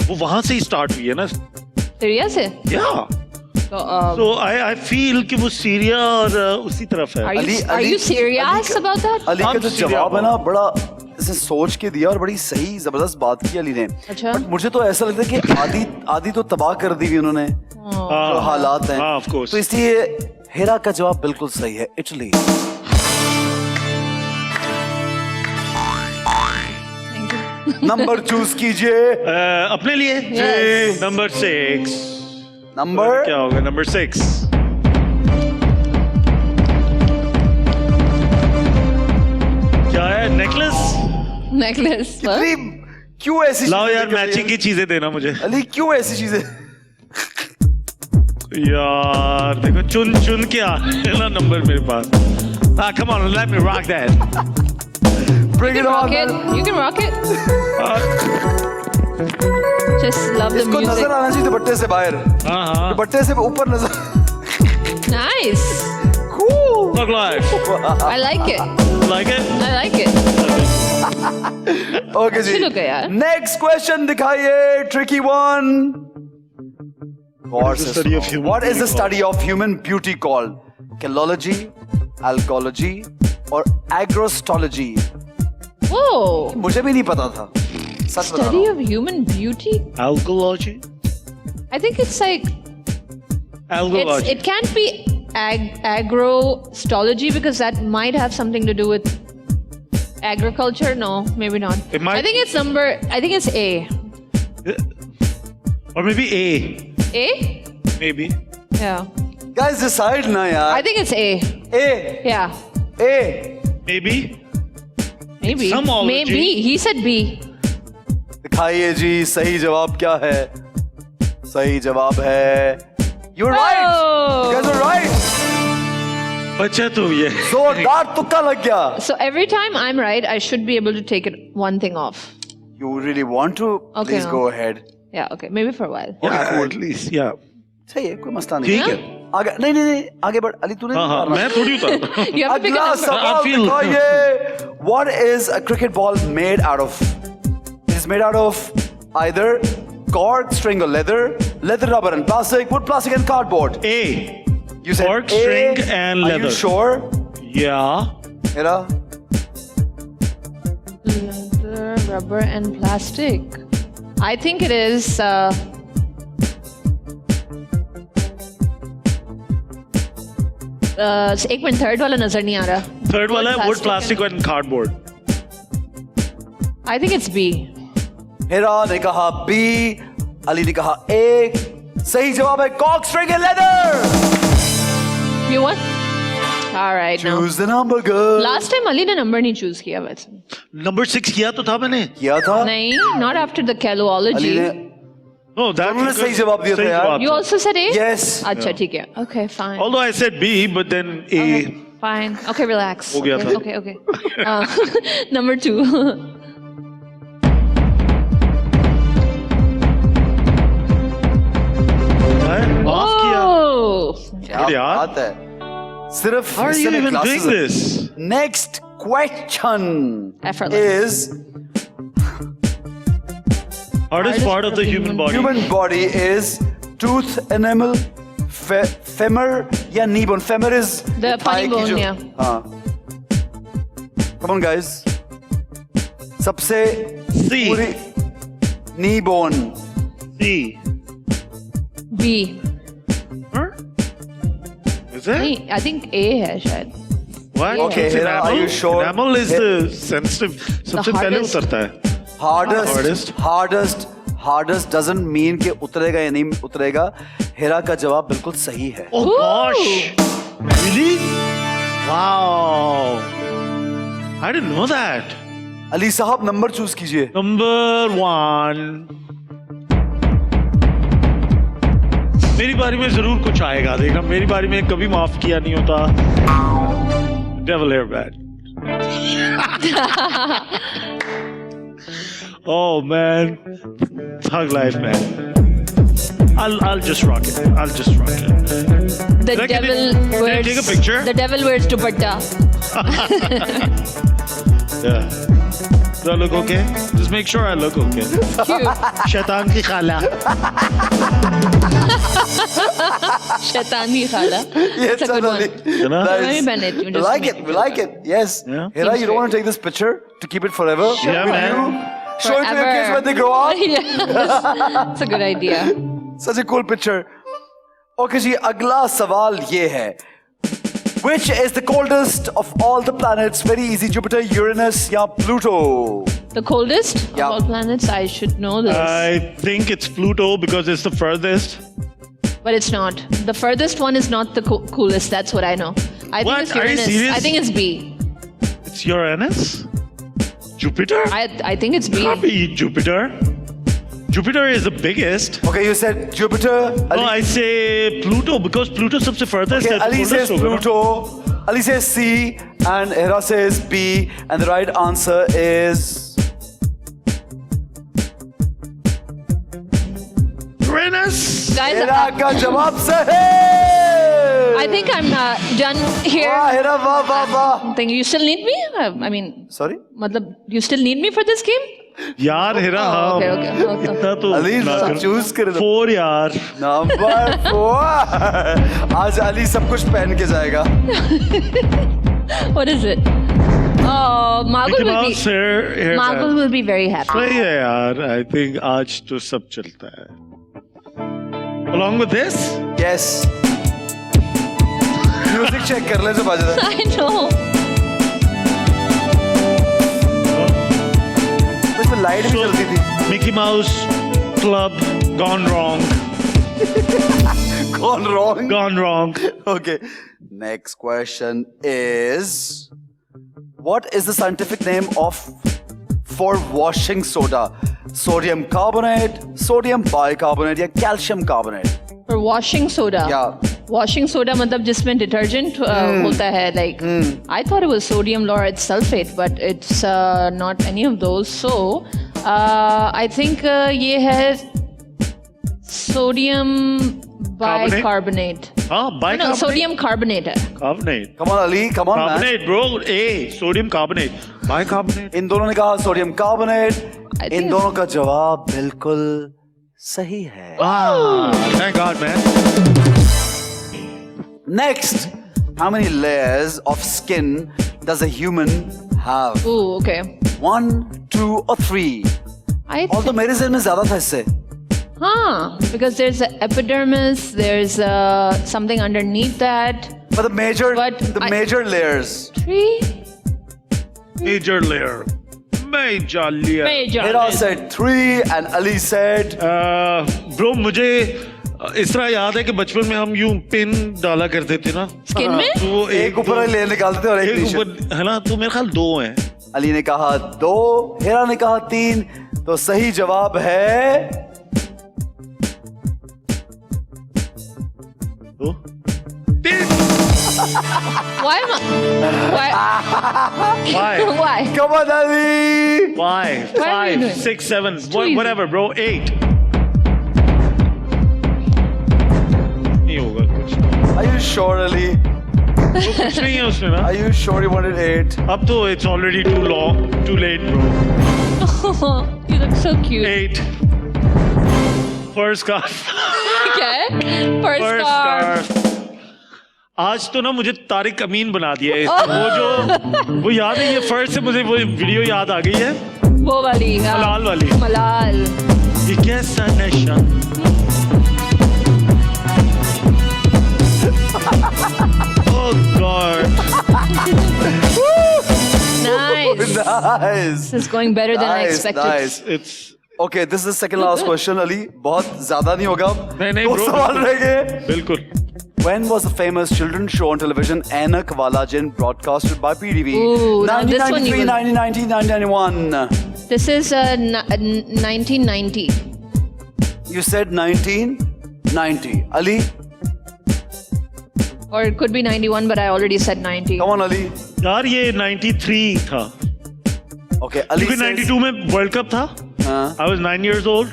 वो वहां से ही स्टार्ट हुई है ना. सीरिया से? या so I feel कि वो सीरिया और उसी तरफ है. Are you serious about that? Ali का हम जो सीरिया जवाब है बोल. ना बड़ा ऐसे सोच के दिया और बड़ी सही जबरदस्त बात की अली ने. अच्छा. But मुझे तो ऐसा लगता है कि आधी तो तबाह कर दी हुई उन्होंने. जो हालात हैं. हाँ, of course. तो इसलिए हेरा का जवाब बिल्कुल सही है. इटली. नंबर चूज कीजिए. अपने लिए Yes. नंबर 6. नंबर क्या होगा नंबर 6? क्या है? नेकलेस. Necklace. अली क्यों ऐसी लाओ चीजें यार, कर रही मैचिंग है? की चीजें देना मुझे. अली क्यों ऐसी चीजें? यार देखो, चुन चुन के आ ना नंबर मेरे पास. Come on, let me rock that. Bring You it can rock on. it. man. You can rock it. Just love the इसको music. नजर आना चाहिए दुपट्टे से बाहर. हाँ. दुपट्टे से ऊपर नजर. Nice. Cool. Look live. I like it. Like it? I like it. Okay जी. अच्छी look है यार. Next question दिखाइए. Tricky one. What is the study of human What is the beauty study of human beauty called? Calology, algology, or agrostology? Whoa. मुझे भी नहीं पता था. सच बता रहा Study हूँ. of human beauty? Algology? I think it's like Algology. it can't be agrostology because that might have something to do with agriculture. No, maybe not. It might- I think it's A. Or maybe A. A? Maybe. Yeah. Guys decide ना I यार. think it's A. A. Yeah. A. Maybe. Maybe. Someology. Maybe. He said B. दिखाइए जी सही जवाब क्या है. सही जवाब है. You're right. You guys are right. बच्चा तो ये. जोरदार तुक्का लग गया. So every time I'm right, I should be able to take it one thing off. You really want to? Okay, Please no. go ahead. Yeah, okay. Maybe for a while. Yeah, at least. Yeah. सही है कोई मसला नहीं. ठीक है. आगे नहीं आगे बढ़. अली तूने हाँ नहीं हाँ, मारना. मैं थोड़ी उतार. You have to pick a अगला number. सवाल I feel- दिखाइए. What is a cricket ball made out of? It is made out of either cork, string, or leather, rubber, and plastic, wood, plastic, and cardboard. A. You said Cork, A. string, and Are leather. you sure? Yeah. Hera? Leather, rubber, and plastic. I think it is. एक minute third वाला नजर नहीं आ रहा. Third वाला है wood, Plastic plastic, and cardboard. I think it's B. Hera ने कहा B. Ali ने कहा A. सही जवाब है cork, string, and leather. You what? All right now. Choose the number, girl. Last time Ali ने नंबर नहीं चूज किया वैसे. Number 6 किया तो था मैंने. किया था. नहीं, not after the Ali calology. ने No, that उन्होंने was- सही जवाब दिया था सही यार. जवाब You था. also said A? Yes. अच्छा ठीक है. Okay, fine. Although I said B, but then A. Okay, fine. Okay, relax. हो गया okay, था. okay. Number 2. माफ किया. Oh. क्या यार. बात है. सिर्फ How are you इससे even classes doing है. this? Next question Effortless. is Hardest part of the human body. human body is tooth enamel, femur या knee bone. Femur is The funny thigh की bone, जो- yeah. हाँ. Come on guys. सबसे C. पूरी knee bone. C. B. Huh? Is it? नहीं, I think A है शायद. What? Okay, It's Hira, are enamel? you sure? Enamel is the sensitive. सबसे पहले hardest. उतरता है. Hardest doesn't mean कि उतरेगा या नहीं उतरेगा. हेरा का जवाब बिल्कुल सही है. Oh gosh! Really? Wow! I didn't know that. Ali साहब नंबर चूज कीजिए. Number 1. मेरी बारी में जरूर कुछ आएगा. देखना मेरी बारी में कभी माफ किया नहीं होता. Devil hair bad. Oh man, thug life, man. I'll just rock it. I'll just rock it. The Can I devil wears. take a picture? The devil wears dupatta. Yeah. Do I look okay? Just make sure I look okay. Cute. शैतान की खाला. Shaitani khala. Yes, That's a good one. You know? Nice. Very Bennett, you We just like make it. We like it. Yes. Yeah. Hira, Seems you don't fair. want to take this picture to keep it forever? Yeah, Will man. you show it to your Forever. kids when they grow up. Yes. That's a good idea. Such a cool picture. Okay, जी अगला सवाल ये है. Which is the coldest of all the planets? Very easy. Jupiter, Uranus, या Pluto? The coldest Yeah. of all planets? I should know this. I think it's Pluto because it's the furthest. But it's not. The furthest one is not the coolest. That's what I know. I What? think it's Are you Uranus. serious? I think it's B. It's Uranus? Jupiter? I think it's B. Can't be Jupiter. Jupiter is the biggest. Okay, you said Jupiter. No, I say Pluto because Pluto सबसे furthest Okay, है. तो Ali coldest says होगा ना? Pluto. Ali says C, and Hera says B, and the right answer is Uranus. Guys, Hera का जवाब सही. I think I'm done here. वाह Hera, वाह वाह वाह. Think you still need me? I mean, Sorry. matlab, you still need me for this game? यार Hera Oh, हाँ. okay, okay. Oh, तो- इतना तो Ali ना कर. choose कर दो. 4 यार. Number 4. आज अली सब कुछ पहन के जाएगा. What is it? Oh, Margot Mickey will be. Mouse hair Margot band. will be very happy. सही है यार. I think आज तो सब चलता है. Along with this, Yes. Music check कर ले जो बज रहा है. I know. इसमें लाइट भी चलती थी. Mickey Mouse Club gone wrong. Gone wrong. Gone wrong. Okay. Next question is, what is the scientific name for washing soda? Sodium carbonate, sodium bicarbonate, या calcium carbonate? For washing soda. Yeah. Washing soda मतलब जिसमें detergent होता है like I thought it was sodium lauryl sulfate but it's not any of those so I think ये है sodium bicarbonate. हाँ, No, bicarbonate. sodium carbonate है. Carbonate. Come on Ali, come on man. Carbonate, bro. A. Sodium carbonate. Bicarbonate. इन दोनों ने कहा sodium carbonate. I think इन दोनों का जवाब बिल्कुल सही है. Ah, thank God, man. Next, how many layers of skin does a human have? Ooh, okay. 1, 2, or 3? I Although मेरे ज़हन में ज़्यादा था इससे. because there's an epidermis, there's something underneath that. But the major, But I- major layers. 3 Major layer. Major layer. major. Hira said 3 and Ali said Bro, मुझे इस तरह याद है कि बचपन में हम यूं पिन डाला करते थे ना. Skin में? तो वो एक ऊपर वाली लेयर निकालते थे और एक एक नीचे. ऊपर है ना. तो मेरे ख्याल 2 हैं. अली ने कहा 2, हेरा ने कहा 3. तो सही जवाब है 2 3. Why am I? Why? Why? Why? Come on Ali. 5, Why are we 5, doing? 6, 7, too easy. whatever, bro. 8. नहीं होगा कुछ. Are you sure Ali? तो कुछ नहीं है उसमें ना. Are you sure you wanted 8? अब तो it's already too late, bro. You look so cute. 8. First scarf. क्या है? First First scarf. scarf. आज तो ना मुझे तारिक अमीन बना दिया है. वो याद है, ये फर्स्ट से मुझे वो वीडियो याद आ गई है. वो वाली. हाँ. मलाल वाली. मलाल. ये कैसा नशा. Oh God. Nice. Nice. This is going better than I Nice, expected. nice. It's Okay, this is the second last question, Ali. बहुत ज़्यादा नहीं होगा. नहीं, दो bro. सवाल रह गए. बिल्कुल. When was the famous children's show on television Ainak Wala Jin broadcasted by PTV? Ooh, now this one 1993, you will- 1990, 1991. This is 1990. You said 1990. Ali, Or it could be 91, but I already said 90. come on, Ali. यार ये 93 था. Okay, Ali क्योंकि says. 92 में world cup था. हाँ. I was 9 years old.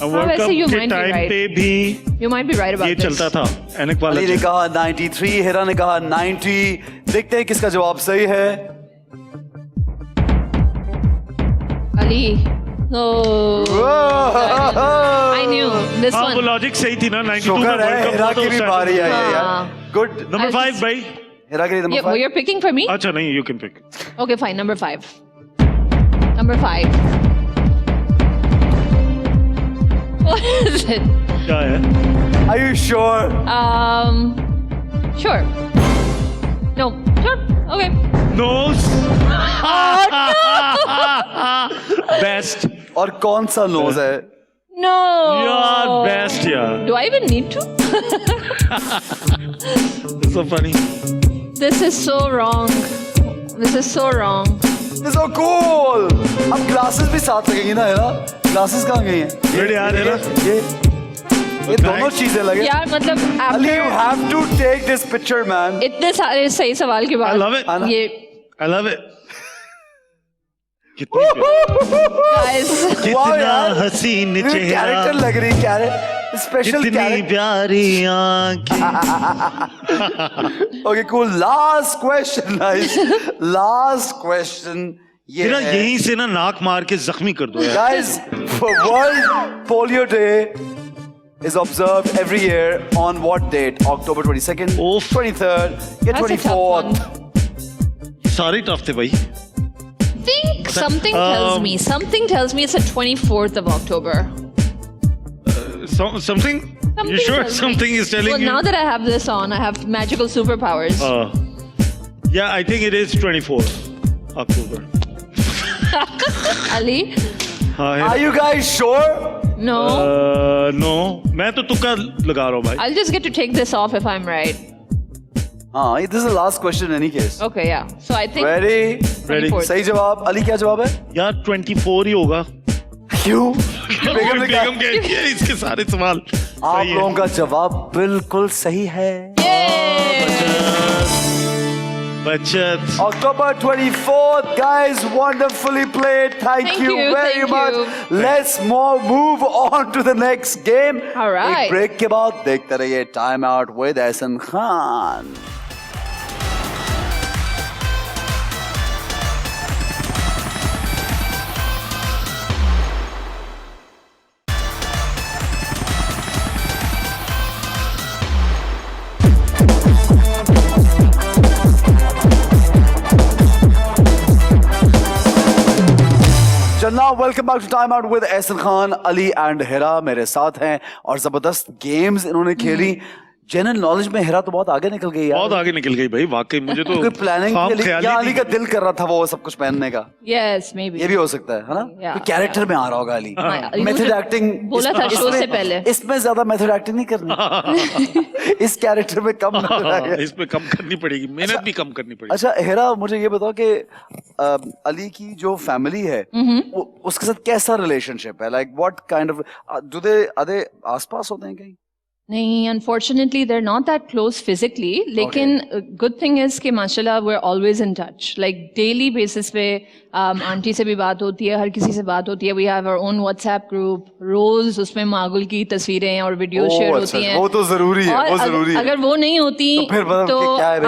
World वैसे cup you के might be time right. पे भी You might be right about ये this. चलता था. ऐनक वाला Ali ने जिन. कहा 93, हेरा ने कहा 90. देखते हैं किसका जवाब सही है. Ali. Oh. I knew this हाँ वो one. लॉजिक सही थी ना. 92 में शुक्र है वर्ल्ड कप हेरा था तो की भी उस time बारी पे- आई है यार. हाँ. Good. नंबर I'll 5 just- भाई. हेरा के लिए Yeah, number well, 5. you're picking for me? अच्छा नहीं, you can pick. Okay, fine. Number 5. Number 5. What is it? क्या है? Are you sure? Sure. No. Sure. Okay. Nose. Oh, Best. और कौन सा नोज है? no. यार बेस्ट यार. Do I even need to? It's so funny. This is so wrong. This is so wrong. This is so cool. अब glasses भी साथ लगेंगी ना हेरा? ग्लासेस कहाँ गई हैं? Ready, यार, हेरा? ये दोनों चीजें लगे. यार मतलब Ali, you after have to take this picture, man. इतने सारे सही सवाल के I बाद love it. ये I love it. कितनी प्यारी. guys Wow, कितना यार. हसीन ये चेहरा. कैरेक्टर लग रही कैरेक्टर स्पेशल कितनी कैरेक्टर. प्यारी आँखें. Okay, cool. Last question, guys. Last question. ये तेरा है. यहीं से ना नाक मार के जख्मी कर दो यार. Guys, World Polio Day is observed every year on what date? October 22nd, Oof. 23rd, yeah, That's a tough 24th. सारे टफ थे भाई. think something tells me it's the 24th of October. Something? You sure tells me. something is telling well, you? now that I have this on, I have magical superpowers. Yeah, I think it is 24 October. Ali? हाँ है. Are you guys sure? No. No, मैं तो तुक्का लगा रहा हूँ भाई. I'll just get to take this off if I'm right. हाँ, this is the last question in any case. Okay, yeah. So I think Ready? 24th. सही जवाब. अली क्या जवाब है? यार 24 ही होगा. क्यों? बेगम ने कहा- कह दिया इसके सारे सवाल. आप सही है. लोगों का जवाब बिल्कुल सही है. बचत. October 24th, guys, wonderfully played. Thank you very thank much. you. Let's move on to the next game. All right. एक ब्रेक के बाद देखते रहिए time out with Ehsan Khan. जनाब welcome back to time out with Ehsan Khan. Ali and Heera मेरे साथ हैं और जबरदस्त गेम्स इन्होंने खेली. जनरल नॉलेज में हेरा तो बहुत आगे निकल गई यार. बहुत आगे निकल गई भाई वाकई. मुझे तो कोई प्लानिंग ख्वाब के लिए ख्याल या ही अली नहीं. का दिल कर रहा था वो सब कुछ पहनने का. Yes, maybe. ये भी हो सकता है ना? Yeah, कोई कैरेक्टर में आ रहा होगा अली. हाँ, मेथड मुझे एक्टिंग बोला था show से पहले. इसमें ज्यादा मेथड एक्टिंग नहीं करनी. इस कैरेक्टर में कम method acting. इसमें कम करनी पड़ेगी. मेहनत भी कम करनी पड़ेगी. अच्छा हेरा मुझे ये बताओ कि अली की जो फैमिली है उसके साथ कैसा रिलेशनशिप है? Like what kind of are they आसपास होते हैं कहीं? नहीं, unfortunately they're not that close physically. लेकिन good thing is कि माशाल्लाह we're always in touch. Like daily basis पे आंटी से भी बात होती है, हर किसी से बात होती है. We have our own WhatsApp group. रोज उसमें मागुल की तस्वीरें और वीडियो शेयर होती हैं. वो तो जरूरी है, वो जरूरी है. अगर वो नहीं होती तो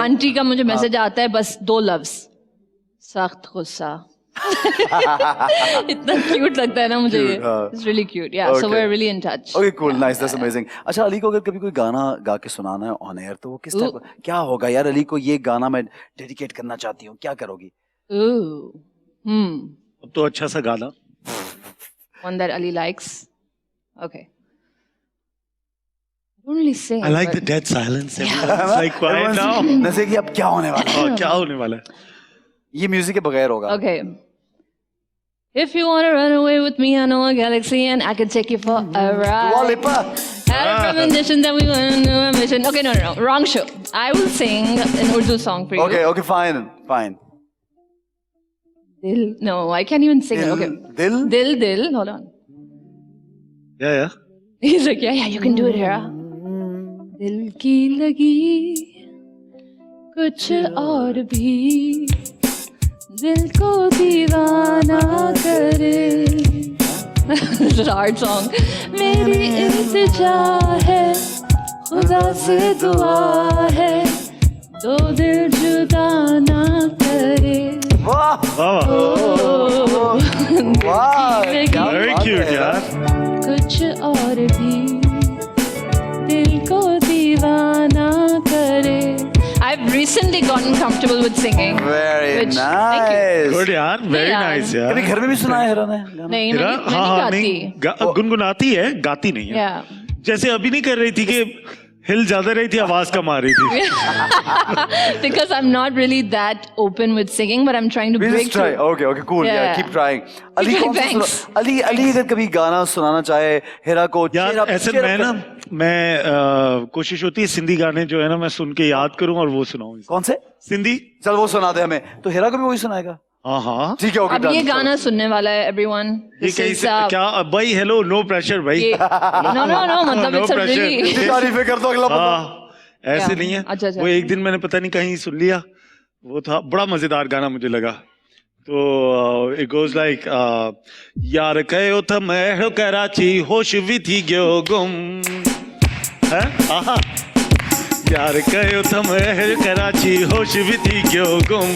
आंटी का मुझे मैसेज आता है बस 2 लफ्ज, सख्त गुस्सा. इतना क्यूट लगता है ना मुझे ये. It's really cute. Yeah, so we're really in touch. Okay, cool, nice, that's amazing. अच्छा, अली को अगर कभी कोई गाना गा के सुनाना है ऑन एयर तो वो किस टाइप का क्या होगा? यार अली को ये गाना मैं डेडिकेट करना चाहती हूँ, क्या करोगी? अब तो अच्छा सा गाना. One that Ali likes. Okay. I don't really sing. I like the dead silence. Everyone's like quiet now. जैसे कि अब क्या होने वाला है? क्या होने वाला है? ये म्यूजिक के बगैर होगा. Okay. If you want to run away with me, I know a galaxy and I can take you for a ride. Dua Lipa. Had a premonition that we were on a new mission. Okay, no, wrong show. I will sing an Urdu song for you. Okay, fine. Dil. No, I can't even sing it. Okay. Dil. Hold on. Yeah. He's like, yeah, you can do it, Hira. Dil ki lagi कुछ और भी दिल को दीवाना करे. Hard song. मेरी इल्तिजा है, खुदा से दुआ है, दो दिल जुदा ना करे. वाह. Very cute, यार. कुछ और भी दिल को दीवाना करे. I've recently gotten comfortable with singing. Very nice. Thank you. Good यार, very nice यार. कभी घर में भी सुना है हिरा ने? नहीं, मैं नहीं गाती. गुनगुनाती है, गाती नहीं है. Yeah. जैसे अभी नहीं कर रही थी कि हिल ज्यादा रही थी, आवाज कम आ रही थी. Because I'm not really that open with singing, but I'm trying to We'll break just try. through. Okay, cool. Yeah, keep trying. Ali कौन सा Thanks. अली अगर कभी गाना सुनाना चाहे हिरा को, यार ऐसे मैं कोशिश होती है सिंधी गाने जो है ना मैं सुन के याद करूं और वो सुनाऊं. कौन से? सिंधी. चल वो सुना दे हमें. तो हिरा को भी वही सुनाएगा. हाँ. ठीक है. ओके. अब ये गाना सुनने वाला है everyone. ये कैसे क्या भाई? हेलो, नो प्रेशर भाई. No, मतलब it's a really. इतनी तारीफें कर दो अगला बंदा. ऐसे नहीं है. अच्छा. वो एक दिन मैंने पता नहीं कहीं सुन लिया, वो था बड़ा मजेदार गाना मुझे लगा. तो it goes like यार कयो था मैं कराची होश भी थी गयो गुम है. यार कयो था मैं कराची होश भी थी गयो गुम.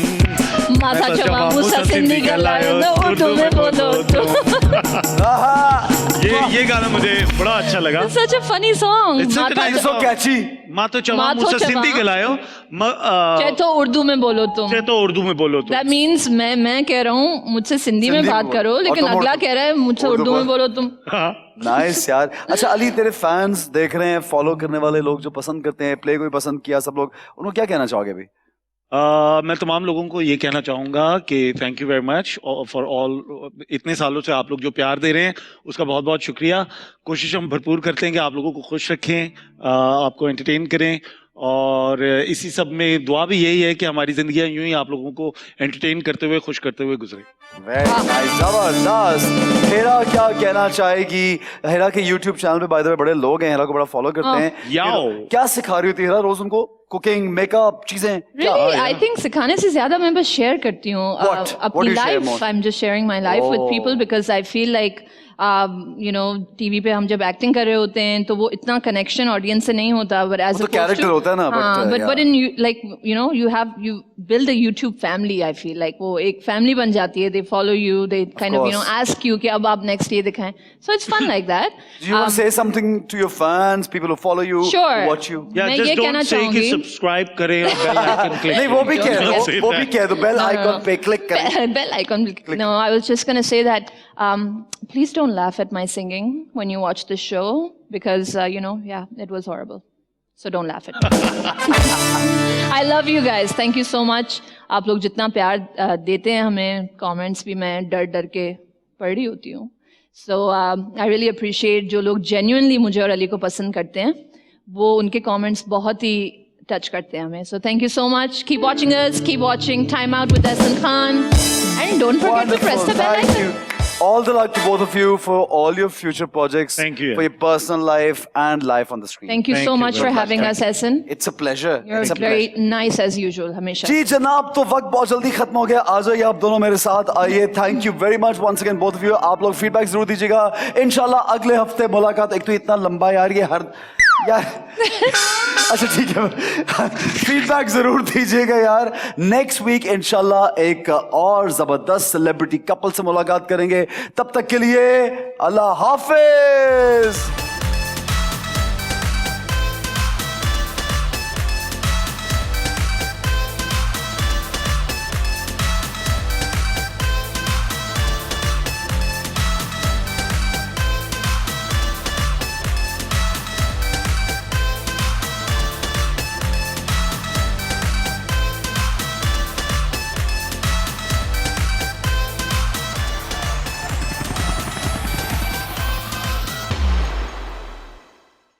माथा चबा मुसा सिंधी गलायो तो उर्दू में बोलो तो. ये गाना मुझे बड़ा अच्छा लगा. It's such a funny song. It's so catchy. मातो चबा मुसा सिंधी गलायो चाहे तो उर्दू में बोलो तुम. चाहे तो उर्दू में बोलो तुम. That means मैं कह रहा हूँ मुझसे सिंधी में बात करो, लेकिन अगला कह रहा है मुझसे उर्दू में बोलो तुम. नाइस यार. अच्छा अली, तेरे फैंस देख रहे हैं, फॉलो करने वाले लोग जो पसंद करते हैं, प्ले को भी पसंद किया सब लोग, उनको क्या कहना चाहोगे अभी? मैं तमाम लोगों को ये कहना चाहूँगा कि thank you very much for all. इतने सालों से आप लोग जो प्यार दे रहे हैं उसका बहुत बहुत शुक्रिया. कोशिश हम भरपूर करते हैं कि आप लोगों को खुश रखें, आपको एंटरटेन करें, और इसी सब में दुआ भी यही है कि हमारी जिंदगियां यूं ही आप लोगों को एंटरटेन करते हुए, खुश करते हुए गुजरे. वेरी नाइस, जबरदस्त. हिरा क्या कहना चाहेगी? हिरा के YouTube चैनल पे बाय द वे बड़े लोग हैं, हिरा को बड़ा फॉलो करते हैं. क्या सिखा रही होती है हिरा रोज उनको? कुकिंग, मेकअप, चीजें? Really, I think सिखाने से ज्यादा मैं बस शेयर करती हूँ अपनी life. I'm just sharing my life with people because I feel like TV पे हम जब एक्टिंग कर रहे होते हैं तो वो इतना कनेक्शन ऑडियंस से नहीं होता, but as a कैरेक्टर होता है ना. but in like you build a YouTube family. I feel like वो एक फैमिली बन जाती है. They follow you, they kind of ask you कि अब आप next ये दिखाएं. So it's fun like that. Do you want to say something to your fans, people who follow you, sure, who watch you? Yeah, मैं just ये कहना don't say कि चाहूँगी सब्सक्राइब करें और बेल आइकन क्लिक. नहीं, वो भी कह दो बेल आइकन पे क्लिक करें. Bell icon. No, I was just gonna say that please don't laugh at my singing when you watch the show because it was horrible. So don't laugh at me. I love you guys. Thank you so much. आप लोग जितना प्यार देते हैं हमें, comments भी मैं डर के पढ़ रही होती हूँ. So I really appreciate जो लोग genuinely मुझे और अली को पसंद करते हैं, वो उनके comments बहुत ही टच करते हैं हमें. So thank you so much. Keep watching us. Keep watching Time Out with Ahsan Khan. And don't forget to press the bell icon. All the luck to both of you for all your future projects. Thank you. For your personal life and life on the screen. Thank you Thank so you much very for much. having us, Essen. It's a pleasure. You're It's a very pleasure. nice as usual, हमेशा. जी जनाब, तो वक्त बहुत जल्दी खत्म हो गया. आ जाइए आप दोनों मेरे साथ आइए. Thank you very much once again both of you. आप लोग फीडबैक जरूर दीजिएगा. इंशाल्लाह अगले हफ्ते मुलाकात. एक तो इतना लंबा यार ये हर यार अच्छा ठीक है. फीडबैक जरूर दीजिएगा यार. नेक्स्ट वीक इंशाल्लाह एक और जबरदस्त सेलिब्रिटी कपल से मुलाकात करेंगे. तब तक के लिए अल्लाह हाफिज.